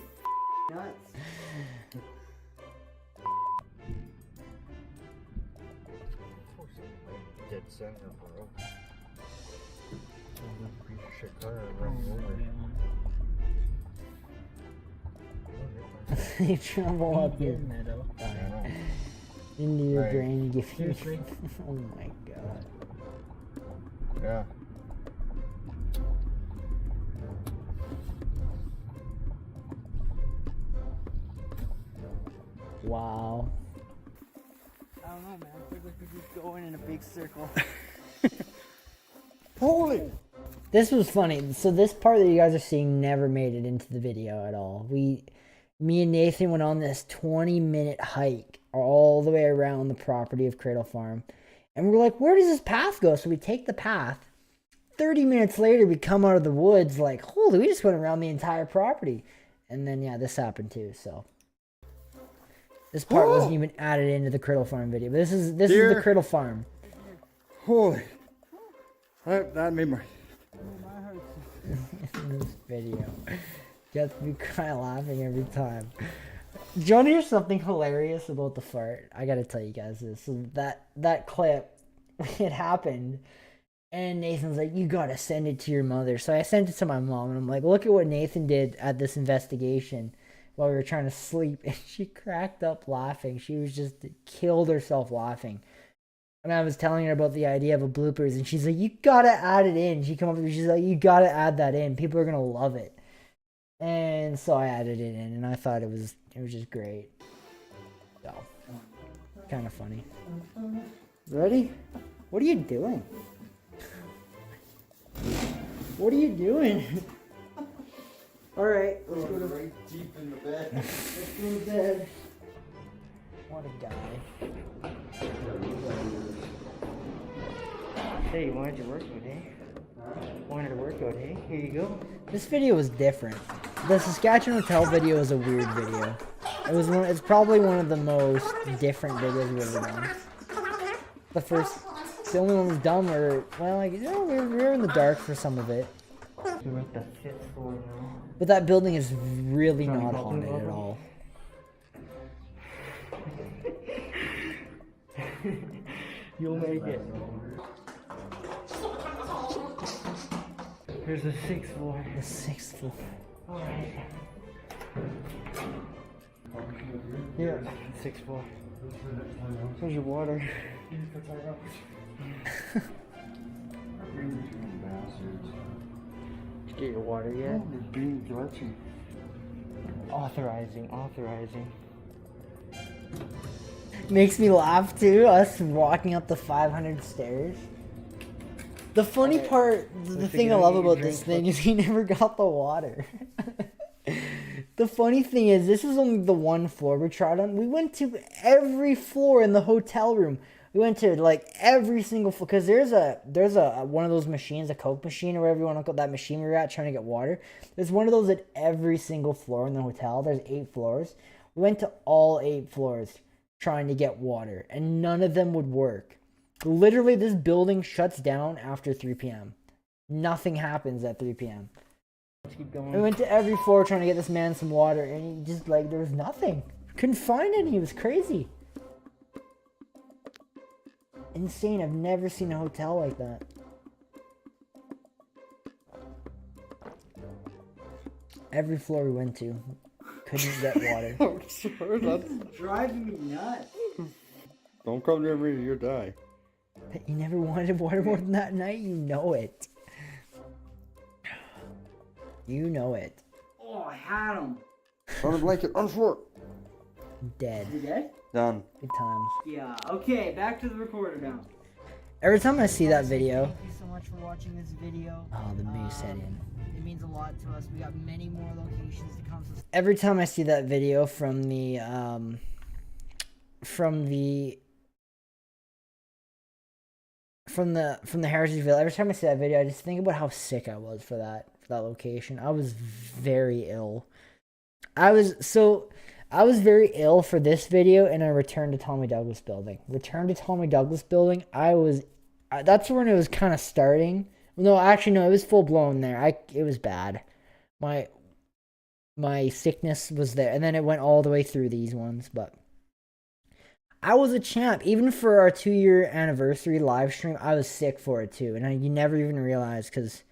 nuts. Dead center, bro. You trouble up your into your Right. brain and give you. Seriously? Oh my god. Yeah. Wow. I don't know, man. I feel like we're just going in a big circle. Holy! This was funny. So this part that you guys are seeing never made it into the video at all. Me and Nathan went on this 20-minute hike all the way around the property of Cradle Farm. And we're like, where does this path go? So we take the path. 30 minutes later, we come out of the woods like, holy, we just went around the entire property. And then, yeah, this happened too, so. This part wasn't even added into the Cradle Farm video. But this is the Dear- Cradle Farm. Holy! That made my. This video. Gets me cry laughing every time. Do you want to hear something hilarious about the fart? I gotta tell you guys this. So that clip, it happened, and Nathan's like, you gotta send it to your mother. So I sent it to my mom, and I'm like, look at what Nathan did at this investigation. while we were trying to sleep, and she cracked up laughing. She was just killed herself laughing. And I was telling her about the idea of a bloopers, and she's like, "You gotta add it in." She come up to me, she's like, "You gotta add that in. People are gonna love it." And so I added it in, and I thought it was just great. So, kind of funny. Ready? What are you doing? What are you doing? All right, let's go to right deep in the bed. let's go to bed. What a guy. Hey, you wanted your workout, eh? Wanted a workout, eh? Here you go. This video was different. The Saskatchewan Hotel video is a weird video. It's probably one of the most different videos we've ever done. The only one was dumb, or, well, like, we were in the dark for some of it. We're at the 5th floor now. But that building is really not haunted at all. You'll make it. Here's the 6th floor. The 6th floor. Alright. Yeah. 6th floor. Here's your water. Did you get your water yet? They're being glitchy. Authorizing. Makes me laugh too, us walking up the 500 stairs. The funny part, the thing I love about this thing is he never got the water. The funny thing is, this is only the one floor we tried on. We went to every floor in the hotel room. We went to like every single floor, because there's a one of those machines, a Coke machine or whatever you want to call that machine we were at trying to get water. There's one of those at every single floor in the hotel. There's 8 floors. We went to all 8 floors trying to get water, and none of them would work. Literally, this building shuts down after 3 p.m. Nothing happens at 3 p.m. Let's keep going. We went to every floor trying to get this man some water, and he just, like, there was nothing. Couldn't find any. It was crazy. Insane. I've never seen a hotel like that. Every floor we went to, couldn't get water. I'm sure that's... Driving me nuts. Don't come near me, you'll die. You never wanted water more than that night? You know it. You know it. Oh, I had him. On a blanket, on the floor. Dead. Is he dead? Done. Good times. Yeah. Okay, back to the recorder now. Every time I see that video... Thank you so much for watching this video. Oh, the moose head in. It means a lot to us. We got many more locations to come. So Every time I see that video from the Heritage-ville, every time I see that video, I just think about how sick I was for that location. I was very ill. I was very ill for this video, and I returned to Tommy Douglas building. That's when it was kind of starting. No, actually, no, it was full blown there. It was bad. My sickness was there, and then it went all the way through these ones, but I was a champ. Even for our 2-year anniversary live stream, I was sick for it too, and you never even realized, because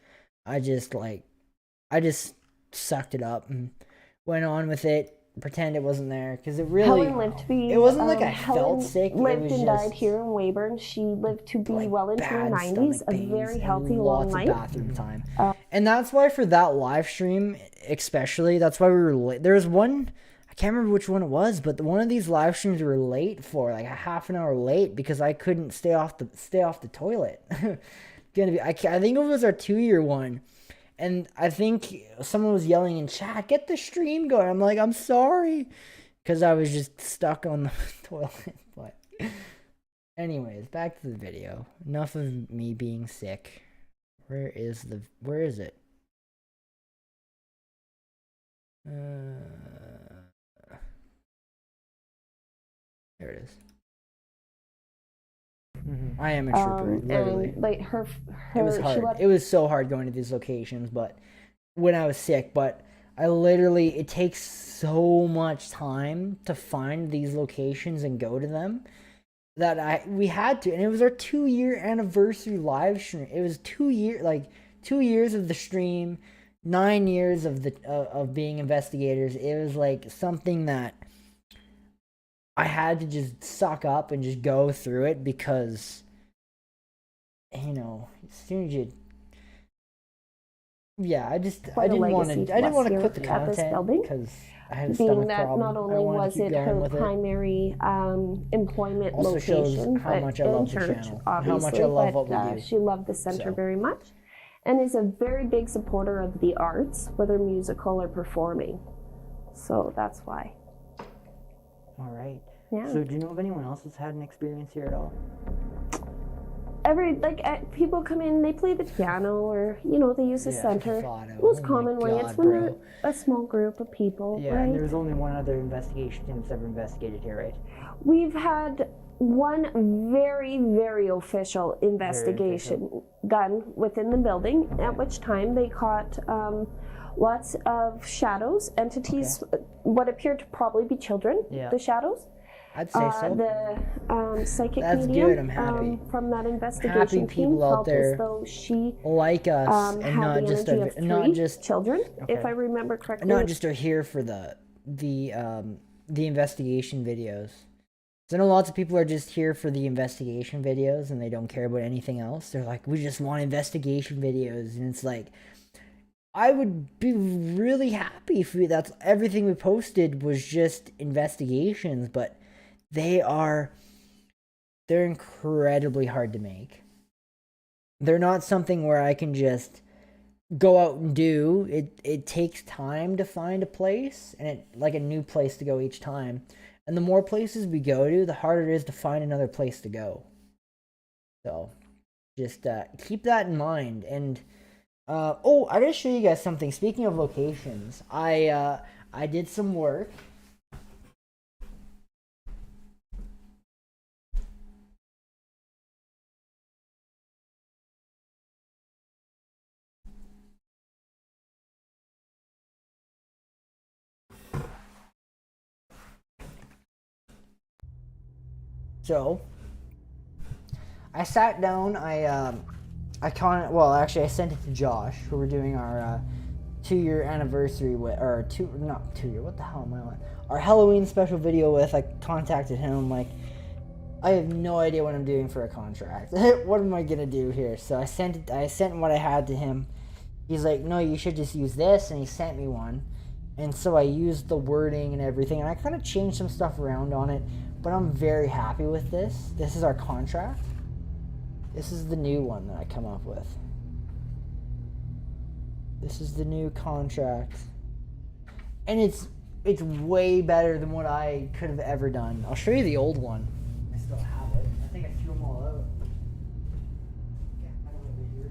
I just sucked it up and went on with it, pretend it wasn't there, because it really... Helen lived to be... It wasn't like I Helen felt sick. lived it was and just, died here in Weyburn. She lived to be like, well into her bad 90s. stomach A pains very and healthy, long lots of life. bathroom time. And that's why for that live stream, especially, that's why we were late. There was one... I can't remember which one it was, but one of these live streams we were late for, like a half an hour late, because I couldn't stay off the toilet. I think it was our 2-year one, and I think someone was yelling in chat, "Get the stream going." I'm like, I'm sorry, because I was just stuck on the toilet. But anyways, back to the video. Enough of me being sick. Where is it? There it is. I am a trooper, literally. And like her It was hard. It was so hard going to these locations, but when I was sick, but it takes so much time to find these locations and go to them that we had to, and it was our 2-year anniversary live stream. It was 2 years of the stream, 9 years of being investigators, it was like something that I had to just suck up and just go through it because, as soon as you, I didn't want to quit the content because I had a stomach problem. Not only was it her primary employment also location, shows how much I love the channel, how much I love what we do. She loved the center very much, and is a very big supporter of the arts, whether musical or performing. So that's why. All right. Yeah. So do you know if anyone else has had an experience here at all? People come in, they play the piano, or they use the center. Most common way, it's when they're a small group of people. Yeah, right? and there's only one other investigation team that's ever investigated here, right? We've had one very, very official investigation done within the building, at which time they caught lots of shadows, entities, what appeared to probably be children, the shadows. I'd say so. The psychic That's medium good. I'm happy. From that investigation Happy team people out felt there as though she like us and had not the just energy of not three just children, if I remember correctly. Not just are here for the investigation videos. So I know lots of people are just here for the investigation videos and they don't care about anything else. They're like, we just want investigation videos, and it's like, I would be really happy if that's everything we posted was just investigations, but they're incredibly hard to make. They're not something where I can just go out and do. It takes time to find a place, and like a new place to go each time. And the more places we go to, the harder it is to find another place to go. So just keep that in mind. And I gotta show you guys something. Speaking of locations, I did some work. So I sat down. I sent it to Josh, who we're doing our 2-year anniversary with, or not 2 year. What the hell am I on? Our Halloween special video with. I contacted him. I'm like, I have no idea what I'm doing for a contract. What am I gonna do here? So I sent what I had to him. He's like, no, you should just use this, and he sent me one. And so I used the wording and everything, and I kind of changed some stuff around on it. But I'm very happy with this. This is our contract. This is the new one that I come up with. This is the new contract. And it's way better than what I could have ever done. I'll show you the old one. I still have it. I think I threw them all out. Yeah, I don't know here.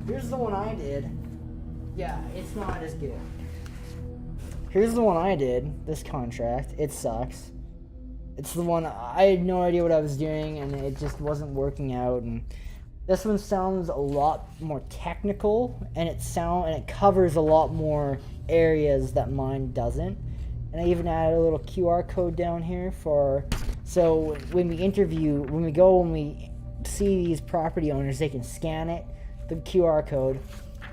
Here's the one I did. Yeah, it's not as good. Here's the one I did, this contract. It sucks. It's the one, I had no idea what I was doing, and it just wasn't working out. And this one sounds a lot more technical, and it covers a lot more areas that mine doesn't. And I even added a little QR code down here so when we see these property owners, they can scan it, the QR code.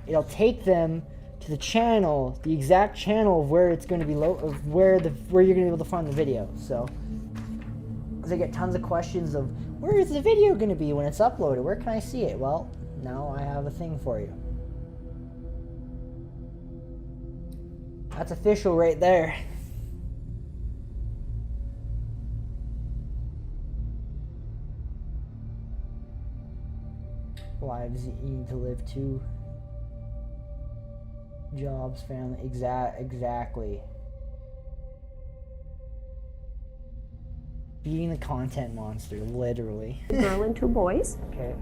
It'll take them to the channel, the exact channel of where it's going to be where you're going to be able to find the video. So they get tons of questions of where is the video going to be when it's uploaded? Where can I see it? Well, now I have a thing for you. That's official right there. Lives you need to live 2 jobs, family. Exactly. Beating the content monster, literally. A girl and 2 boys. Okay.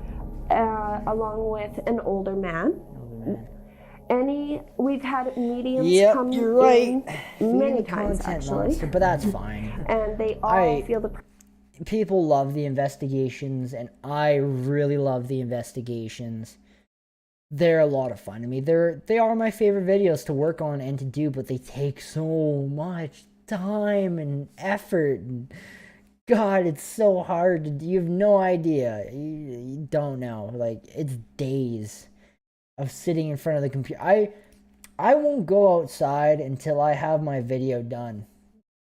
Along with an older man. We've had mediums come you're right. in many times, actually. Monster, but that's fine. And they all feel the... People love the investigations, and I really love the investigations. they're a lot of fun. I mean, they are my favorite videos to work on and to do, but they take so much time and effort, and God, it's so hard to do. You have no idea. You don't know. Like, it's days of sitting in front of the computer. I won't go outside until I have my video done.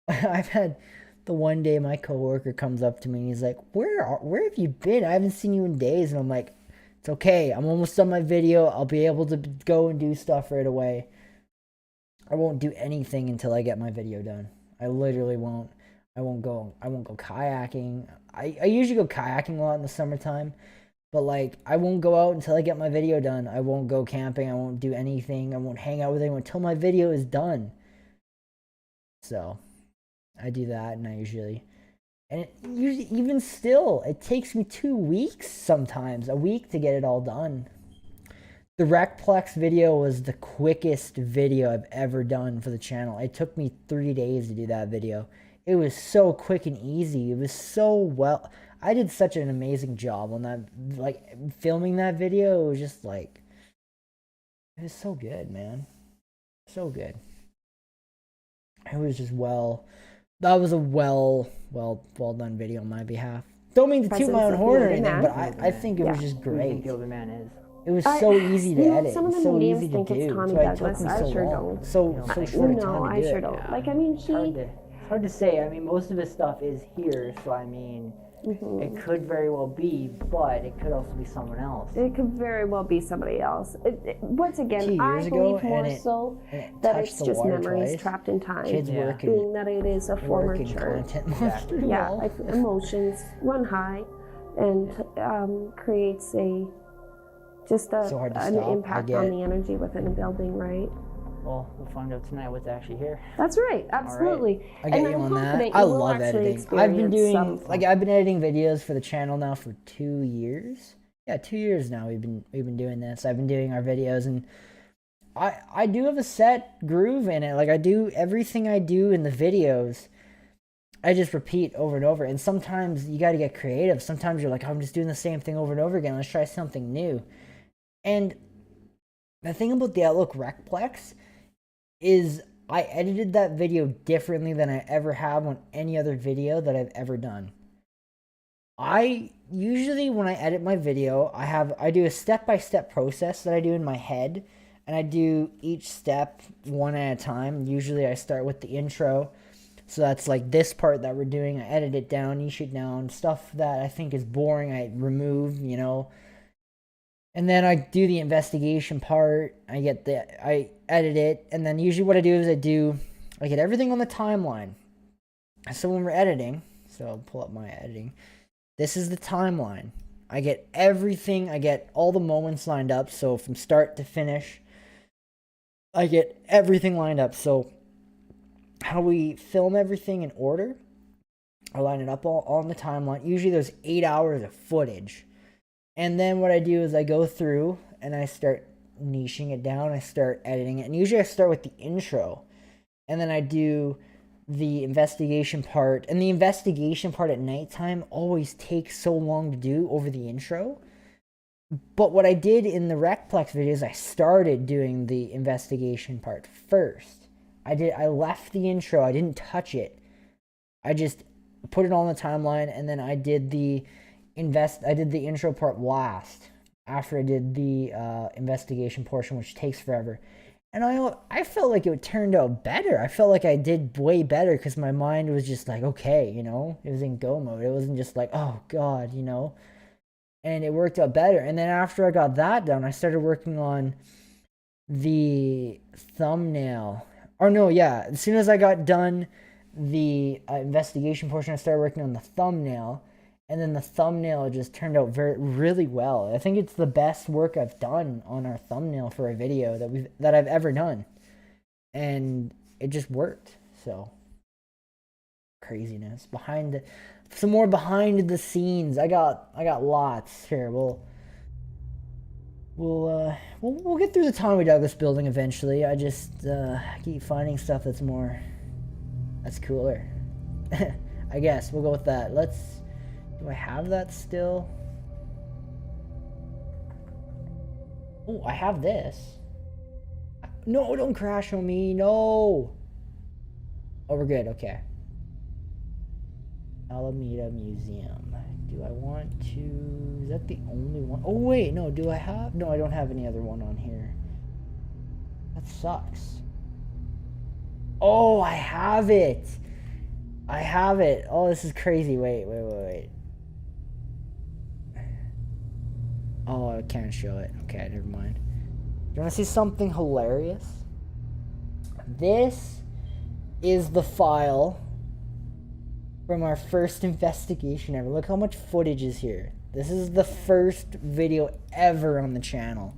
I've had the one day my coworker comes up to me and he's like, where have you been? I haven't seen you in days. And I'm like, it's okay. I'm almost done my video. I'll be able to go and do stuff right away. I won't do anything until I get my video done. I literally won't. I won't go kayaking. I usually go kayaking a lot in the summertime. But, like, I won't go out until I get my video done. I won't go camping. I won't do anything. I won't hang out with anyone until my video is done. So, I do that, and even still, it takes me 2 weeks sometimes, a week to get it all done. The Recplex video was the quickest video I've ever done for the channel. It took me 3 days to do that video. It was so quick and easy. It was so well. I did such an amazing job on that, like, filming that video. It was just like, it was so good, man. So good. It was just that was a well done video on my behalf. Don't mean to toot my own horn or anything, but I think it was just great. Who do you think the older man is? It was so easy to edit. Some of the so mediums easy to think it's do. Tommy So it took Douglas. me I so sure long. don't. So short a time to do No, I it. sure don't. Like, I mean, It's hard to say. I mean, most of his stuff is here, so I mean, it could very well be, but it could also be someone else. It could very well be somebody else. Once again, I believe more so that it's just memories trapped in time. Kids working, being that it is a former church. Content monster. Yeah, emotions run high, and creates an impact on the energy within a building, right? Well, we'll find out tonight what's actually here. That's right, absolutely. I get you on that. I love editing. I've been editing videos for the channel now for 2 years. Yeah, 2 years now we've been doing this. I've been doing our videos, and I do have a set groove in it. Like, I do everything I do in the videos, I just repeat over and over. And sometimes you got to get creative. Sometimes you're like, I'm just doing the same thing over and over again. Let's try something new. And the thing about the Outlook Recplex is I edited that video differently than I ever have on any other video that I've ever done. I usually, when I edit my video, I do a step-by-step process that I do in my head, and I do each step one at a time. Usually I start with the intro. So that's like this part that we're doing. I edit it down, niche it down. Stuff that I think is boring, I remove, And then I do the investigation part. I edit it. And then usually what I do is I get everything on the timeline. So when we're editing, so I'll pull up my editing. This is the timeline. I get everything. I get all the moments lined up. So from start to finish, I get everything lined up. So how we film everything in order, I line it up all on the timeline. Usually there's 8 hours of footage. And then what I do is I go through and I start niching it down. I start editing it. And usually I start with the intro. And then I do the investigation part. And the investigation part at nighttime always takes so long to do over the intro. But what I did in the Recplex videos, I started doing the investigation part first. I left the intro. I didn't touch it. I just put it on the timeline, and then I did the intro part last after I did the investigation portion, which takes forever. And I felt like it turned out better. I felt like I did way better because my mind was just like, okay, it was in go mode. It wasn't just like, oh God, and it worked out better. And then after I got that done, I started working on the thumbnail. As soon as I got done the investigation portion, I started working on the thumbnail, and then the thumbnail just turned out really well. I think it's the best work I've done on our thumbnail for a video that I've ever done, and it just worked. So craziness some more behind the scenes. I got lots here. We'll get through the Tommy Douglas building eventually. I just keep finding stuff that's cooler. I guess we'll go with that. Do I have that still? Oh, I have this. No, don't crash on me. No. Oh, we're good. Okay. Alameda Museum. Do I want to... Is that the only one? Oh, wait. No, do I have... No, I don't have any other one on here. That sucks. Oh, I have it. I have it. Oh, this is crazy. Wait. Oh, I can't show it. Okay, never mind. You want to see something hilarious? This is the file from our first investigation ever. Look how much footage is here. This is the first video ever on the channel.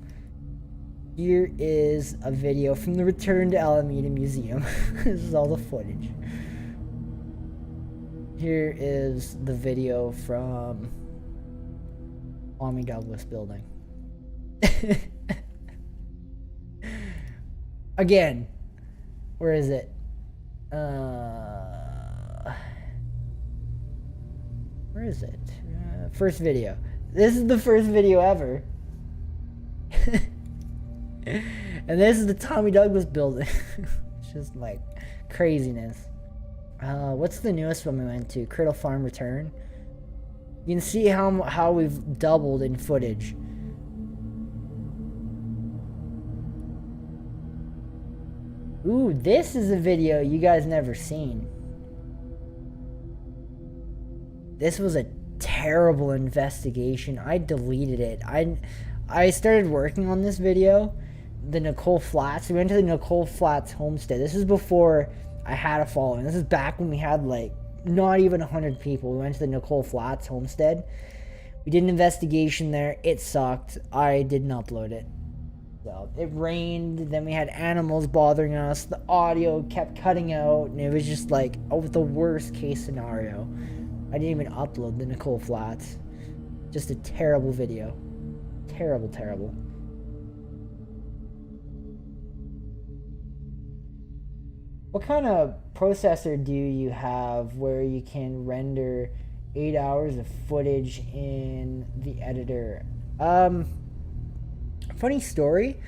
Here is a video from the Return to Alameda Museum. This is all the footage. Here is the video from Army Douglas building. Again, where is it? Where is it? First video. This is the first video ever. And this is the Tommy Douglas building. It's just like craziness. What's the newest one we went to? Criddle Farm Return. You can see how we've doubled in footage. Ooh, this is a video you guys never seen. This was a terrible investigation. I deleted it. I started working on this video, the Nicole Flats. We went to the Nicole Flats homestead. This is before I had a following. This is back when we had like not even 100 people. We went to the Nicole Flats homestead. We did an investigation there. It sucked. I didn't upload it. So it rained, then we had animals bothering us, the audio kept cutting out, and it was just like the worst case scenario. I didn't even upload the Nicole Flats. Just a terrible video. Terrible. What kind of processor do you have where you can render 8 hours of footage in the editor? Funny story,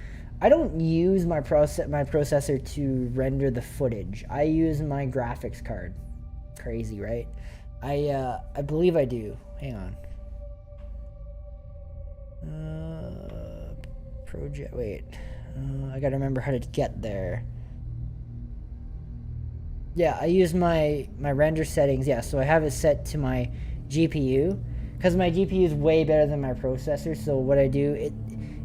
I don't use my processor to render the footage. I use my graphics card. Crazy, right? I believe I do. Hang on. Project. Wait. I gotta remember how to get there. Yeah, I use my render settings. Yeah, so I have it set to my GPU because my GPU is way better than my processor. So what I do,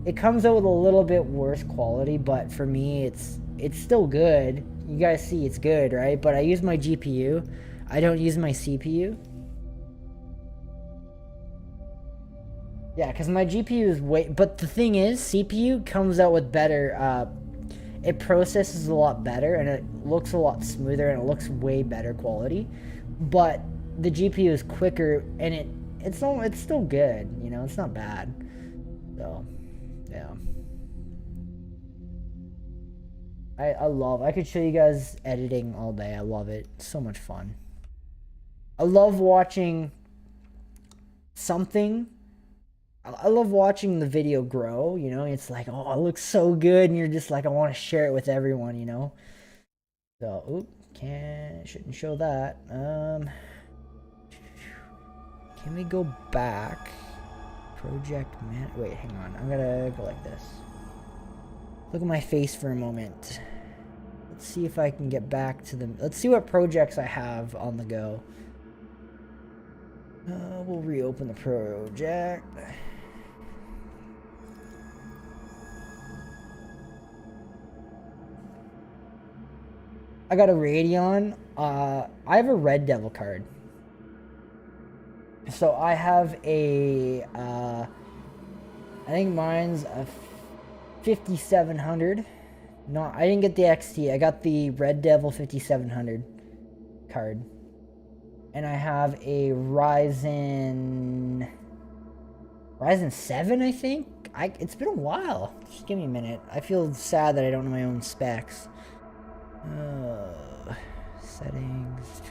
it comes out with a little bit worse quality, but for me, it's still good. You guys see it's good, right? But I use my GPU. I don't use my CPU. Yeah, because my GPU is way... But the thing is, CPU comes out with better... it processes a lot better, and it looks a lot smoother, and it looks way better quality. But the GPU is quicker, and it's still good. You know, it's not bad. So, yeah. I could show you guys editing all day. I love it. It's so much fun. I love watching something. I love watching the video grow, you know. It's like, oh, it looks so good, and you're just like, I want to share it with everyone, you know. So, shouldn't show that. Can we go back? Project man. Wait, hang on. I'm gonna go like this. Look at my face for a moment. Let's see if I can get back to them. Let's see what projects I have on the go. We'll reopen the project. I got a Radeon. I have a Red Devil card. So I have a, I think mine's a 5700. No, I didn't get the XT. I got the Red Devil 5700 card. And I have a Ryzen 7, I think. It's been a while. Just give me a minute. I feel sad that I don't know my own specs. Settings.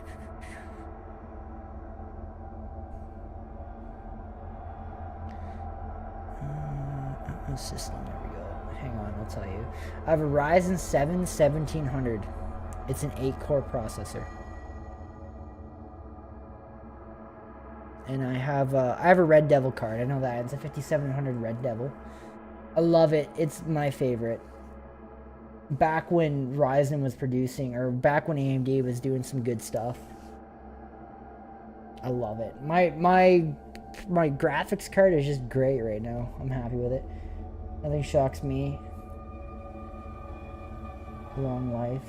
System, there we go. I'll tell you. I have a Ryzen 7 1700. It's an 8-core processor. And I have a Red Devil card. I know that. It's a 5700 Red Devil. I love it. It's my favorite. Back when Ryzen was producing, or back when AMD was doing some good stuff. I love it. My graphics card is just great right now. I'm happy with it. Nothing shocks me. Long life.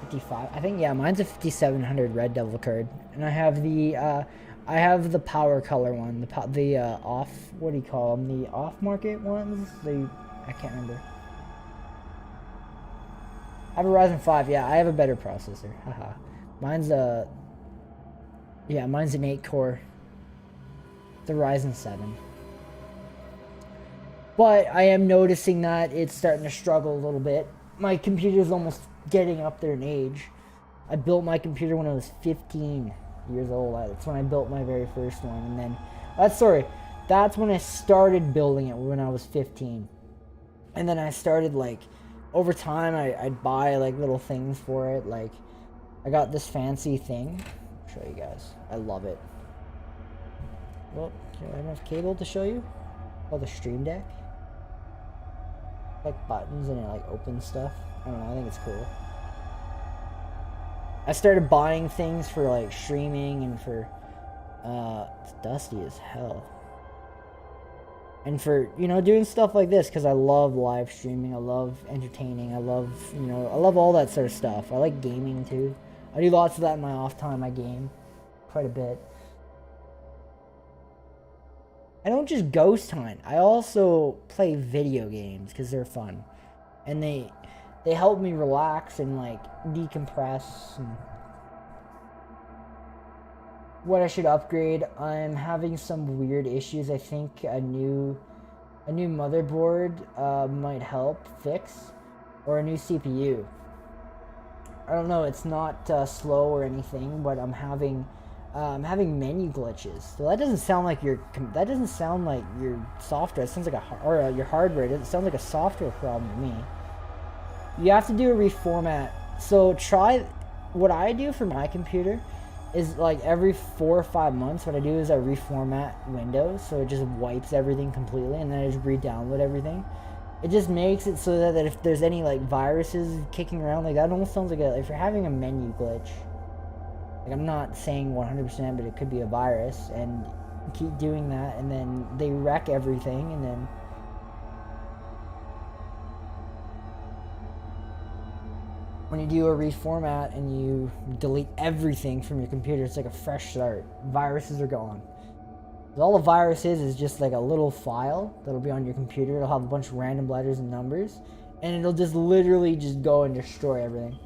55. I think, yeah, mine's a 5700 Red Devil card, and I have the power color one, the off, what do you call them? The off market ones. I can't remember. I have a Ryzen 5. Yeah, I have a better processor. Haha. Mine's an 8-core. The Ryzen 7. But I am noticing that it's starting to struggle a little bit. My computer's almost getting up there in age. I built my computer when I was 15 years old. That's when I built my very first one. And then, that's when I started building it, when I was 15. And then I started, like, over time, I'd buy, like, little things for it. Like, I got this fancy thing. I'll show you guys. I love it. Well, do I have enough cable to show you? Oh, the Stream Deck. Like buttons, and it, like, opens stuff. I don't know, I think it's cool. I started buying things for, like, streaming and for, it's dusty as hell. And for, you know, doing stuff like this, because I love live streaming, I love entertaining, I love all that sort of stuff. I like gaming, too. I do lots of that in my off time. I game quite a bit. I don't just ghost hunt. I also play video games, because they're fun. And they help me relax and, like, decompress. And what I should upgrade, I'm having some weird issues. I think a new motherboard might help fix, or a new CPU. I don't know, it's not slow or anything, but I'm having menu glitches. So that doesn't sound like your software. It sounds like your hardware. It sounds like a software problem to me. You have to do a reformat. So what I do for my computer is, like, every 4 or 5 months, what I do is I reformat Windows, so it just wipes everything completely, and then I just re-download everything. It just makes it so that if there's any, like, viruses kicking around, like, that almost sounds like if you're having a menu glitch. Like, I'm not saying 100%, but it could be a virus, and keep doing that, and then they wreck everything, and then when you do a reformat and you delete everything from your computer, it's like a fresh start. Viruses are gone. All a virus is just like a little file that'll be on your computer. It'll have a bunch of random letters and numbers, and it'll just literally just go and destroy everything.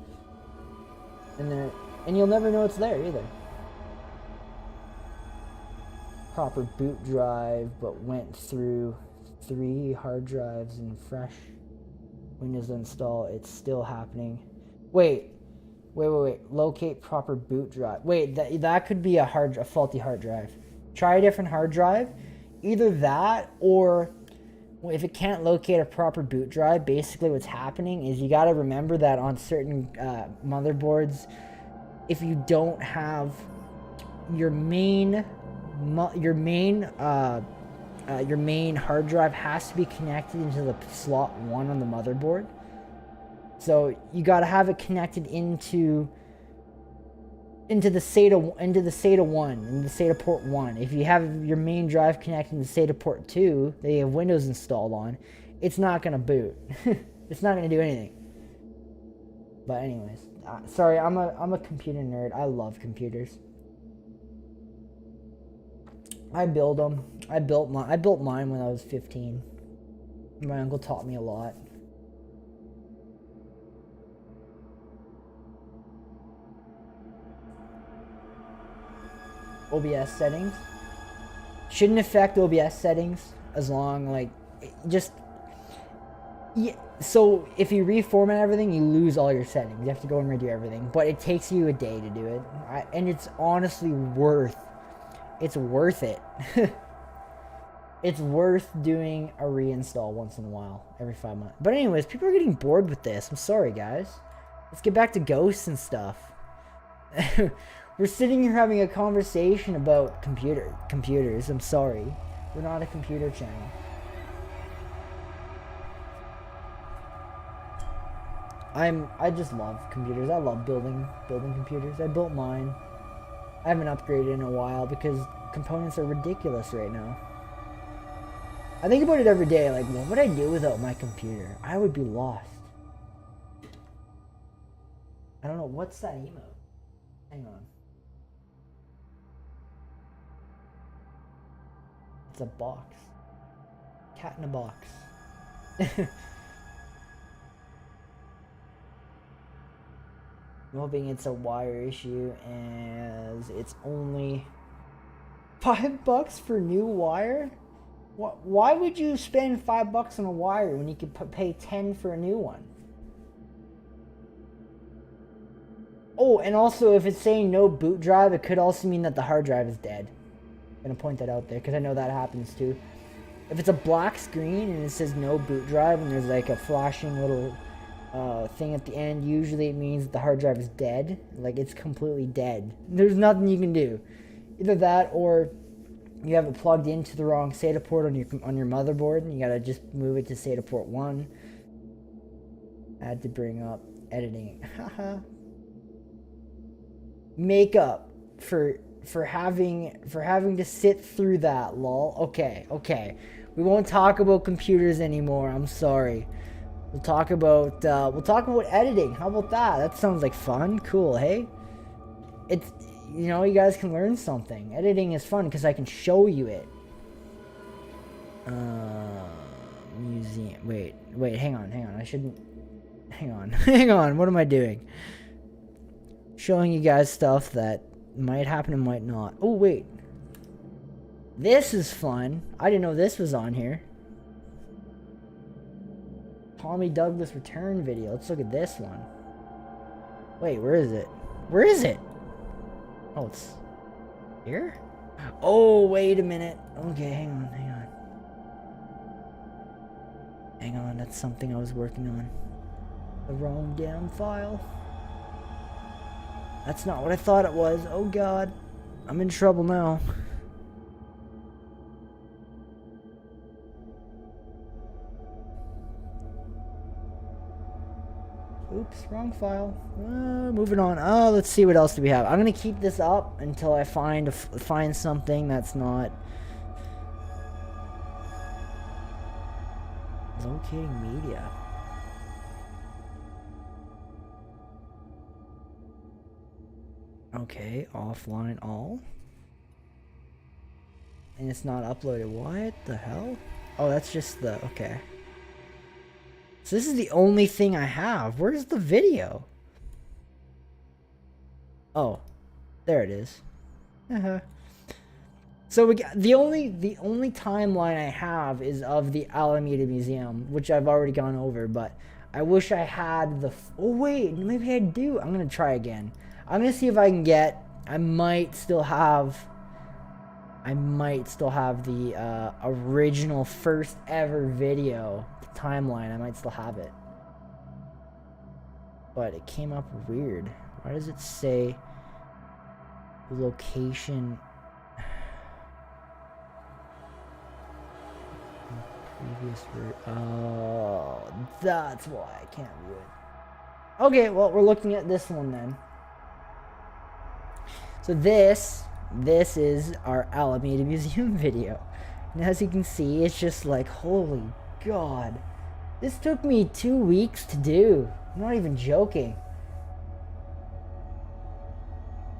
And you'll never know it's there either. Proper boot drive, but went through 3 hard drives and fresh Windows install. It's still happening. Wait. Locate proper boot drive. Wait, that could be a faulty hard drive. Try a different hard drive. Either that, or if it can't locate a proper boot drive, basically what's happening is you got to remember that on certain motherboards, if you don't have your main hard drive has to be connected into the slot 1 on the motherboard. So you got to have it connected into the SATA 1, into the SATA port 1. If you have your main drive connected to SATA port 2 that you have Windows installed on, it's not going to boot. It's not going to do anything. But anyways, sorry, I'm a computer nerd. I love computers. I build them. I built mine when I was 15. My uncle taught me a lot. OBS settings shouldn't affect OBS settings as long, like, just Yeah, so if you reformat everything, you lose all your settings. You have to go and redo everything. But it takes you a day to do it. And it's honestly worth it. It's worth doing a reinstall once in a while, every 5 months. But anyways, people are getting bored with this. I'm sorry, guys. Let's get back to ghosts and stuff. We're sitting here having a conversation about computers. I'm sorry. We're not a computer channel. I just love computers. I love building computers. I built mine. I haven't upgraded in a while because components are ridiculous right now. I think about it every day, like, what would I do without my computer? I would be lost. I don't know, what's that emote? Hang on. It's a box. Cat in a box. I'm hoping it's a wire issue, as it's only $5 for new wire. Why would you spend $5 on a wire when you could pay 10 for a new one? Oh, and also if it's saying no boot drive, it could also mean that the hard drive is dead. I'm gonna point that out there because I know that happens too. If it's a black screen and it says no boot drive and there's like a flashing little thing at the end, usually it means that the hard drive is dead. Like, it's completely dead. There's nothing you can do. Either that, or you have it plugged into the wrong SATA port on your motherboard, and you gotta just move it to SATA port 1. I had to bring up editing. Haha. Makeup for having to sit through that, lol. Okay. We won't talk about computers anymore. I'm sorry. We'll talk about editing. How about that? That sounds like fun. Cool, hey? It's, you know, you guys can learn something. Editing is fun because I can show you it. Museum. Wait, hang on. I shouldn't. Hang on. What am I doing? Showing you guys stuff that might happen and might not. Oh, wait. This is fun. I didn't know this was on here. Tommy Douglas return video. Let's look at this one. Wait, where is it? Oh, it's here? Oh, wait a minute. Okay, hang on, that's something I was working on. The wrong damn file. That's not what I thought it was. Oh god. I'm in trouble now. Oops, wrong file. Moving on. Oh, let's see what else do we have. I'm gonna keep this up until I find something that's not locating media. Okay, offline all. And it's not uploaded. What the hell? Oh, that's just the okay. So this is the only thing I have. Where's the video? Oh, there it is. So we got the only timeline I have is of the Alameda Museum, which I've already gone over. But I wish I had the. Oh wait, maybe I do. I'm gonna try again. I'm gonna see if I can get. I might still have the original first ever video. Timeline, I might still have it, but it came up weird. Why does it say location previous route? Oh, that's why I can't view it. Okay, well, we're looking at this one then. So this is our Alameda Museum video, and as you can see, it's just like, holy god, this took me 2 weeks to do. I'm not even joking.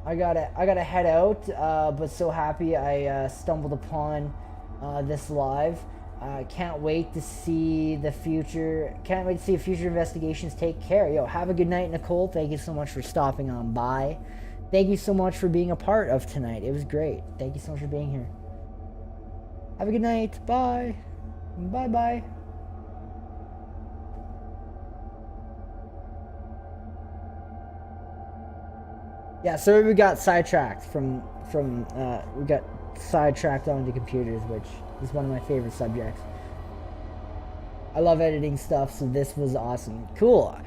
I gotta head out, but so happy I stumbled upon this live. Can't wait to see the future. Can't wait to see future investigations. Take care. Yo, have a good night, Nicole. Thank you so much for stopping on by. Thank you so much for being a part of tonight. It was great. Thank you so much for being here. Have a good night. Bye. Bye-bye. Yeah, so we got sidetracked from we got sidetracked onto computers, which is one of my favorite subjects. I love editing stuff, so this was awesome. Cool.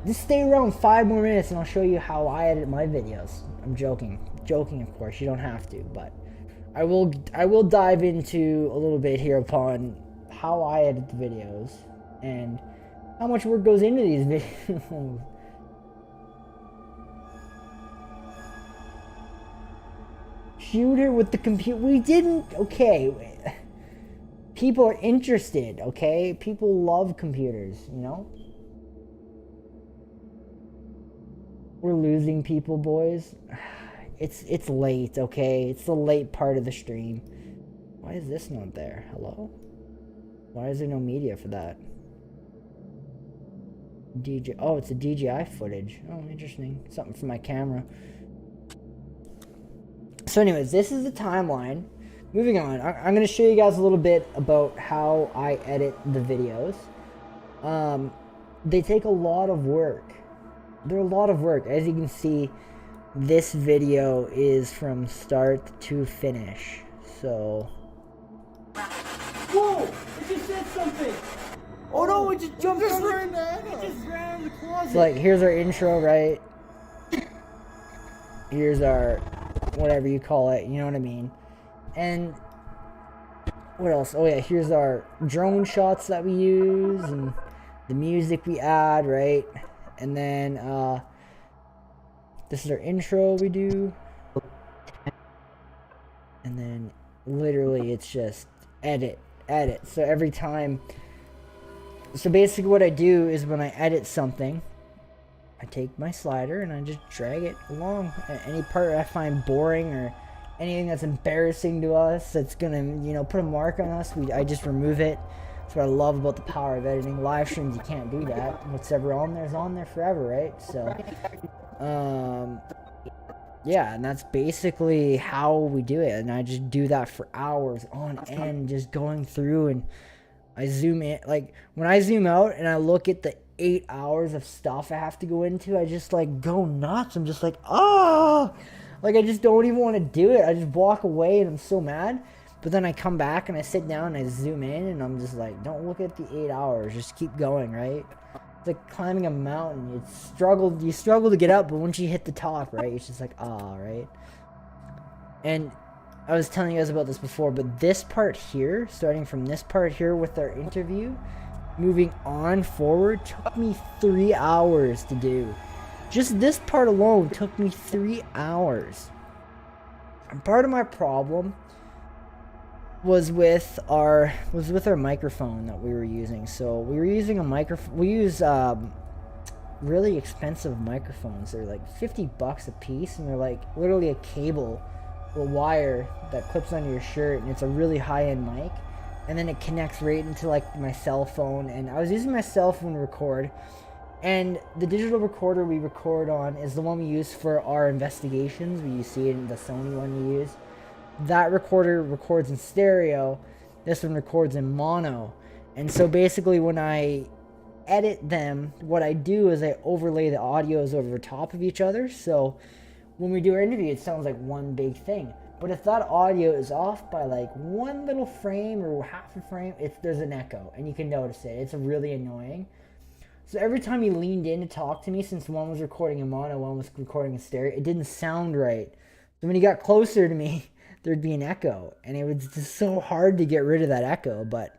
Just stay around 5 more minutes and I'll show you how I edit my videos. I'm joking. Joking, of course. You don't have to, but I will dive into a little bit here upon how I edit the videos and how much work goes into these videos. Shoot her with the computer. We didn't. Okay. People are interested, okay? People love computers, you know? We're losing people, boys. It's late, okay? It's the late part of the stream. Why is this not there? Hello? Why is there no media for that? DJ. Oh, it's a DJI footage. Oh, interesting. Something for my camera. So anyways, this is the timeline. Moving on, I'm going to show you guys a little bit about how I edit the videos. They take a lot of work. They're a lot of work. As you can see, this video is from start to finish. So... Whoa! It just said something! Oh no, it just jumped out of the closet! So like, here's our intro, right? Here's our... whatever you call it, you know what I mean? And what else? Oh yeah, here's our drone shots that we use and the music we add, right? And then this is our intro we do. And then literally it's just edit. So every time, so basically what I do is when I edit something, I take my slider and I just drag it along. Any part I find boring or anything that's embarrassing to us, that's gonna, you know, put a mark on us, I just remove it. That's what I love about the power of editing. Live streams, you can't do that. What's ever on there is on there forever, right? So, yeah, and that's basically how we do it. And I just do that for hours on end, just going through, and I zoom in. Like, when I zoom out and I look at the 8 hours of stuff I have to go into, I just like go nuts. I'm just like, ah, like I just don't even want to do it. I just walk away and I'm so mad. But then I come back and I sit down and I zoom in and I'm just like, don't look at the 8 hours, just keep going, right? It's like climbing a mountain. You struggle to get up, but once you hit the top, right, it's just like, ah, right? And I was telling you guys about this before, but this part here, starting from this part here with our interview, moving on forward, took me 3 hours to do. Just this part alone took me 3 hours. And part of my problem was with our microphone that we were using. So we were using a microphone. We use really expensive microphones. They're like $50 a piece, and they're like literally a cable, a wire that clips onto your shirt, and it's a really high-end mic. And then it connects right into like my cell phone, and I was using my cell phone to record, and the digital recorder we record on is the one we use for our investigations. You see it in the Sony one we use. That recorder records in stereo, this one records in mono. And so basically when I edit them, what I do is I overlay the audios over the top of each other, so when we do our interview it sounds like one big thing. But if that audio is off by like one little frame or half a frame, there's an echo, and you can notice it. It's really annoying. So every time he leaned in to talk to me, since one was recording in mono, one was recording in stereo, it didn't sound right. So when he got closer to me, there'd be an echo, and it was just so hard to get rid of that echo, but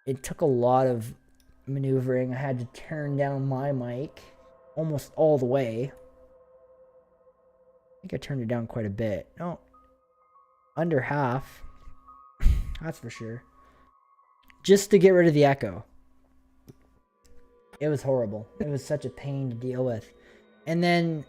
it took a lot of maneuvering. I had to turn down my mic almost all the way. I think I turned it down quite a bit. No, under half. That's for sure. Just to get rid of the echo. It was horrible. It was such a pain to deal with. And then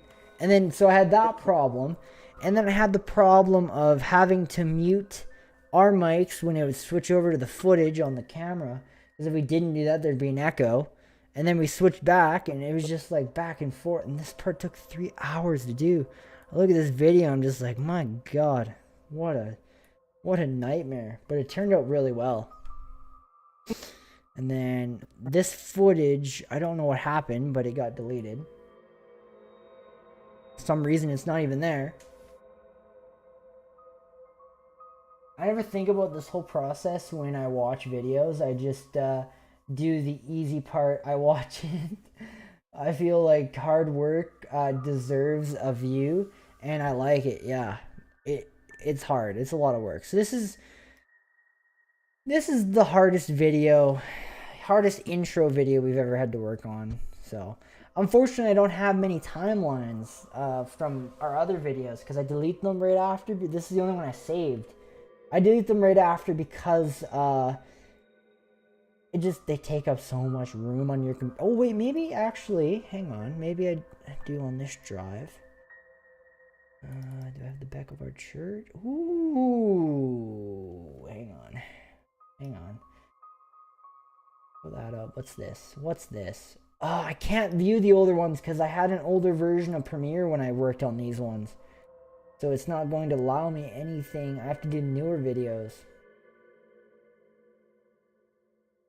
so I had that problem. And then I had the problem of having to mute our mics when it would switch over to the footage on the camera. Because if we didn't do that, there'd be an echo. And then we switched back, and it was just like back and forth. And this part took 3 hours to do. I look at this video, I'm just like, my God, what a nightmare. But it turned out really well. And then this footage, I don't know what happened, but it got deleted. some reason it's not even there. I never think about this whole process when I watch videos. I just do the easy part. I watch it. I feel like hard work deserves a view, and I like it. Yeah, it's hard. It's a lot of work. So this is the hardest intro video we've ever had to work on. So unfortunately, I don't have many timelines from our other videos because I delete them right after. This is the only one I saved. I delete them right after because they take up so much room on your computer. Oh wait, maybe actually, hang on. Maybe I do on this drive. Do I have the back of our church? Ooh, hang on. Pull that up. What's this? Oh, I can't view the older ones because I had an older version of Premiere when I worked on these ones. So it's not going to allow me anything. I have to do newer videos.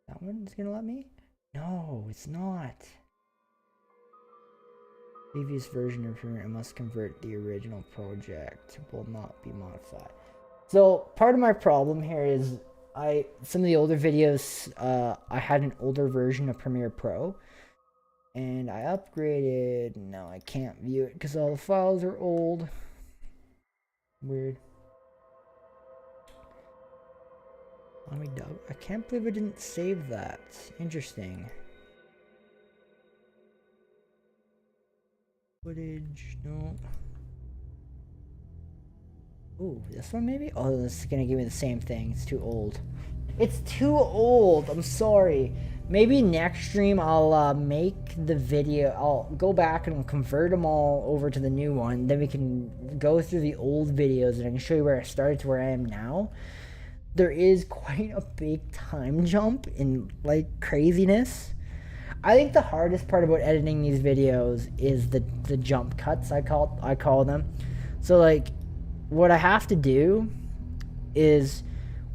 That one's gonna let me? No, it's not. Previous version of Premiere must convert the original project. Will not be modified. So part of my problem here is some of the older videos, I had an older version of Premiere Pro. And I upgraded. Now I can't view it because all the files are old. Weird. I can't believe I didn't save that. Interesting. Footage, no. Ooh, this one maybe? Oh, this is gonna give me the same thing. It's too old. It's too old. I'm sorry. Maybe next stream I'll make the video. I'll go back and convert them all over to the new one. Then we can go through the old videos and I can show you where I started to where I am now. There is quite a big time jump in like craziness. I think the hardest part about editing these videos is the jump cuts, I call them. So like what I have to do is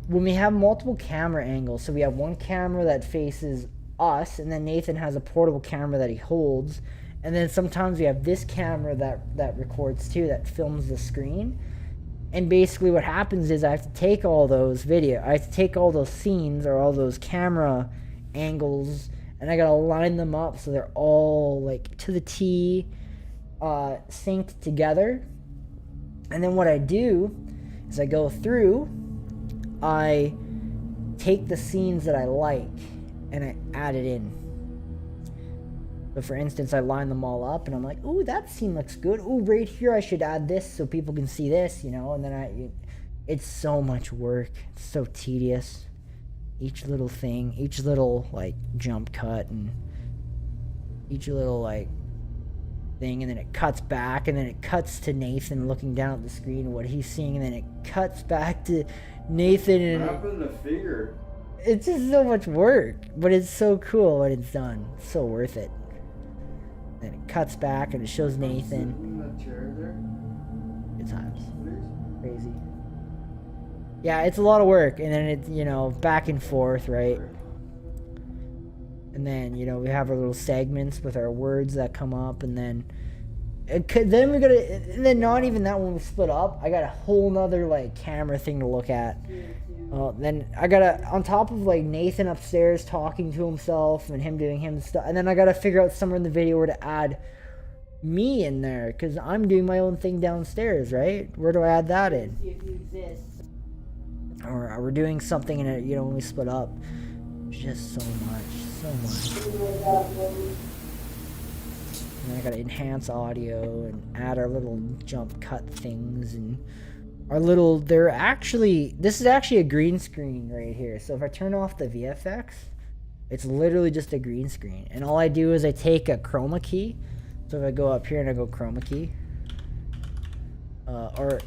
when we have multiple camera angles, so we have one camera that faces us, and then Nathan has a portable camera that he holds, and then sometimes we have this camera that records too, that films the screen. And basically what happens is I have to take all those scenes or all those camera angles, and I gotta line them up so they're all like to the T, synced together. And then what I do is I go through, I take the scenes that I like and I add it in. So for instance, I line them all up and I'm like, ooh, that scene looks good. Ooh, right here I should add this so people can see this, you know. And then it's so much work. It's so tedious. Each little thing, each little like jump cut and each little like thing, and then it cuts back, and then it cuts to Nathan looking down at the screen and what he's seeing, and then it cuts back to Nathan, and what happened to the finger? It's just so much work, but it's so cool when it's done. It's so worth it. Then it cuts back and it shows Nathan. In the chair there? Good times. Please? Crazy. Yeah, it's a lot of work, and then it's, you know, back and forth, right? And then, you know, we have our little segments with our words that come up, and then not even that when we split up, I got a whole nother like camera thing to look at. Then I gotta, on top of like Nathan upstairs talking to himself and him doing him stuff, and then I gotta figure out somewhere in the video where to add me in there, because I'm doing my own thing downstairs, right? Where do I add that in? See if you exist. Or we're doing something in it, you know, when we split up. Just so much. And I gotta enhance audio and add our little jump cut things and our little, this is actually a green screen right here. So if I turn off the VFX, it's literally just a green screen. And all I do is I take a chroma key. So if I go up here and I go chroma key, chroma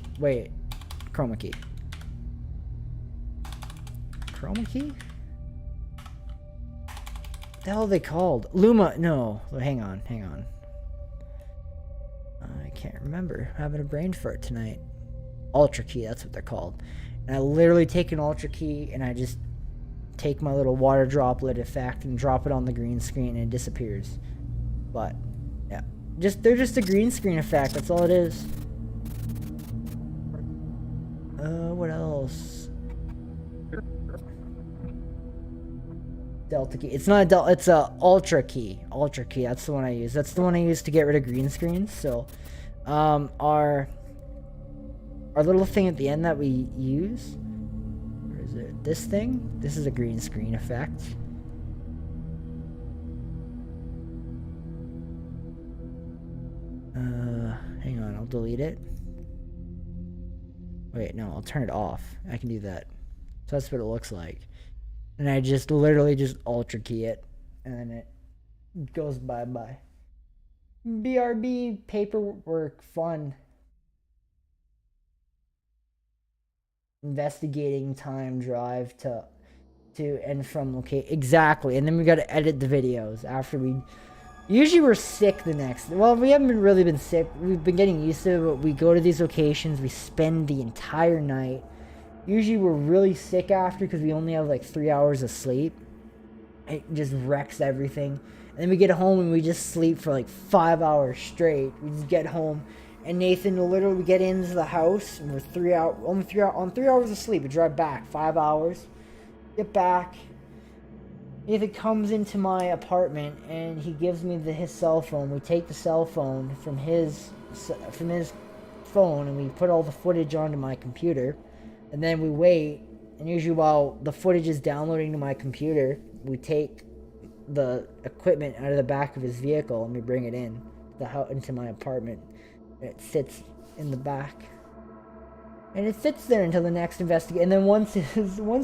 key. Chroma key? What the hell are they called? Luma, no, hang on. I can't remember. I'm having a brain fart tonight. Ultra key, that's what they're called. And I literally take an ultra key and I just take my little water droplet effect and drop it on the green screen and it disappears. But yeah, they're just a green screen effect. That's all it is. What else? Delta key. It's not a delta. It's a ultra key. Ultra key. That's the one I use. That's the one I use to get rid of green screens. So, our little thing at the end that we use. Where is it? This thing. This is a green screen effect. Hang on. I'll delete it. Wait, no. I'll turn it off. I can do that. So that's what it looks like. And I just literally just ultra key it, and then it goes bye-bye. BRB, paperwork, fun. Investigating time, drive to and from location. Exactly. And then we got to edit the videos after we... Usually we're sick the next... Well, we haven't really been sick. We've been getting used to it, but we go to these locations. We spend the entire night. Usually we're really sick after because we only have like 3 hours of sleep. It just wrecks everything. And then we get home and we just sleep for like 5 hours straight. We just get home and Nathan will literally get into the house and we're on 3 hours of sleep. We drive back 5 hours. Get back. Nathan comes into my apartment and he gives me his cell phone. We take the cell phone from his phone and we put all the footage onto my computer. And then we wait, and usually while the footage is downloading to my computer, we take the equipment out of the back of his vehicle and we bring it into my apartment. And it sits in the back. And it sits there until the next investigation. And then once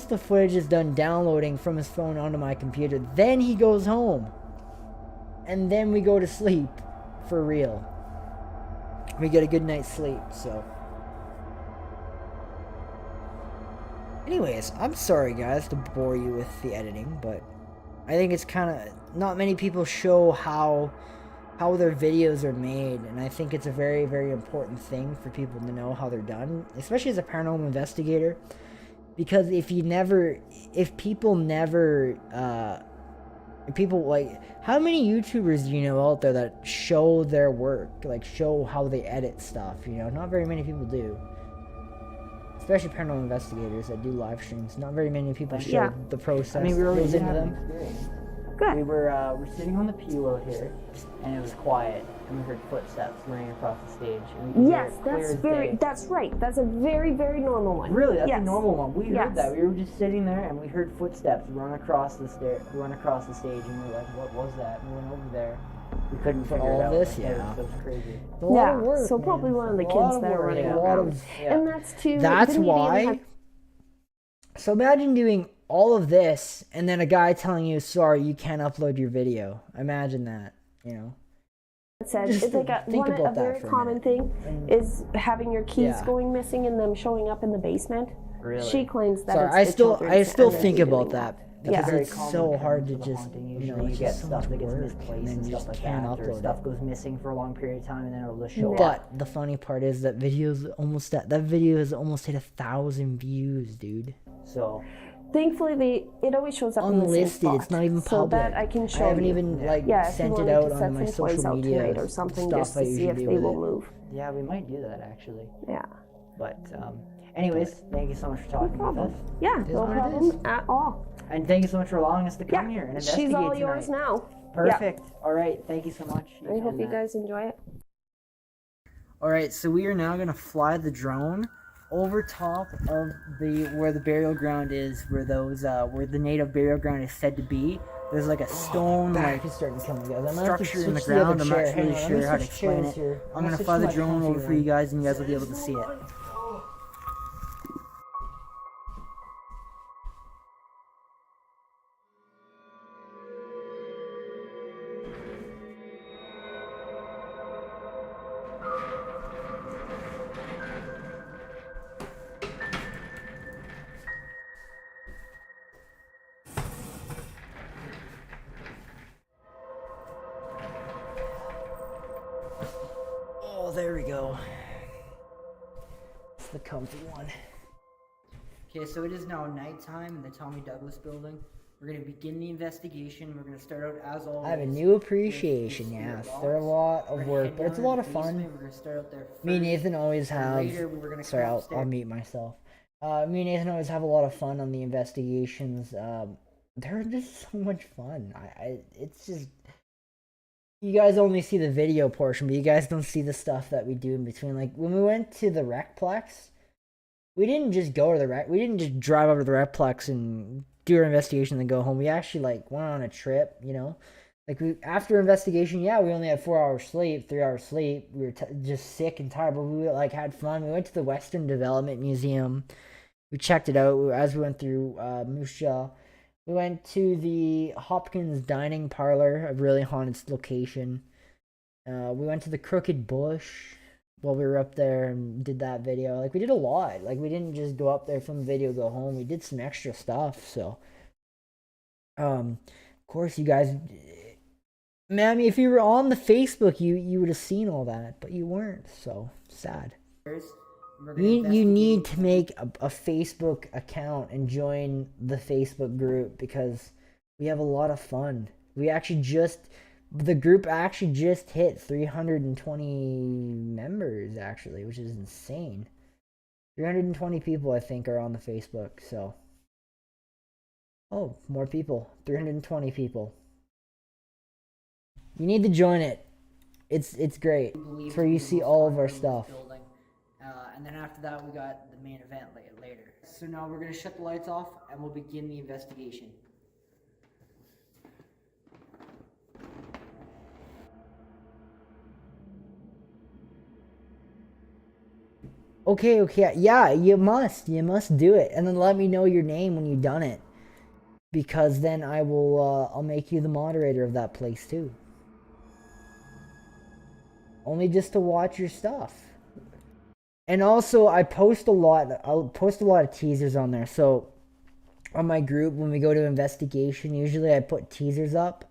the footage is done downloading from his phone onto my computer, then he goes home. And then we go to sleep for real. We get a good night's sleep, so... Anyways, I'm sorry guys to bore you with the editing, but I think it's kind of... Not many people show how their videos are made, and I think it's a very, very important thing for people to know how they're done, especially as a paranormal investigator, because if people like... How many YouTubers do you know out there that show their work, like show how they edit stuff, you know? Not very many people do. Especially paranormal investigators that do live streams. Not very many people show the process. I mean, we were goes already into having them. experience. Good. We're sitting on the pew out here, and it was quiet, and we heard footsteps running across the stage. And we could hear Yes, it clear as day. that's right. That's a very, very normal one. Really, that's yes. a normal one. We Yes. heard that. We were just sitting there, and we heard footsteps run across the stage, and we were like, "What was that?" And we went over there. We couldn't figure all it out. this, Like, yeah. It was crazy. It's a lot of work, so man. probably one of the It's a lot kids of that are work, running yeah. around. Yeah. And that's too... That's didn't you even why... have- So imagine doing all of this, and then a guy telling you, sorry, you can't upload your video. Imagine that, you know? said Just it's like a think about that very for a common minute. thing is having your keys Yeah. going missing and them showing up in the basement. Really? She claims that Sorry, it's I the still children's think and about doing that. Yeah. Because Very it's common so when it hard comes to the just, haunting. you Usually know, you it's get just so stuff much that gets work, misplaced and then and you stuff just like can't that, or upload stuff it. goes missing for a long period of time, and then it'll just show up. But the funny part is that that video has almost hit 1,000 views, dude. So Thankfully, it always shows up in the same Unlisted, spot. it's not even So public. that I can show I haven't you. even If you sent it wanted out to on set my some toys social out media tonight or something stuff just I to see usually if do they with will it. move. yeah, we might do that actually. Yeah. But anyways, thank you so much for talking with problem. us, Yeah, is no what it problem at all. and thank you so much for allowing us to come Yeah, here and investigate she's all tonight. yours now. Perfect. All right, thank you so much. I hope And, you guys enjoy it. Alright, so we are now gonna fly the drone over top of where the burial ground is, where the native burial ground is said to be. There's like a stone is starting to come together. structure in the ground. I'm not really sure how to explain it. I'm gonna fly the drone over for you guys, and you guys will be able to see it. Oh, there we go. It's the comfy one. Okay, so it is now nighttime in the Tommy Douglas building. We're gonna begin the investigation. We're gonna start out as always. I have a new appreciation, with yes. spirit They're a box. lot We're of gonna work, head but it's a down lot to of the fun. basement. We're gonna start out there first. Me and Nathan always and have. later we're gonna Sorry, come I'll upstairs. mute myself. Me and Nathan always have a lot of fun on the investigations. They're just so much fun. It's just, you guys only see the video portion, but you guys don't see the stuff that we do in between. Like when we went to the Recplex, we didn't just go to the rec. We didn't just drive over to the Recplex and do our investigation and then go home. We actually like went on a trip, you know. Like after investigation, yeah, we only had 4 hours sleep, 3 hours sleep. We were just sick and tired, but we like had fun. We went to the Western Development Museum. We checked it out as we went through Moose Jaw. We went to the Hopkins Dining Parlor, a really haunted location. We went to the Crooked Bush while we were up there and did that video. Like we did a lot. Like we didn't just go up there, film the video, go home. We did some extra stuff. So, of course, you guys. Man, if you were on the Facebook, you would have seen all that, but you weren't. So sad. You need to make a Facebook account and join the Facebook group because we have a lot of fun. The group actually just hit 320 members actually, which is insane. 320 people I think are on the Facebook. So, oh, more people. 320 people. You need to join it. It's great. It's where you see all of our stuff. And then after that, we got the main event later. So now we're gonna shut the lights off and we'll begin the investigation. Okay, yeah, you must do it, and then let me know your name when you've done it, because then I'll make you the moderator of that place too. Only just to watch your stuff. And also, I'll post a lot of teasers on there. So, on my group, when we go to investigation, usually I put teasers up,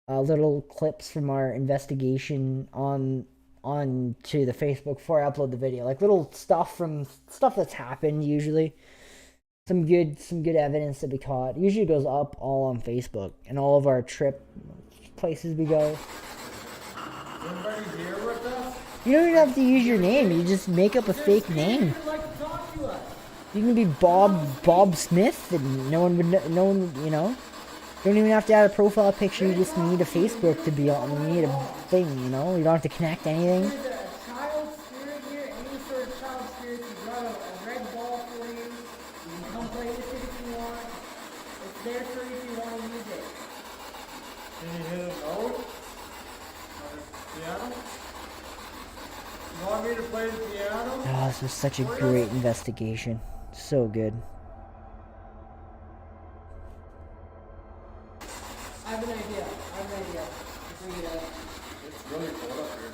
little clips from our investigation on to the Facebook before I upload the video, like little stuff that's happened. Usually, some good evidence that we caught. Usually goes up all on Facebook and all of our trip places we go. Everybody here with us? You don't even have to use your name. You just make up a fake name. You can be Bob Smith, and no one would, you know. You don't even have to add a profile picture. You just need a Facebook to be on. You need a thing, you know. You don't have to connect anything. There's a child spirit here, any sort of child spirit. We got a red ball for you. You can come play with it if you want. It's there for you if you want to use it. Can you hit a note? Piano? You want me to play the piano? Oh, this was such a great investigation. So good. I have an idea. Let's bring it up. It's really cold up here.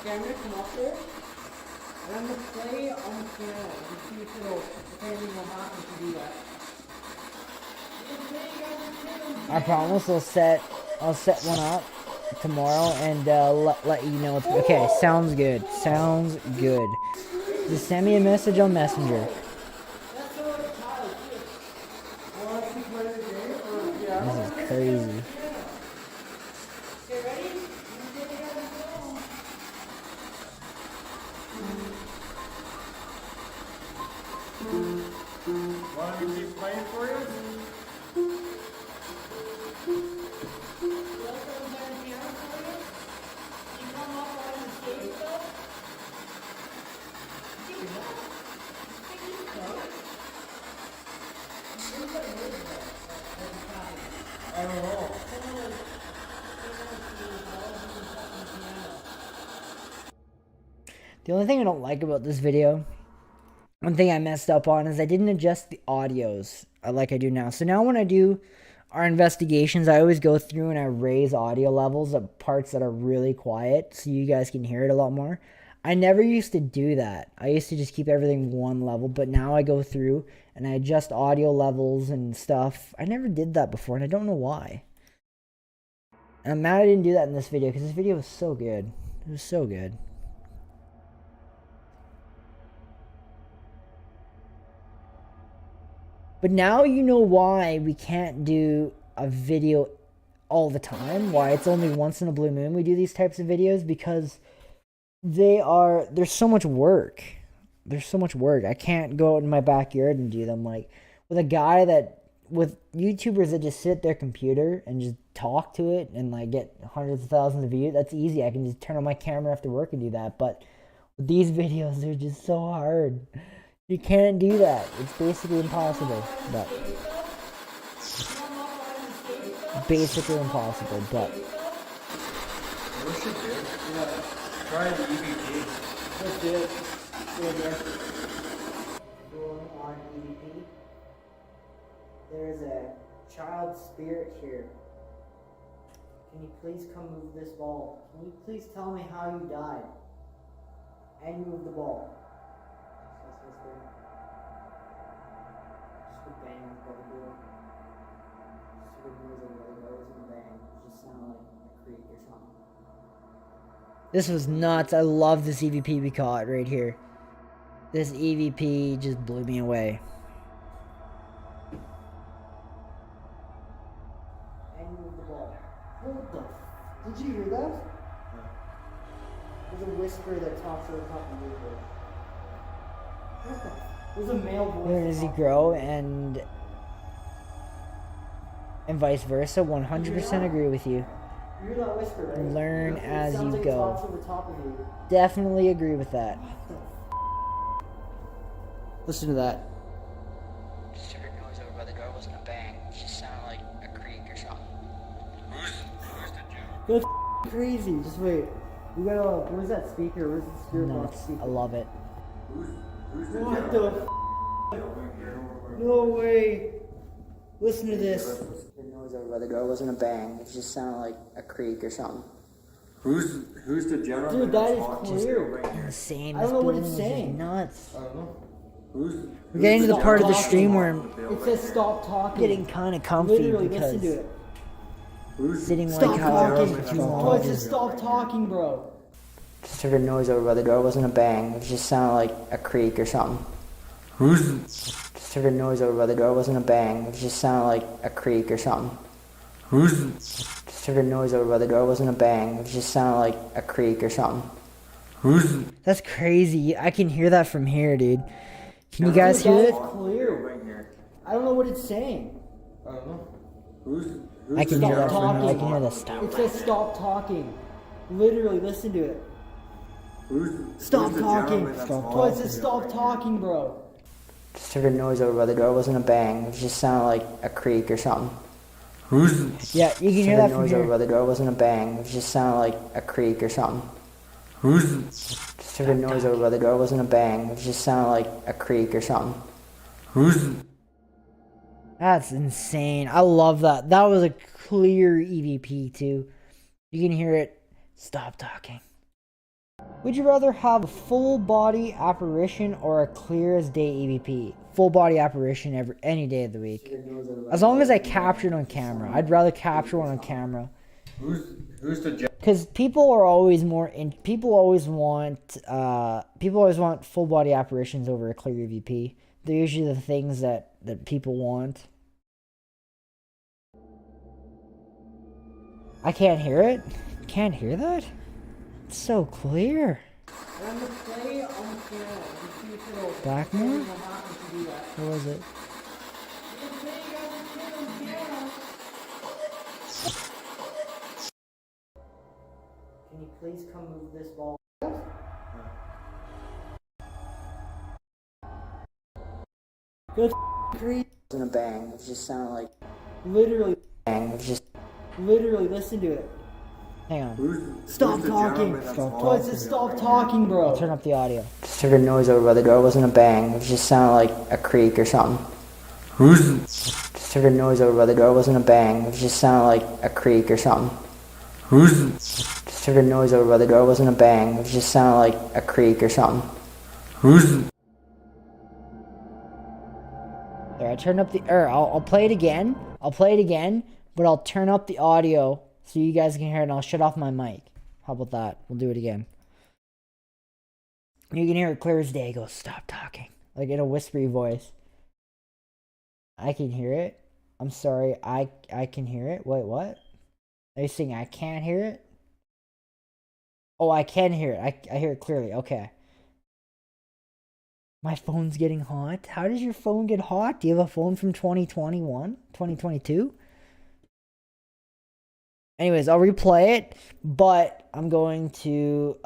Okay, I'm gonna come up there, and I'm gonna play on the piano and see if anything will happen to do that. I promise I'll set one up tomorrow and let you know. Okay, sounds good. Just send me a message on Messenger. This is crazy. Want me to keep playing for you? I don't know. The only thing I don't like about this video, one thing I messed up on, is I didn't adjust the audios like I do now. So now when I do our investigations, I always go through and I raise audio levels of parts that are really quiet so you guys can hear it a lot more. I never used to do that. I used to just keep everything one level, but now I go through and I adjust audio levels and stuff. I never did that before, and I don't know why. And I'm mad I didn't do that in this video, because this video was so good. It was so good. But now you know why we can't do a video all the time, why it's only once in a blue moon we do these types of videos, because there's so much work. There's so much work. I can't go out in my backyard and do them like with YouTubers that just sit at their computer and just talk to it and like get hundreds of thousands of views. That's easy. I can just turn on my camera after work and do that. But with these videos, they're just so hard. You can't do that. It's basically impossible. But basically impossible. But What should do? Yeah. Try the EVP. Let's do it. going on EVP. There's a child spirit here. Can you please come move this ball? Can you please tell me how you died? And move the ball. Just whisper. Just go bang on the door. Just go noise over the door. It's gonna bang. It just sounded like a creak or something. This was nuts. I love this EVP we caught right here. This EVP just blew me away. And move the ball. What the? Did you hear that? There's a whisper that talks over top of your voice. What the? There's a male voice. Learn as you grow and vice versa. 100% agree with you. You hear that whisper, right? Learn It as sounds you like it go. talks over top of you. Definitely agree with that. Listen to that. Just heard noise over by the door. Wasn't a bang. It just sounded like a creak or something. Who's the general? That's crazy. Just wait. We got where's that speaker? Where's the spirit box Nuts. speaker? I love it. Who's the What general? the? No way. Listen to this. The noise over by the door wasn't a bang. It just sounded like a creak or something. Who's the general? Dude, that is talking clear. right here? Insane. I don't know what it's This building is just saying. nuts. I don't know. We're getting to the Stop part of the talking. stream where I'm It says stop talking. getting kind of comfy Literally, because listen to it. sitting Stop like how I talking. was for too Oh, long. it says stop talking, bro. Just heard a noise over by the door. Wasn't a bang. It just sounded like a creak or something. Just heard a noise over by the door. Wasn't a bang. It just sounded like a creak or something. Just heard a noise over by the door. Wasn't a bang. It just sounded like a creak or something. That's crazy. I can hear that from here, dude. Can you guys hear it? It's clear. I don't know what it's saying. I don't know. I can hear that Stop from here. I talking. can hear the stop. It says stop talking. Literally, listen to it. Stop the talking. gentleman that's Oh, it says talking stop right talking, bro. Just heard a noise over by the door. Wasn't a bang. It just sounded like a creak or something. Yeah, you can Just hear heard that a from noise over here. by the door. Wasn't a bang. It just sounded like a creak or something. Just heard a noise over by the door. Wasn't a bang. It just sounded like a creak or something. That's insane. I love that. That was a clear EVP too. You can hear it. Stop talking. Would you rather have a full body apparition or a clear as day EVP? Full body apparition any day of the week. As long as I capture it on camera. I'd rather capture one on camera. Who's the general? Because people are always people always want full body apparitions over a clear EVP. They're usually the things that people want. I can't hear it. Can't hear that? It's so clear. And I'm gonna play on the channel. You see if it'll Blackmore? it'll happen to do that. What was it? Can you please come move this ball? That's crazy. Wasn't a bang. It just sounded like Literally, bang. It just listen to it. Hang on. Stop talking. Oh, it says stop talking, bro. Turn up the audio. just heard a noise over by the door. Wasn't a bang. It just sounded like a creak or something. Just heard a noise over by the door. Wasn't a bang. It just sounded like a creak or something. Just heard a noise over by the door. Wasn't a bang. It just sounded like a creak or something. There, I turned up the. I'll play it again. But I'll turn up the audio so you guys can hear it, and I'll shut off my mic. How about that? We'll do it again. You can hear it clear as day. It goes, stop talking, like in a whispery voice. I can hear it. I'm sorry. I can hear it. Wait, what? Are you saying I can't hear it? Oh, I can hear it. I hear it clearly. Okay. My phone's getting hot. How does your phone get hot? Do you have a phone from 2021? 2022? Anyways, I'll replay it, but I'm going to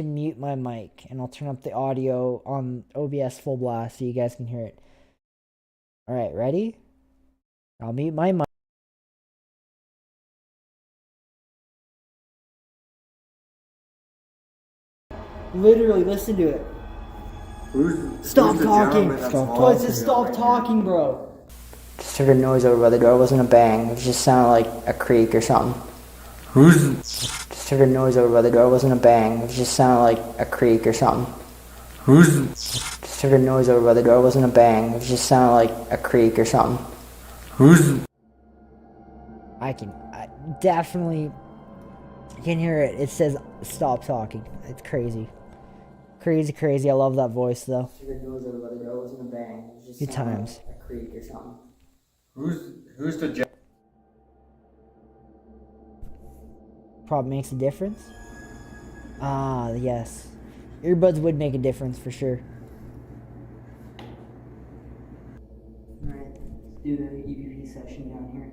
mute my mic and I'll turn up the audio on OBS full blast so you guys can hear it. All right, ready? I'll mute my mic. Literally, listen to it. Stop talking. What's it? Stop talking, bro. Just heard a noise over by the door. It wasn't a bang. It just sounded like a creak or something. Just heard a noise over by the door. It wasn't a bang. It just sounded like a creak or something. Just heard a noise over by the door. It wasn't a bang. It just sounded like a creak or something. I definitely can hear it. It says stop talking. It's crazy. Crazy. I love that voice though. Just heard a noise over by the door. It wasn't a bang. It just Good sounded times. like a creak or something. Who's the Probably makes a difference. Ah, yes. Earbuds would make a difference for sure. Alright, let's do the EVP session down here.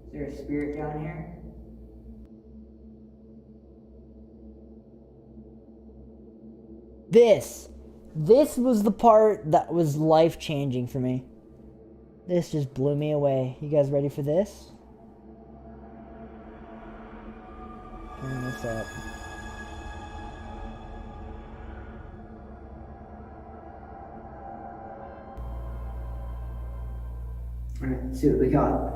Is there a spirit down here? This was the part that was life-changing for me. This just blew me away. You guys ready for this? Turn this up. Alright, let's see what we got.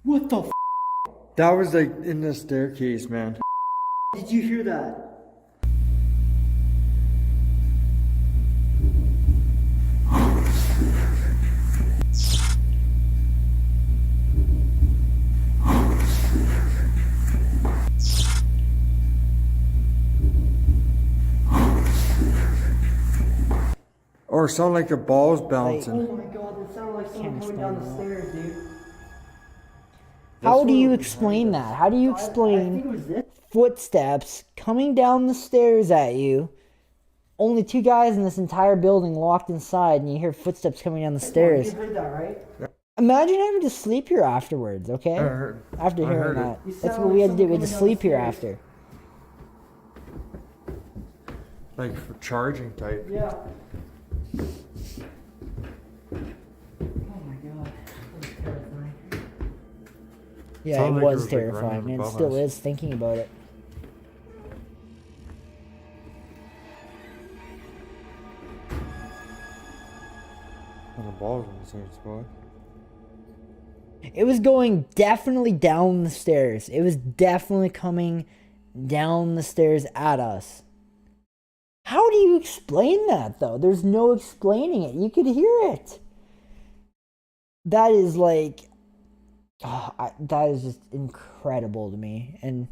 What the f***? That was like in the staircase, man. Did you hear that? Or it sounded like the balls bouncing. Oh my god, it sounded like someone coming down the stairs, dude. How do you explain that? How do you explain footsteps coming down the stairs at you? Only two guys in this entire building locked inside, and you hear footsteps coming down the stairs. You heard that, right? Imagine having to sleep here afterwards, okay? After hearing that. That's what we had to do. We had to sleep here after. Like for charging type. Yeah. Oh my god. That was terrifying. Yeah, Sounded it like was like, terrifying, running and it above still us. is thinking about it. And the balls in the same spot. It was going definitely down the stairs. It was definitely coming down the stairs at us. How do you explain that, though? There's no explaining it. You could hear it. That is like... that is just incredible to me. And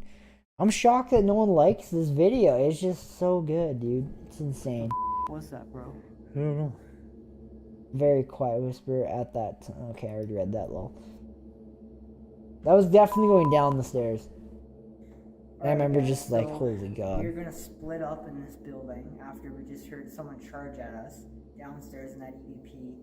I'm shocked that no one likes this video. It's just so good, dude. It's insane. What's that, bro? I don't know. Very quiet whisper at that... Okay, I already read that, lol. That was definitely going down the stairs. And I remember just like, holy god. We're gonna split up in this building after we just heard someone charge at us downstairs in that EVP.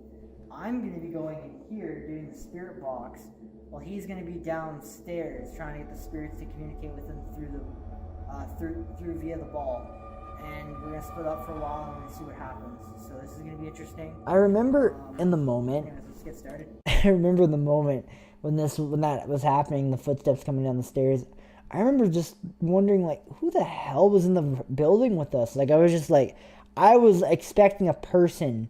I'm gonna be going in here doing the spirit box, while he's gonna be downstairs trying to get the spirits to communicate with him through via the ball. And we're gonna split up for a while and we're gonna see what happens. So this is gonna be interesting. I remember in the moment. Anyways, let's get started. I remember in the moment when that was happening, the footsteps coming down the stairs. I remember just wondering, like, who the hell was in the building with us? Like, I was just like, I was expecting a person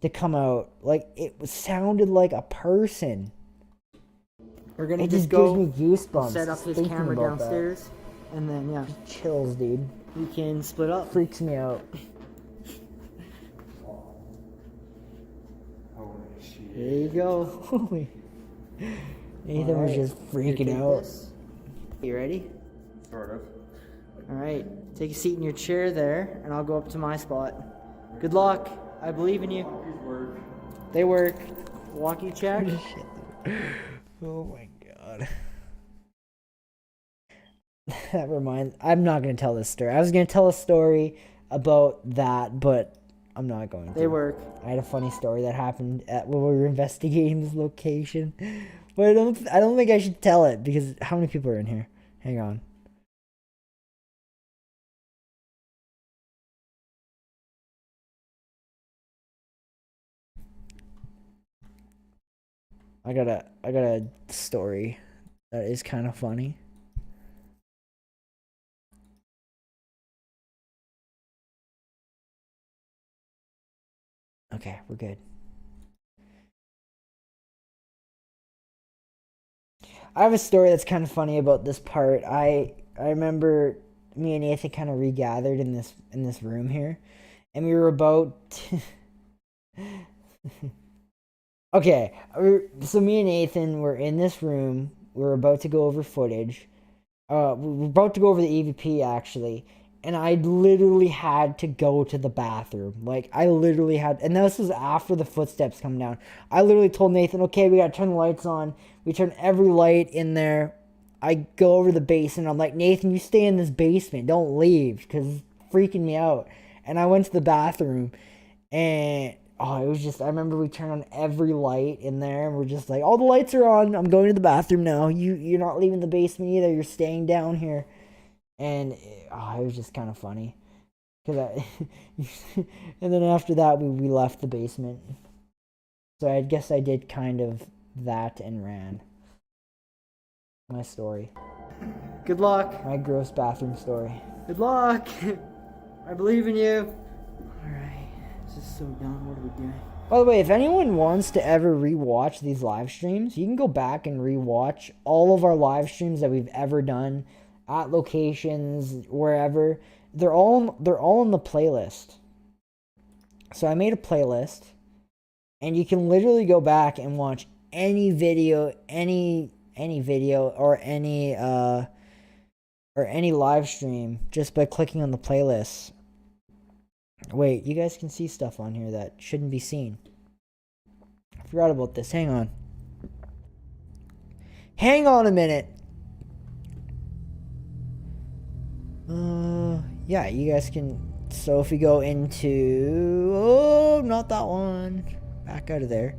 to come out. Like, it sounded like a person. We're gonna It just just go gives me goosebumps. set up his thinking camera about that. downstairs, and then yeah, Chills, dude. we can split up. Freaks me out. Holy shit. There you go. Holy. Nathan was just freaking out. You ready? Sort of. All right. Take a seat in your chair there, and I'll go up to my spot. Good luck. I believe in you. They work. Walkie check. Oh my god. That reminds. I'm not gonna tell this story. I was gonna tell a story about that, but I'm not going to. They work. I had a funny story that happened when we were investigating this location, but I don't think I should tell it because how many people are in here? Hang on. I got a story that is kind of funny. Okay, we're good. I have a story that's kind of funny about this part. I remember me and Nathan kind of regathered in this room here, and we were about to okay, so me and Nathan were in this room. We were about to go over footage. We were about to go over the EVP actually, and I literally had to go to the bathroom. Like I literally had, and this was after the footsteps come down. I literally told Nathan, "Okay, we gotta turn the lights on." We turn every light in there. I go over the basement. I'm like, "Nathan, you stay in this basement. Don't leave, because it's freaking me out." And I went to the bathroom, and it was just, I remember we turned on every light in there, and we're just like, all the lights are on. I'm going to the bathroom now. You're not leaving the basement either. You're staying down here. And it was just kind of funny. And then after that, we left the basement. So I guess I did kind of that and ran. My story. Good luck. My gross bathroom story. Good luck. I believe in you. Alright. This is so dumb. What are we doing? By the way, if anyone wants to ever rewatch these live streams, you can go back and rewatch all of our live streams that we've ever done at locations, wherever. They're all in the playlist. So I made a playlist, and you can literally go back and watch any video, any video or any live stream just by clicking on the playlist. Wait, you guys can see stuff on here that shouldn't be seen. I forgot about this. Hang on. Hang on a minute. Yeah, you guys can. So if we go into, not that one. Back out of there.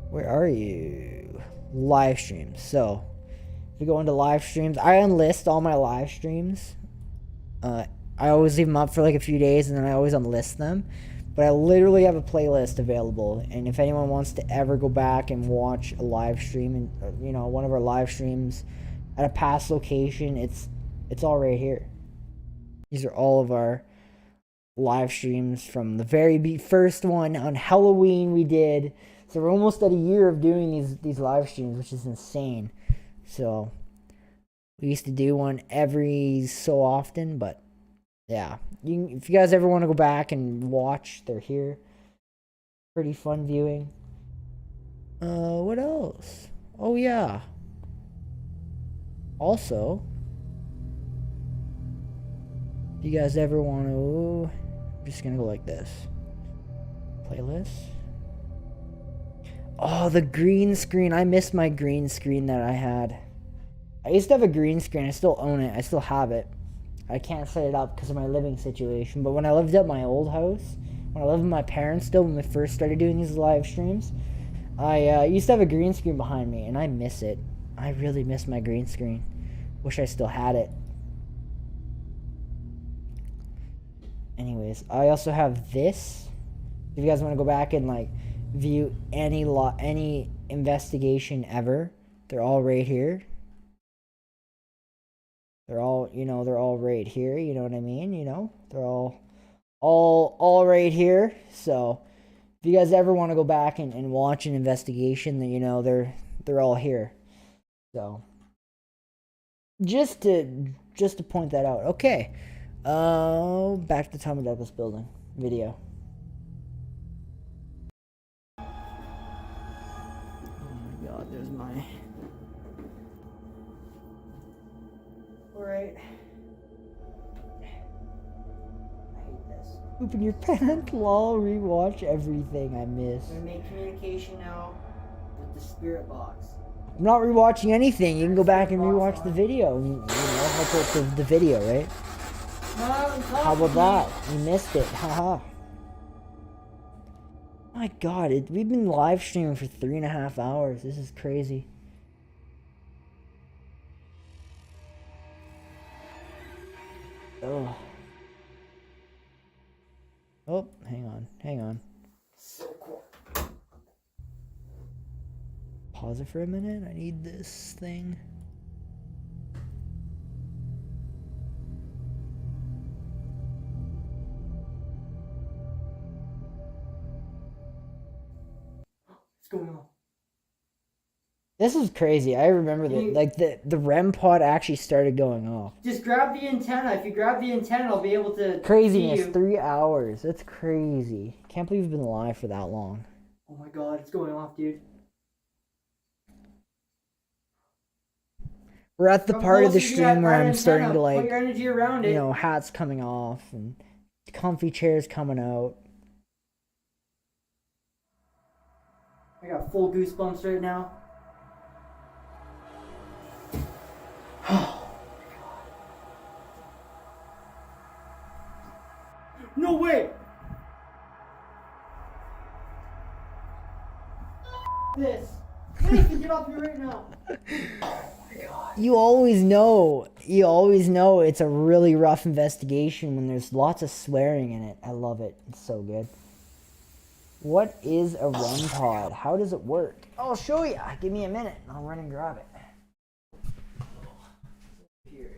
Where are you? Live streams. So if we go into live streams, I unlist all my live streams. I always leave them up for like a few days, and then I always unlist them. But I literally have a playlist available, and if anyone wants to ever go back and watch a live stream, and one of our live streams at a past location, it's all right here. These are all of our live streams from the very first one on Halloween we did. So we're almost at a year of doing these live streams, which is insane. So we used to do one every so often, but yeah. If you guys ever want to go back and watch, they're here. Pretty fun viewing. What else? Oh yeah. Also, if you guys ever want to, I'm just gonna go like this. Playlist. Oh, the green screen. I missed my green screen that I had. I used to have a green screen. I still own it. I still have it. I can't set it up because of my living situation. But when I lived at my old house, when I lived with my parents still, when we first started doing these live streams, I used to have a green screen behind me, and I miss it. I really miss my green screen. Wish I still had it. Anyways, I also have this. If you guys want to go back and like view any investigation ever, they're all right here. They're all, they're all right here. You know what I mean? They're all right here. So if you guys ever want to go back and watch an investigation, then they're all here. So just to point that out. Okay. Back to the Tommy Douglas building video. Oh my god, there's my Poop in your pants, lol, rewatch everything I miss. I'm gonna make communication now with the spirit box. I'm not rewatching anything. You can go back and rewatch the video. You know, that's the video, right? How about that? You missed it. Haha. My God, we've been live streaming for 3.5 hours. This is crazy. Oh. Oh, hang on. So cool. Pause it for a minute. I need this thing. What's going on? This is crazy. I remember that. Like the REM pod actually started going off. Just grab the antenna. If you grab the antenna, I'll be able to Craziness. see you. 3 hours. That's crazy. Can't believe we've been live for that long. Oh my God, it's going off, dude. We're at the Come part of the closer to that stream where I'm antenna. starting to Put like, your energy around it. you know, hats coming off and comfy chairs coming out. I got full goosebumps right now. No way! This. Nathan, get up here right now. You always know it's a really rough investigation when there's lots of swearing in it. I love it. It's so good. What is a REM pod? How does it work? I'll show you. Give me a minute and I'll run and grab it. Here.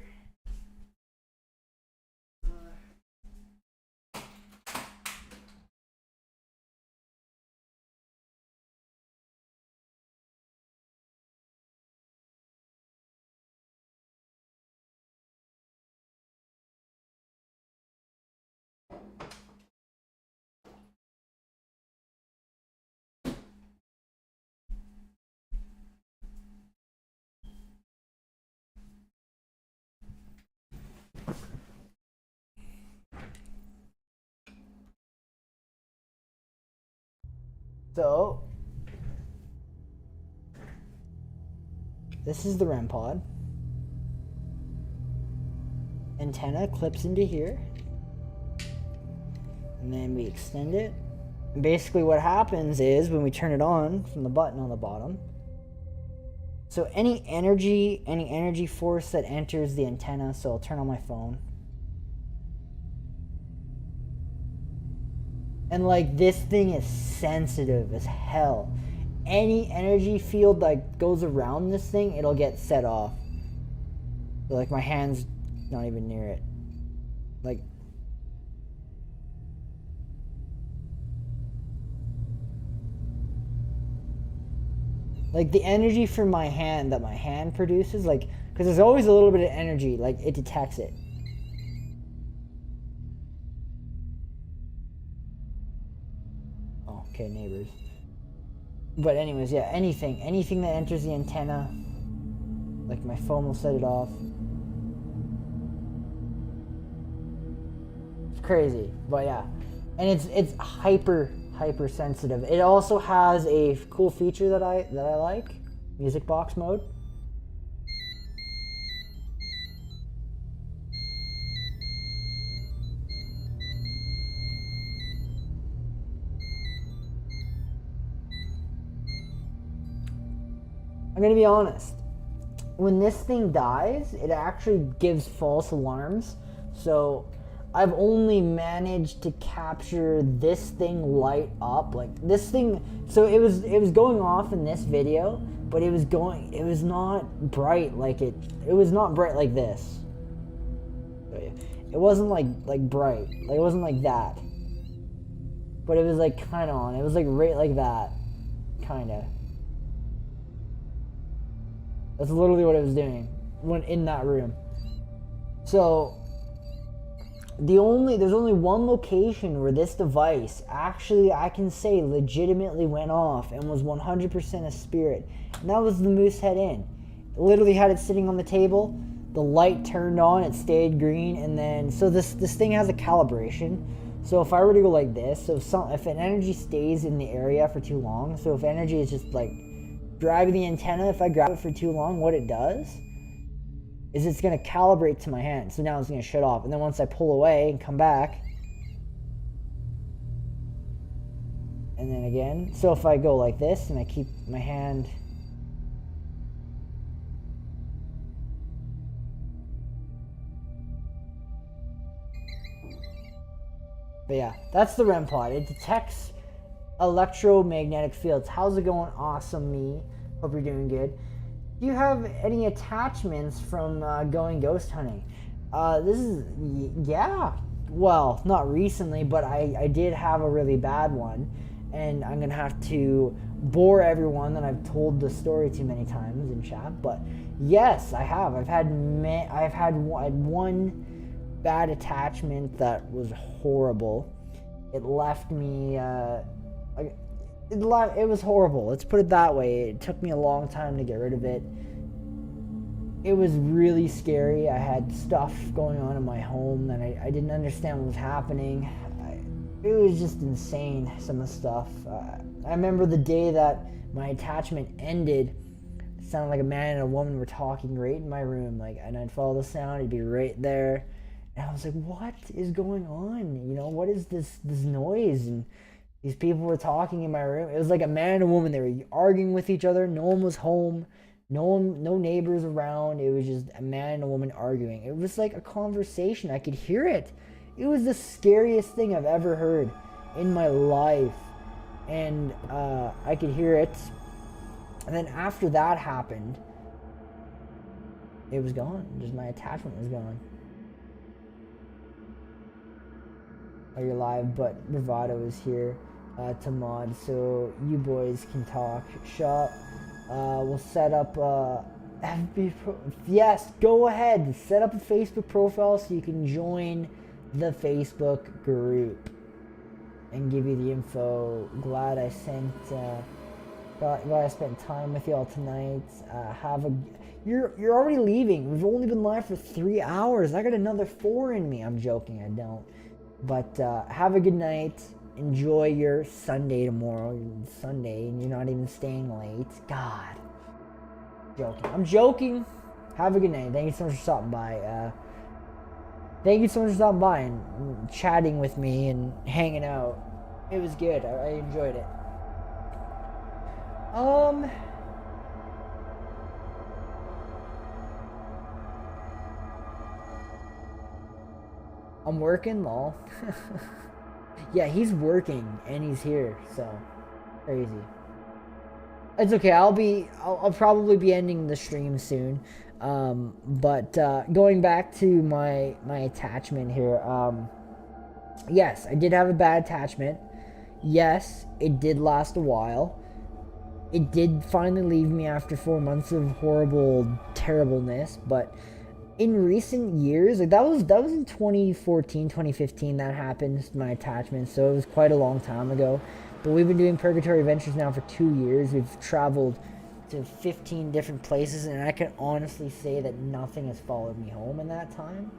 So, this is the REM pod. Antenna clips into here. And then we extend it. And basically what happens is when we turn it on from the button on the bottom, so any energy force that enters the antenna, so I'll turn on my phone. And like this thing is sensitive as hell. Any energy field that goes around this thing, it'll get set off. So like my hand's not even near it. Like the energy from my hand that my hand produces, like, because there's always a little bit of energy, like it detects it. Oh, okay, neighbors. But anyways, yeah, anything that enters the antenna, like my phone will set it off. It's crazy, but yeah, and it's hyper sensitive. It also has a cool feature that I like, music box mode. I'm gonna be honest, when this thing dies, it actually gives false alarms. So I've only managed to capture this thing light up, like this thing. So it was going off in this video, but it was not bright like it was not bright like this. It wasn't like bright, like it wasn't like that. But it was like kind of on. It was like right like that, kind of. That's literally what it was doing when in that room. So there's only one location where this device actually, I can say, legitimately went off and was 100% a spirit, and that was the Moosehead Inn. Literally had it sitting on the table, the light turned on, it stayed green, and then so this thing has a calibration. So if I were to go like this, if an energy stays in the area for too long, so if energy is just like dragging the antenna, if I grab it for too long, what it does is it's going to calibrate to my hand. So now it's going to shut off. And then once I pull away and come back, and then again, so if I go like this and I keep my hand, but yeah, that's the REM pod. It detects electromagnetic fields. How's it going? Awesome, me. Hope you're doing good. Do you have any attachments from going ghost hunting? Yeah. Well, not recently, but I did have a really bad one. And I'm going to have to bore everyone that I've told the story too many times in chat. But yes, I have. I've had one bad attachment that was horrible. It left me it was horrible. Let's put it that way. It took me a long time to get rid of it. It was really scary. I had stuff going on in my home that I didn't understand what was happening. It was just insane, some of the stuff. I remember the day that my attachment ended. It sounded like a man and a woman were talking right in my room, and I'd follow the sound, it'd be right there. And I was like, what is going on? You know, what is this noise? And these people were talking in my room. It was like a man and a woman. They were arguing with each other. No one was home. No neighbors around. It was just a man and a woman arguing. It was like a conversation. I could hear it. It was the scariest thing I've ever heard in my life. And I could hear it. And then after that happened, it was gone. Just my attachment was gone. Oh, you're live, but Bravado is here to mod, so you boys can talk shop. We'll set up yes, go ahead, set up a Facebook profile so you can join the Facebook group and give you the info. Glad I spent time with y'all tonight. You're already leaving. We've only been live for 3 hours. I got another 4 in me. I'm joking, I don't. But have a good night. Enjoy your Sunday tomorrow. Sunday, and you're not even staying late. God. Joking. I'm joking. Have a good night. Thank you so much for stopping by. Thank you so much for stopping by and chatting with me and hanging out. It was good. I enjoyed it. I'm working, lol. Yeah, he's working and he's here, so crazy. It's okay. I'll probably be ending the stream soon. But going back to my attachment here. Yes, I did have a bad attachment. Yes, it did last a while. It did finally leave me after 4 months of horrible terribleness, but in recent years, like that was in 2014, 2015 that happened, my attachment, so it was quite a long time ago. But we've been doing Purgatory Adventures now for 2 years. We've traveled to 15 different places, and I can honestly say that nothing has followed me home in that time.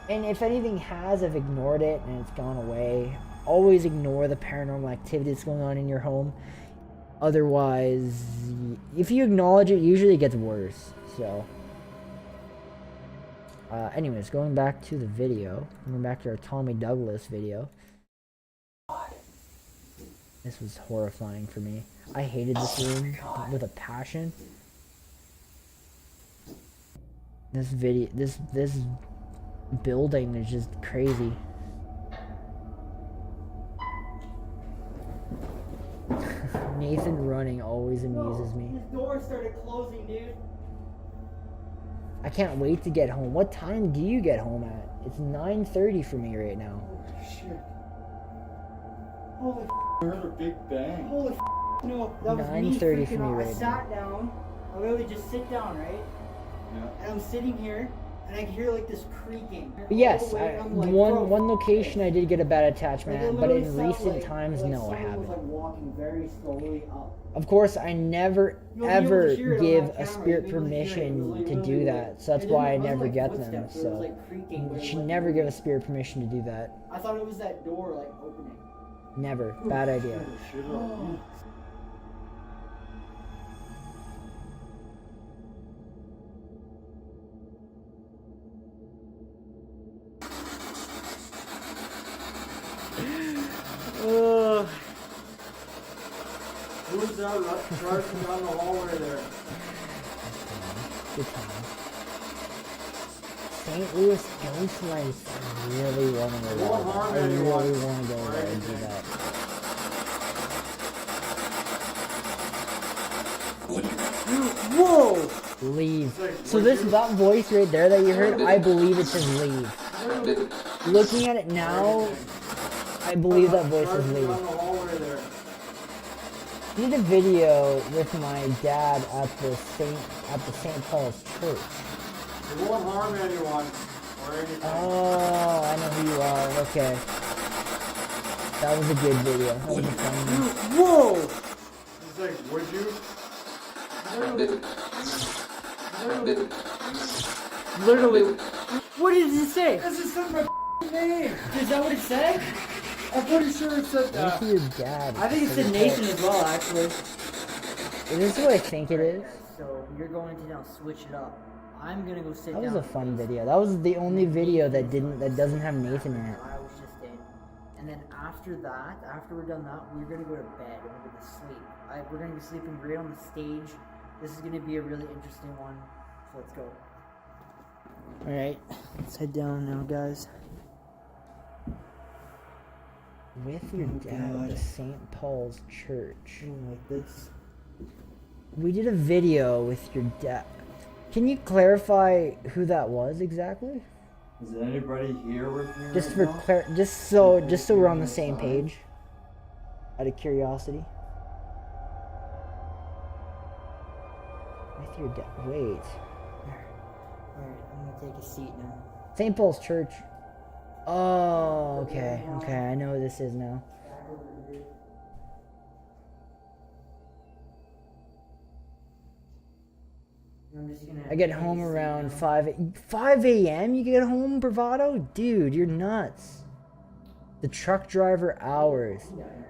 And if anything has, I've ignored it and it's gone away. Always ignore the paranormal activity that's going on in your home. Otherwise, if you acknowledge it, usually it gets worse. So, anyways, going back to the video, going back to our Tommy Douglas video. God, this was horrifying for me. I hated this room with a passion. This video, this building is just crazy. Nathan running always amuses me. This door started closing, dude. I can't wait to get home. What time do you get home at? It's 9:30 for me right now. Holy shit. Holy there's a big bang. Holy no, that was 9:30 for me right I sat down. I literally just sit down, right? Yeah. And I'm sitting here, and I could hear like this creaking. But yes, all the way, I'm like, one bro, location I did get a bad like, attachment it at, but literally in sounded recent like- times, like no, I someone haven't. was like walking very slowly up. Of course, I never You'll be able to ever hear it on give that a camera. spirit You'll be able to hear it. It permission was, like, to do literally, that, so that's it why I didn't- it never wasn't, get like, them. footsteps, it was, So like, creaking, but you it should wasn't never give a moving. spirit permission to do that. I thought it was that door like opening. Never. Bad idea. Shit up. Who's that rushing down the hallway there? Good time. St. Louis Ghost Lights. I really want to go Won't there. harm I really anyone. want to go Or there and do anything. that. Whoa! Leave. like, So would this you- that voice right there that you heard, I believe it says leave. Looking at it now, I believe that voice is Rushing leave. down the hallway there. I did a video with my dad at the St. Paul's Church. It won't harm anyone or anything. Oh, I know who you are. Okay. That was a good video. That was a fun one. Whoa! He's like, would you? Literally. What did it say? This is my name. Is that what it said? I'm pretty sure it said Where's that. your dad? I think it said Nathan as well, actually. Is this what I think it is? So you're going to now switch it up. I'm gonna go sit That down. was a fun video. That was the only video that doesn't have Nathan in it. I was just in. And then after that, after we're done that, we're gonna go to bed and we're gonna sleep. We're gonna be sleeping right on the stage. This is gonna be a really interesting one. So let's go. Alright, let's head down now, guys. With your dad at the St. Paul's Church. Like this. We did a video with your dad. Can you clarify who that was exactly? Is anybody here with me? Just for just so we're on the same page. Out of curiosity. With your dad. Wait. Alright, I'm gonna take a seat now. St. Paul's Church. Oh, okay. Okay, I know what this is now. I'm just gonna I get take a home seat around now. 5 a.m. You get home, Bravado? Dude, you're nuts. The truck driver hours.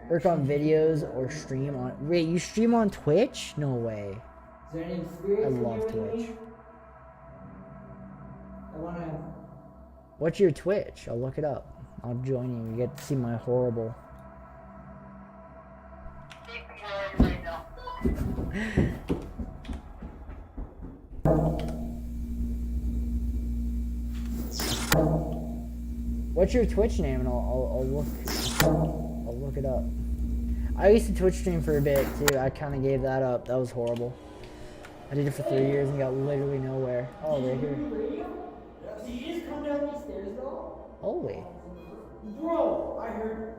Work on videos or stream on. Wait, you stream on Twitch? No way. Is there any experience I with love you and Twitch. me? I wanna. What's your Twitch? I'll look it up. I'll join you. You get to see my horrible. What's your Twitch name? And I'll look it up. I used to Twitch stream for a bit too. I kind of gave that up. That was horrible. I did it for 3 years and got literally nowhere. Oh, right here. Did you just come down these stairs though? Holy. Bro, I heard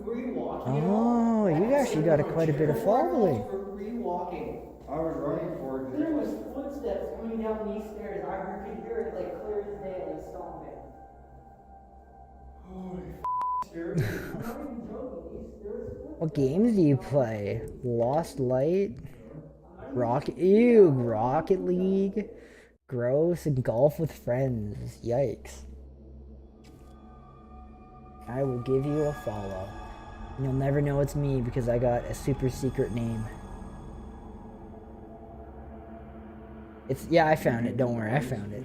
three walking. Oh, you actually got quite a bit of following. Three walking. I was running for it. There was footsteps coming down these stairs. I could hear it like clear as day, like stomping. Scared. I'm not even joking. There was footsteps. What games do you play? Lost Light? Rocket? Ew, Rocket League? Gross. And golf with friends. Yikes. I will give you a follow. You'll never know it's me because I got a super secret name. Yeah, I found it. Don't worry, I found it.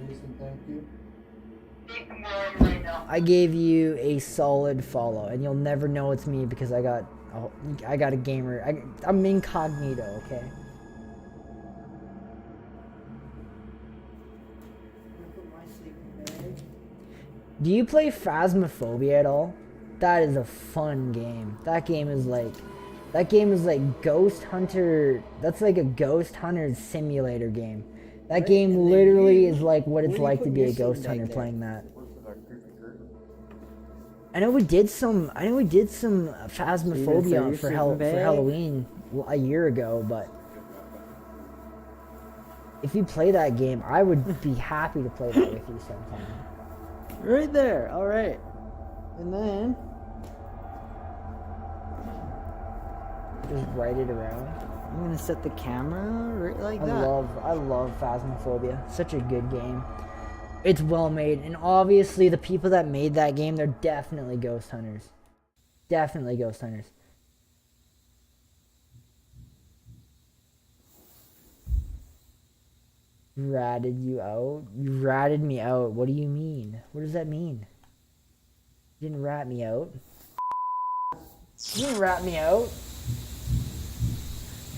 I gave you a solid follow, and you'll never know it's me because I got a gamer. I'm incognito, okay? Do you play Phasmophobia at all? That is a fun game. That game is like Ghost Hunter. That's like a Ghost Hunter simulator game. That game literally is like what it's like to be a ghost hunter playing that. I know we did some Phasmophobia for Halloween a year ago, but If you play that game, I would be happy to play that with you sometime. Right there. All right. And then Just write it around. I'm gonna set the camera right like I that. love Phasmophobia. Such a good game. It's well made, and obviously the people that made that game, they're definitely ghost hunters. Definitely ghost hunters. Ratted you out? You ratted me out. What do you mean? What does that mean? You didn't rat me out. You didn't rat me out.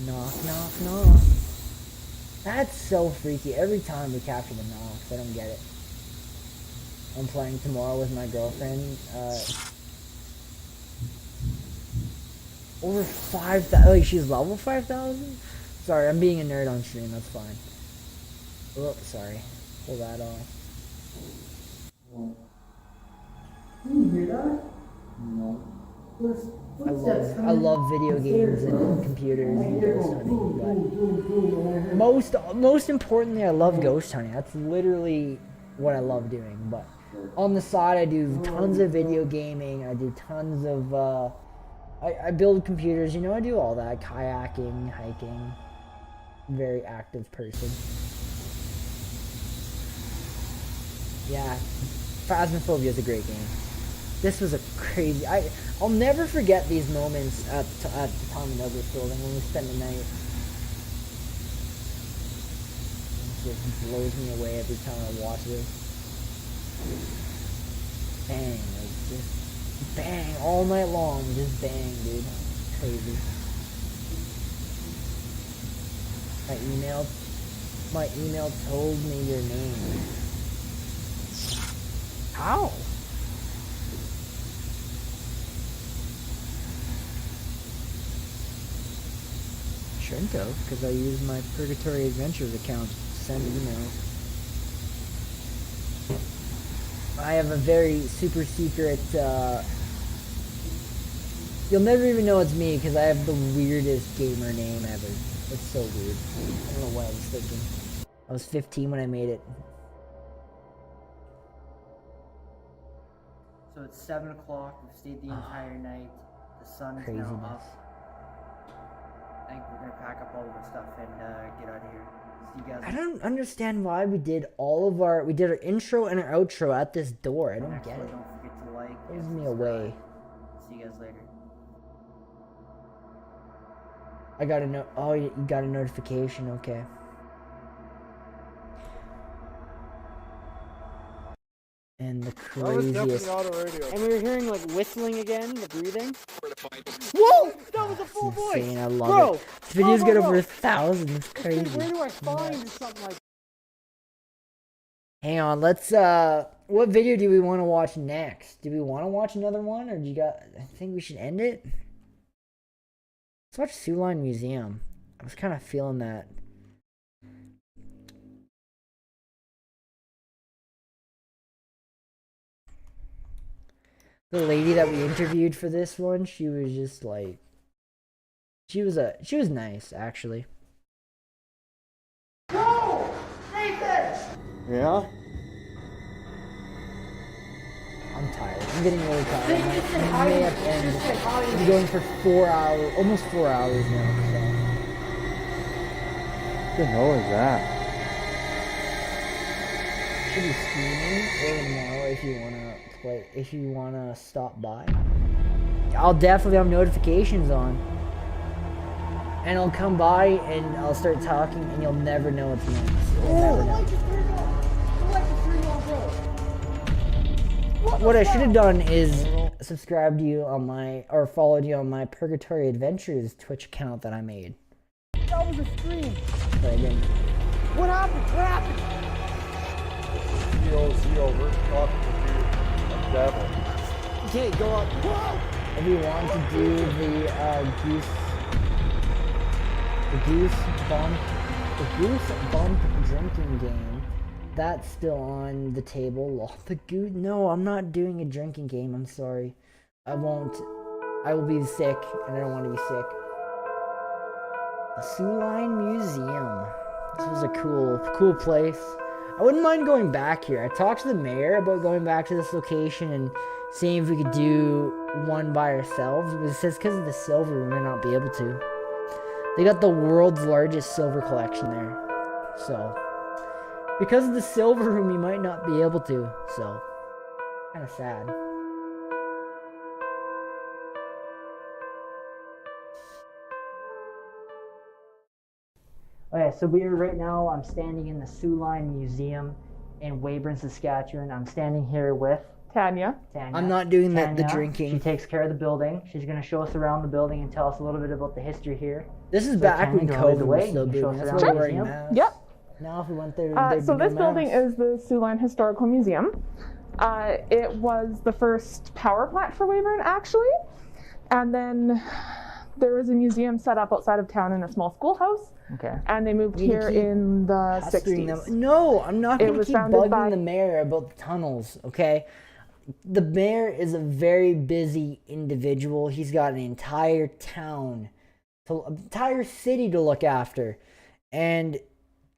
Knock, knock, knock. That's so freaky. Every time we capture the knocks, I don't get it. I'm playing tomorrow with my girlfriend. Over 5,000. Like, she's level 5,000? Sorry, I'm being a nerd on stream. That's fine. Oh, sorry. Pull that off. Can you hear that? No. There's I footsteps love video games and computers and ghost hunting, but most importantly, I love ghost hunting. That's literally what I love doing. But on the side, I do tons of video gaming. I do tons of I build computers. You know, I do all that, kayaking, hiking. Very active person. Yeah, Phasmophobia is a great game. This was a crazy. I'll never forget these moments at the Tom and Douglas building when we spent the night. It just blows me away every time I watch this. Bang, like just bang all night long, just bang, dude. Crazy. My email told me your name. How? Shouldn't have, because I use my Purgatory Adventures account to send emails. I have a very super secret, you'll never even know it's me, because I have the weirdest gamer name ever. It's so weird. I don't know what I was thinking. I was 15 when I made it. So it's 7 o'clock. We've stayed the entire night. The sun's Craziness. now up. I think we're gonna pack up all of our stuff and get out of here. See you guys. I don't understand why we did our intro and our outro at this door. I don't get Actually, it. don't forget to like. Gives and me subscribe. away. See you guys later. I got a no. Oh, you got a notification. Okay. And the That was definitely craziest. auto radio. And we were hearing like whistling again, the breathing. Whoa! That was a full It's voice. insane. I love Bro, it. This video's bro, got bro. over 1,000. It's Where crazy. do I find something like? Hang on. Let's. What video do we want to watch next? Do we want to watch another one, or do you got? I think we should end it. Let's watch Sioux Line Museum. I was kind of feeling that. The lady that we interviewed for this one, she was just like, she was nice actually. Yeah? I'm tired. I'm getting really tired. I may have to end. I've been going for 4 hours, almost 4 hours now. What the hell is that? So should be streaming or tomorrow if you wanna play. If you wanna stop by, I'll definitely have notifications on, and I'll come by and I'll start talking, and you'll never know it's me. You'll never know. What I should have done is subscribed to you on my, or followed you on my Purgatory Adventures Twitch account that I made. That was a stream. But I didn't. What happened? What happened? CEO, we're talking to a devil. Okay, go up. Whoa! If you want to do the goose bump drinking game, that's still on the table. No, I'm not doing a drinking game. I'm sorry. I won't. I will be sick, and I don't want to be sick. The Sioux Line Museum. This was a cool place. I wouldn't mind going back here. I talked to the mayor about going back to this location and seeing if we could do one by ourselves. But it says because of the silver, we might not be able to. They got the world's largest silver collection there. So, because of the silver room, we might not be able to. So, kind of sad. Okay, so I'm standing in the Sioux Line Museum in Weyburn, Saskatchewan. I'm standing here with Tanya. I'm not doing the Tanya, drinking. She takes care of the building. She's going to show us around the building and tell us a little bit about the history here. This is So back Tanya, when go ahead COVID away. was still You can show doing. us That's around why we're the wearing museum. masks. Yep. Now, if we went there, So this building is the Sioux Line Historical Museum. It was the first power plant for Weyburn, actually. And then there was a museum set up outside of town in a small schoolhouse. Okay. And they moved You here keep in the pestering 60s. them. No, I'm not It going to was keep founded bugging by- the mayor about the tunnels, okay? The mayor is a very busy individual. He's got an entire town, an entire city to look after. And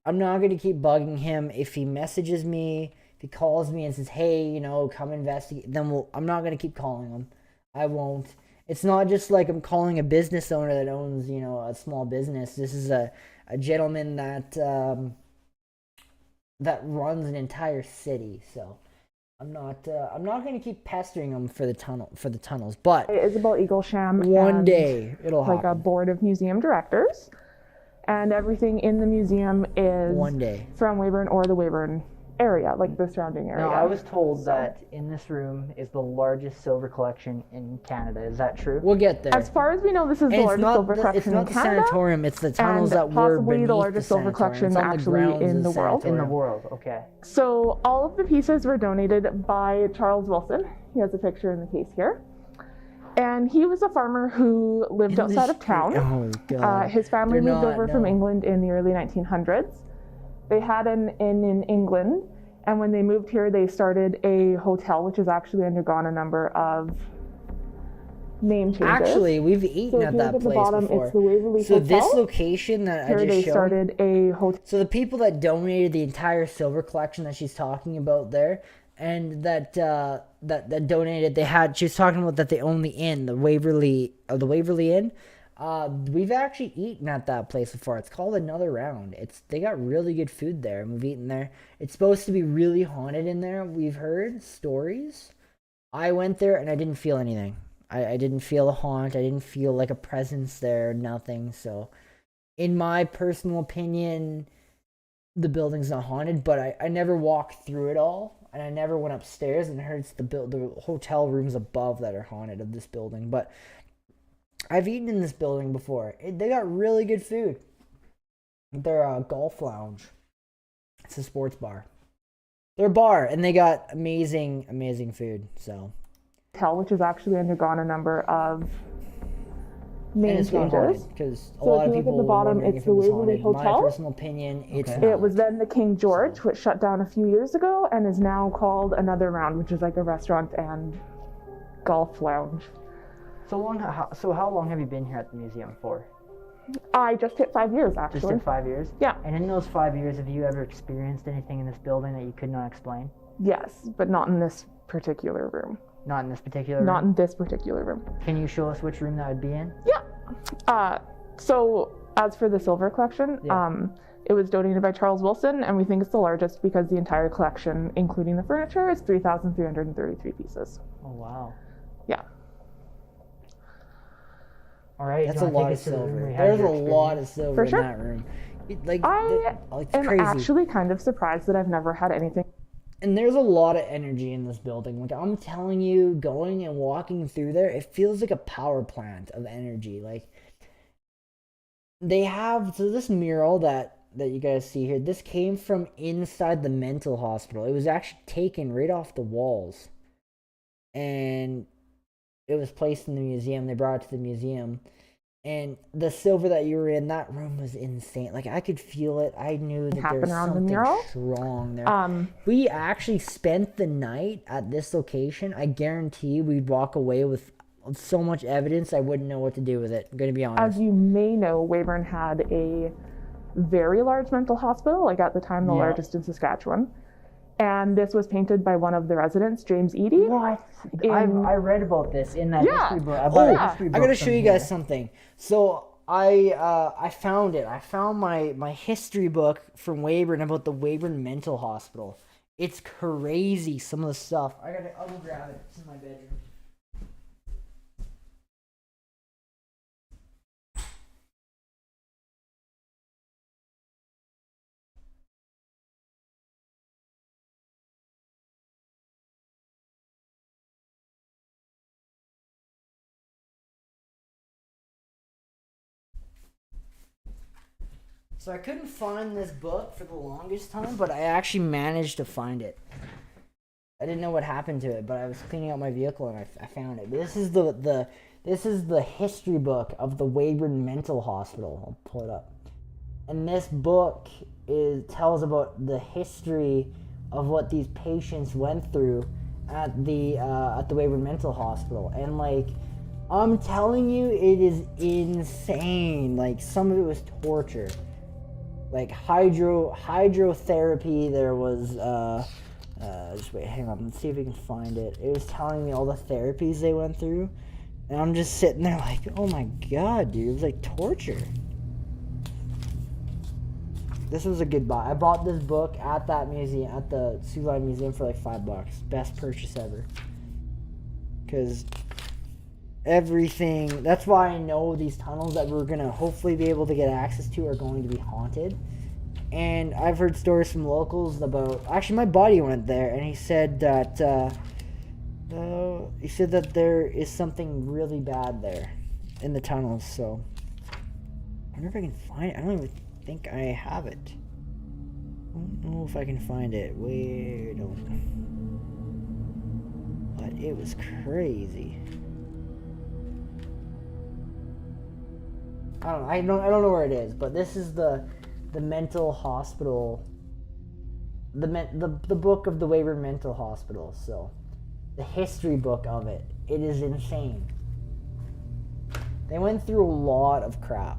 I'm not going to keep bugging him. If he messages me, if he calls me and says, hey, come investigate, then I'm not going to keep calling him. I won't. It's not just like I'm calling a business owner that owns, a small business. This is a gentleman that that runs an entire city. So I'm not going to keep pestering him for the tunnels. But Isabel Eaglesham. one and day it'll like a happen. board of museum directors. And everything in the museum is One day. from Weyburn or the Weyburn area, like the surrounding area. Now, I was told that in this room is the largest silver collection in Canada. Is that true? We'll get there. As far as we know, this is And the largest silver it's collection not in the Canada. sanatorium. It's the tunnels and that were possibly beneath the largest silver sanatorium. collection It's on the actually grounds in of the world. In the sanatorium. world, okay. So all of the pieces were donated by Charles Wilson. He has a picture in the case here. And he was a farmer who lived In the outside of street. town. Oh god. His family They're moved not, over from no. England in the early 1900s. They had an inn in England, and when they moved here, they started a hotel, which has actually undergone a number of name changes. Actually, we've eaten so if at you that look at the place bottom, before. it's the Waverly So Hotel. this location that Here I they just showed. started a hotel. So the people that donated the entire silver collection that she's talking about there, and that donated, she was talking about that they own the inn, the Waverly Inn. We've actually eaten at that place before. It's called Another Round. They got really good food there, and we've eaten there. It's supposed to be really haunted in there. We've heard stories. I went there and I didn't feel anything. I didn't feel a haunt. I didn't feel like a presence there. Nothing. So, in my personal opinion, the building's not haunted. But I never walked through it all. And I never went upstairs and heard it's the hotel rooms above that are haunted of this building. But I've eaten in this building before. They got really good food. They're a golf lounge. It's a sports bar. They're a bar, and they got amazing, amazing food. So, Which has actually undergone a number of and name it's not changes. haunted because a So lot if of you look at people the bottom, were wondering it's if it was the Waverly haunted. My Hotel. personal opinion, it's Okay. not. It was then the King George, which shut down a few years ago and is now called Another Round, which is like a restaurant and golf lounge. So how long have you been here at the museum for? I just hit 5 years, actually. Just in 5 years? Yeah. And in those 5 years, have you ever experienced anything in this building that you could not explain? Yes, but not in this particular room. Not in this particular Not room? in this particular room. Can you show us which room that would be in? So as for the silver collection, Yeah. it was donated by Charles Wilson, and we think it's the largest because the entire collection, including the furniture, is 3,333 pieces. Oh, wow. Yeah. All right. That's do a you wanna lot take of us to the room silver. where you had There's a your lot experience? of silver For in sure. that room. It's I'm crazy. actually kind of surprised that I've never had anything. And there's a lot of energy in this building. Like, I'm telling you, going and walking through there, it feels like a power plant of energy. Like, they have, so this mural that you guys see here, this came from inside the mental hospital. It was actually taken right off the walls. And it was placed in the museum. They brought it to the museum. And the silver that you were in, that room was insane. Like, I could feel it. I knew that there Happen was around the something mural? strong there. We actually spent the night at this location. I guarantee we'd walk away with so much evidence I wouldn't know what to do with it. I'm going to be honest. As you may know, Weyburn had a very large mental hospital, like at the time the largest in Saskatchewan. And this was painted by one of the residents, James Eady. What? I read about this in that history book. I gotta show you guys something. So I found it. I found my history book from Weyburn about the Weyburn Mental Hospital. It's crazy, some of the stuff. I'll go grab it. It's in my bedroom. So I couldn't find this book for the longest time, but I actually managed to find it. I didn't know what happened to it, but I was cleaning out my vehicle and I found it. This is the history book of the Weyburn Mental Hospital. I'll pull it up. And this book tells about the history of what these patients went through at the Weyburn Mental Hospital. And like, I'm telling you, it is insane. Like, some of it was torture. Like hydrotherapy, there was just wait, hang on, let's see if we can find it. It was telling me all the therapies they went through, and I'm just sitting there like, oh my god, dude, it was like torture. This was a good buy. I bought this book at that museum, at the Sioux Line Museum, for like $5. Best purchase ever. Because everything, that's why I know these tunnels that we're gonna hopefully be able to get access to are going to be haunted. And I've heard stories from locals about, actually my buddy went there and he said that there is something really bad there in the tunnels. So I wonder if I can find it. I don't even think I have it. I don't know if I can find it. Wait, but it was crazy. I don't know where it is, but this is the mental hospital, the book of the Weyburn Mental Hospital. So the history book of it is insane. They went through a lot of crap.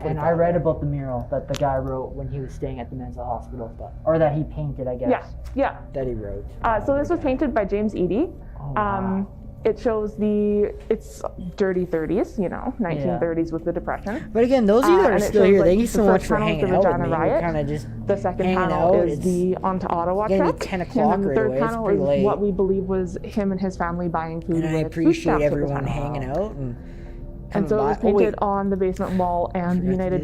And I read about the mural that the guy wrote when he was staying at the mental hospital, or that he painted, I guess. Yeah. That he wrote. So this was painted by James Eady. Oh, wow. It shows it's dirty 30s, 1930s with the Depression. But again, those of you that are still here, like, thank you so much for panel hanging the out with Regina me. Riot. We're kind of just The second hanging panel out. is the On to Ottawa It's gonna trek. be 10 o'clock And then the right third away. It's panel pretty is late. what we believe was him and his family buying food. And I with food appreciate stamps at the everyone time. hanging out And so it was painted on the basement wall, and United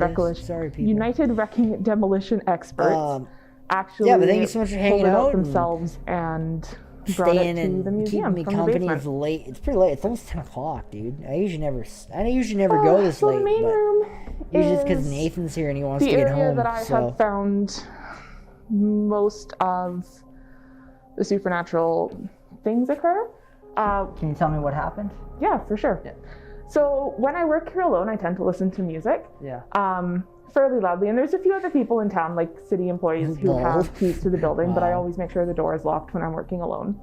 Wrecking Demolition Experts actually yeah, but thank you so much for hanging pulled it out themselves and brought it to the museum keeping me from the company. basement. It's late. It's pretty late. It's almost 10 o'clock, dude. I usually never go this So late. the main room usually it's because is Nathan's here and he wants to the get area home. that I have found most of the supernatural things occur. Can you tell me what happened? Yeah, for sure. Yeah. So when I work here alone, I tend to listen to music. Yeah. Fairly loudly, and there's a few other people in town, like city employees, who have keys to the building, but I always make sure the door is locked when I'm working alone,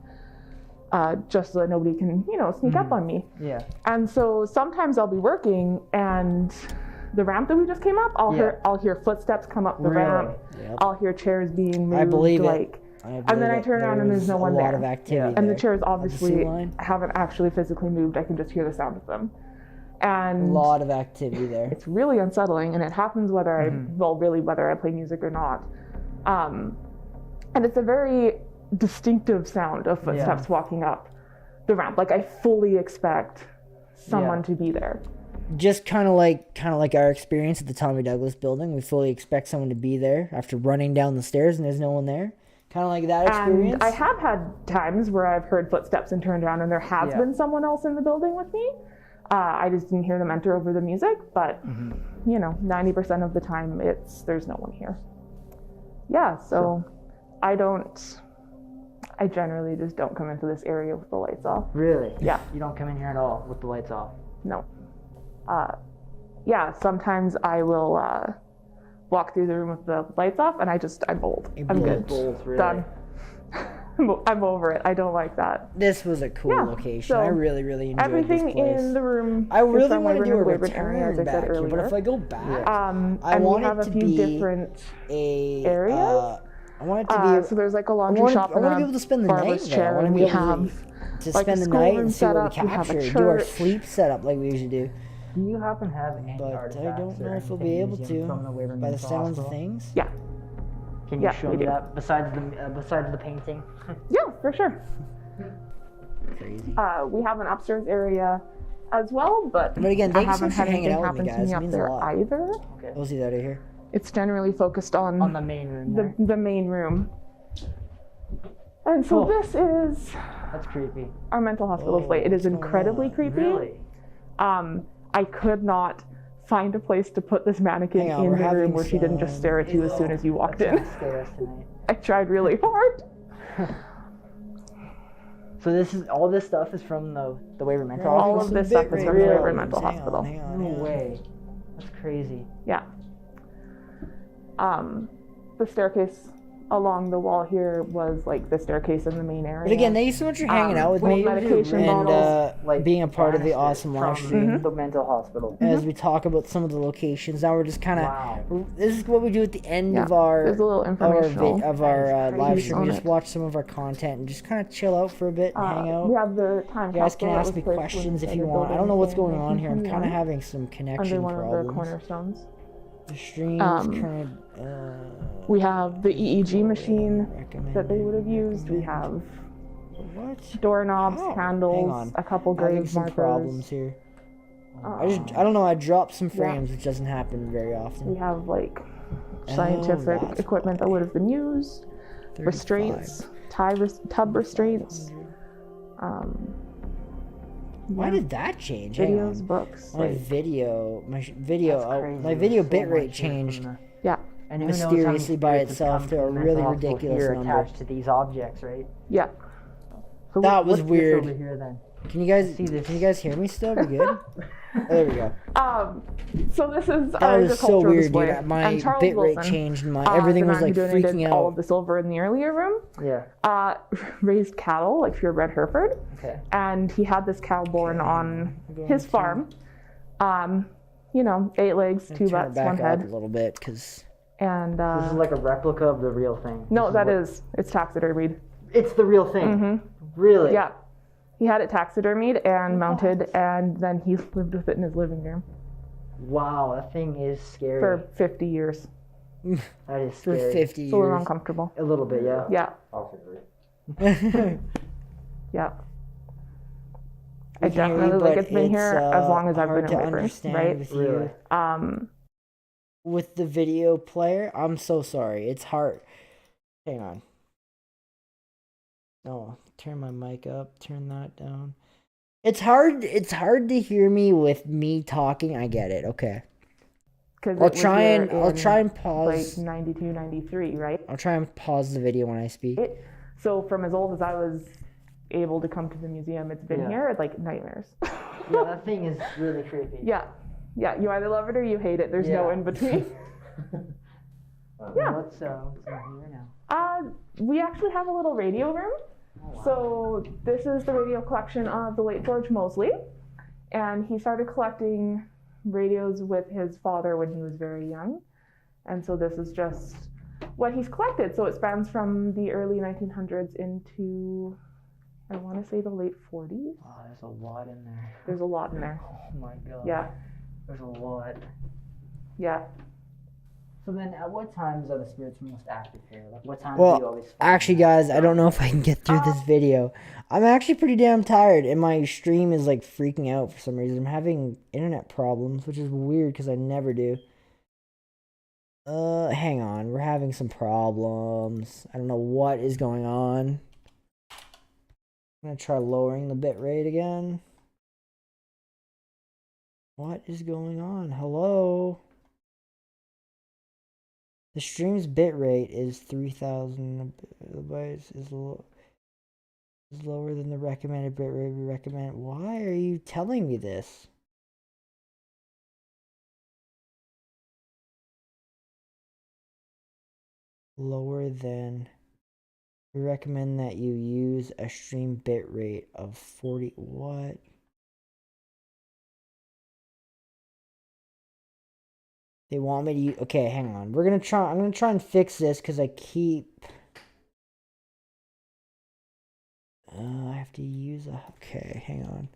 just so that nobody can, sneak up on me. Yeah. And so sometimes I'll be working, and the ramp that we just came up, I'll hear footsteps come up the ramp. Yep. I'll hear chairs being moved. I believe like, it. And then I turn around and there's no one a lot there. of activity And there. the chairs At the obviously Sioux Line. haven't actually physically moved. I can just hear the sound of them. A And lot of activity there. it's really unsettling, and it happens whether I play music or not. And it's a very distinctive sound of footsteps walking up the ramp. Like, I fully expect someone to be there. Just kind of like our experience at the Tommy Douglas building. We fully expect someone to be there after running down the stairs and there's no one there. Kind of like that experience. And I have had times where I've heard footsteps and turned around and there has been someone else in the building with me. I just didn't hear them enter over the music, but 90% of the time there's no one here. Yeah, so I generally just don't come into this area with the lights off. Really? Yeah. You don't come in here at all with the lights off? No. Sometimes I will walk through the room with the lights off, and I bolt. I'm good. Bolt, really? Done. I'm over it. I don't like that. This was a cool Yeah, location. so I really enjoyed Everything this place. in the room. I is really from want to do a Weyburn area, return as I back said here, earlier. but if I go back, I and want we have it a to few be different a areas. I want it to be. So there's like a I laundry want shop to and be a able to spend the barber's night there. I chair, want to and be we able have to like a spend the schoolroom night and see what we setup, we have a capture, do our church. sleep setup like we usually do. Do you happen to have any But artifacts I don't or know if we'll anything be able museum from the to Weyburn by the Mental sounds of Hospital? things. Yeah. Can you Yeah, show we me do. that besides the painting? Yeah, for sure. Crazy. We have an upstairs area as well, but again, I thank you so haven't much for had hanging anything out with me, happen to guys. me It up means a there lot. either. Okay. We'll see that out here. It's generally focused on The main room there. the main room. And so Oh. this is That's creepy. our mental hospital Oh, slate. It is what's going incredibly on? creepy. Really? I could not find a place to put this mannequin Hang on, in we're the room having where she didn't just some- stare at you as soon as you walked in. Scare us tonight. I tried really hard. So all this stuff is from the Weyburn Mental All Hospital? of this Some stuff is bit from rate the Weyburn problems. Mental Hang on, Hospital. hang on, No hang on. way. That's crazy. Yeah. The staircase along the wall here was like the staircase in the main area. But again, thank you so much for hanging out with old me medication and bottles. being a part of the banished it awesome live from stream. the mental hospital. As we talk about some of the locations, now we're just kind of. Wow. This is what we do at the end Yeah, of our there's a little informational live piece stream. We on just it. watch some of our content and just kind of chill out for a bit and hang out. We have the time You guys can capsule that ask was me placed when questions we if you started want. I building don't know what's this in going on here. I'm kind of 1921 having some connection under one of the problems. cornerstones. The stream's kind of. We have the EEG machine recommend that they would have used. We have What? doorknobs, How? Hang handles, on. a couple Having grave some markers. problems here. I don't know. I dropped some frames, which doesn't happen very We often. have like scientific that's equipment that would have been used, 35. restraints, tub restraints, Why yeah, did that change? Hang videos, on. books. My Like, video, That's crazy. my video There's so bitrate much here from changed the- yeah, And who knows how many mysteriously by spirits have itself come to a from the really mental hospital ridiculous here number. attached to these objects, right? yeah. So That was what's this weird. over here then? Can you guys See this? Can you guys hear me still? We good? Oh, there we go. So this is That our was so agricultural weird, display. dude. My and Charles bitrate Wilson, changed. And everything the was man like who donated freaking all out. of the silver in the earlier room, Yeah. raised cattle, like pure red Hereford, Okay. and he had this cow born on going his to- farm. 8 legs, 2 Turn it butts, back 1 up a head, little bit, because and This is like a replica of the real thing. no, it's taxidermied. It's the real thing. Really? Yeah, he had it taxidermied and mounted, and then he lived with it in his living room Wow, that thing is scary. for 50 years. That is for scary. 50 It's a little years. uncomfortable. A little bit, yeah. Yeah, yeah. I We can hear you, definitely like but it's been here as long as I've hard been in to Weyburn, understand right? with Really? you. With the video player, I'm so sorry. It's hard. Hang on. Oh, turn my mic up. Turn that down. It's hard. It's hard to hear me with me talking. I get it. Okay. 'Cause it I'll was try here and I'll in, try and pause. like 92, 93, right? I'll try and pause the video when I speak. So from as old as I was able to come to the museum, it's been Yeah. here like nightmares. Yeah, that thing is really creepy. Yeah, you either love it or you hate it. There's no Yeah. in between. Yeah. What's in here now? We actually have a little radio room. So this is the radio collection of the late George Mosley, and he started collecting radios with his father when he was very young, and so this is just what he's collected. So it spans from the early 1900s into, I want to say, the late 40s. Oh, there's a lot in there. There's a lot in there. Oh my god. Yeah, There's a lot. yeah. So then, at what times are the spirits most active here? Like, what times Well, do you always find actually, them? guys, I don't know if I can get through this video. I'm actually pretty damn tired, and my stream is like freaking out for some reason. I'm having internet problems, which is weird because I never do. Hang on, we're having some problems. I don't know what is going on. I'm gonna try lowering the bit rate again. What is going on? Hello? The stream's bit rate is 3,000 bytes. Is lower than the recommended bit rate we recommend. Why are you telling me this? Lower than We recommend that you use a stream bit rate of 40. What? They want me to use. Okay, hang on. I'm gonna try and fix this because I keep. I have to use a. Okay, hang on.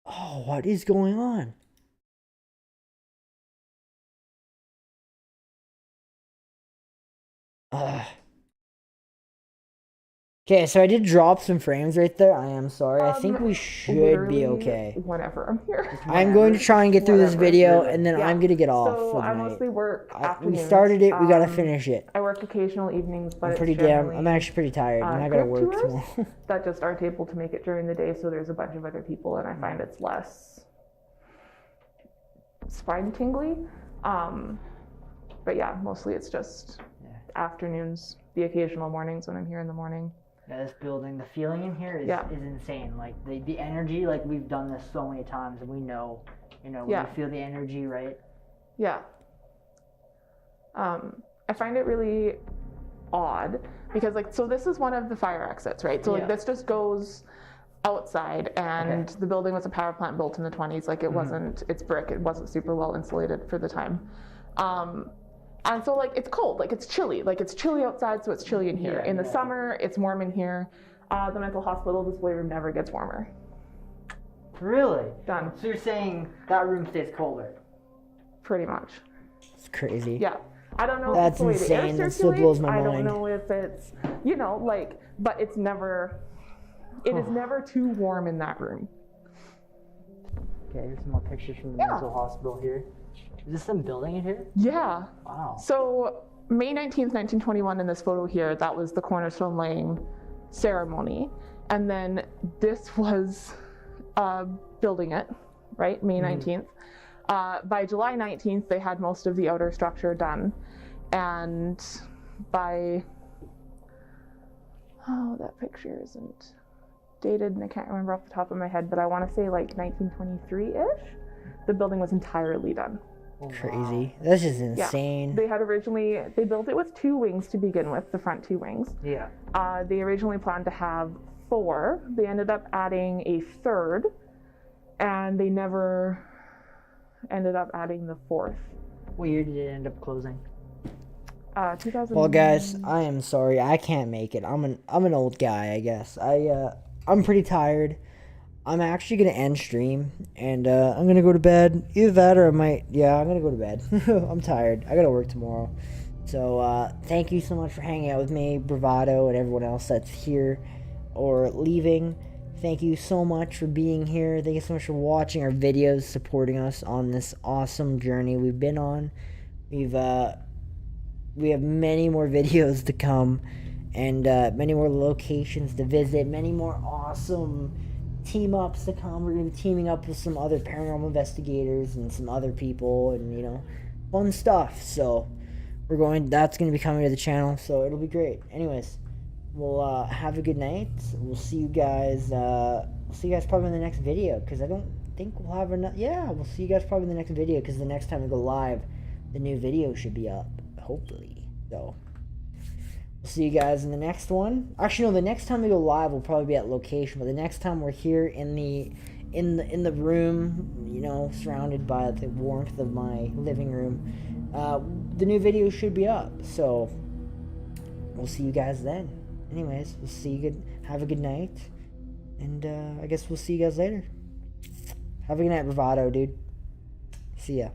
Oh, what is going on? Okay, so I did drop some frames right there. I am sorry. I think we should be okay. Whenever I'm here. I'm going to try and get through this video, and then Yeah. I'm going to get off So for the I night. mostly work We afternoons. started it. We got to finish it. I work occasional evenings, but I'm pretty it's damn. generally, I'm actually pretty tired, and I got to group work tours tomorrow. that just aren't able to make it during the day, so there's a bunch of other people, and I find it's less spine tingly. But yeah, mostly it's just afternoons, the occasional mornings when I'm here in the morning. Yeah, this building, the feeling in here is insane. Like the energy, like we've done this so many times, and we know, when you feel the energy, right? Yeah. I find it really odd because so this is one of the fire exits, right? So this just goes outside, and the building was a power plant built in the 20s. Like it wasn't, it's brick. It wasn't super well insulated for the time. And so it's cold, it's chilly. It's chilly outside, so it's chilly in here. In the summer, it's warm in here. The mental hospital display room never gets warmer. Really? Done. So you're saying that room stays colder? Pretty much. It's crazy. Yeah. I don't know That's if it's the way insane. the air That still blows circulates. my I don't mind. know if it's, but it's never, it is never too warm in that room. Okay, here's some more pictures from the mental hospital here. Is this some building in here? Yeah. Wow. So May 19th, 1921 in this photo here, that was the cornerstone laying ceremony. And then this was building it, right? May 19th. By July 19th, they had most of the outer structure done. And by, that picture isn't dated and I can't remember off the top of my head, but I want to say 1923-ish, the building was entirely done. Crazy. That's just insane. They had they built it with 2 wings to begin with, the front 2 wings. Yeah. They originally planned to have 4. They ended up adding a 3rd, and they never ended up adding the 4th. What year did it end up closing? 2000. Well, guys, I am sorry. I can't make it. I'm an old guy, I guess. I'm pretty tired. I'm actually gonna end stream, and I'm gonna go to bed. Either that, or I'm gonna go to bed. I'm tired. I gotta work tomorrow. So thank you so much for hanging out with me, Bravado, and everyone else that's here or leaving. Thank you so much for being here. Thank you so much for watching our videos, supporting us on this awesome journey we've been on. We have many more videos to come, and many more locations to visit, many more awesome team ups to come. We're gonna be teaming up with some other paranormal investigators and some other people, and fun stuff. So that's gonna be coming to the channel, so it'll be great. Anyways, we'll have a good night. We'll see you guys probably in the next video, because I don't think we'll have enough. Yeah, we'll see you guys probably in the next video, because the next time we go live, the new video should be up, hopefully. So we'll see you guys in the next one. Actually, no, the next time we go live will probably be at location, but the next time we're here in the room, surrounded by the warmth of my living room, the new video should be up. So we'll see you guys then. Anyways, we'll see you good. Have a good night, and I guess we'll see you guys later. Have a good night, Bravado, dude. See ya.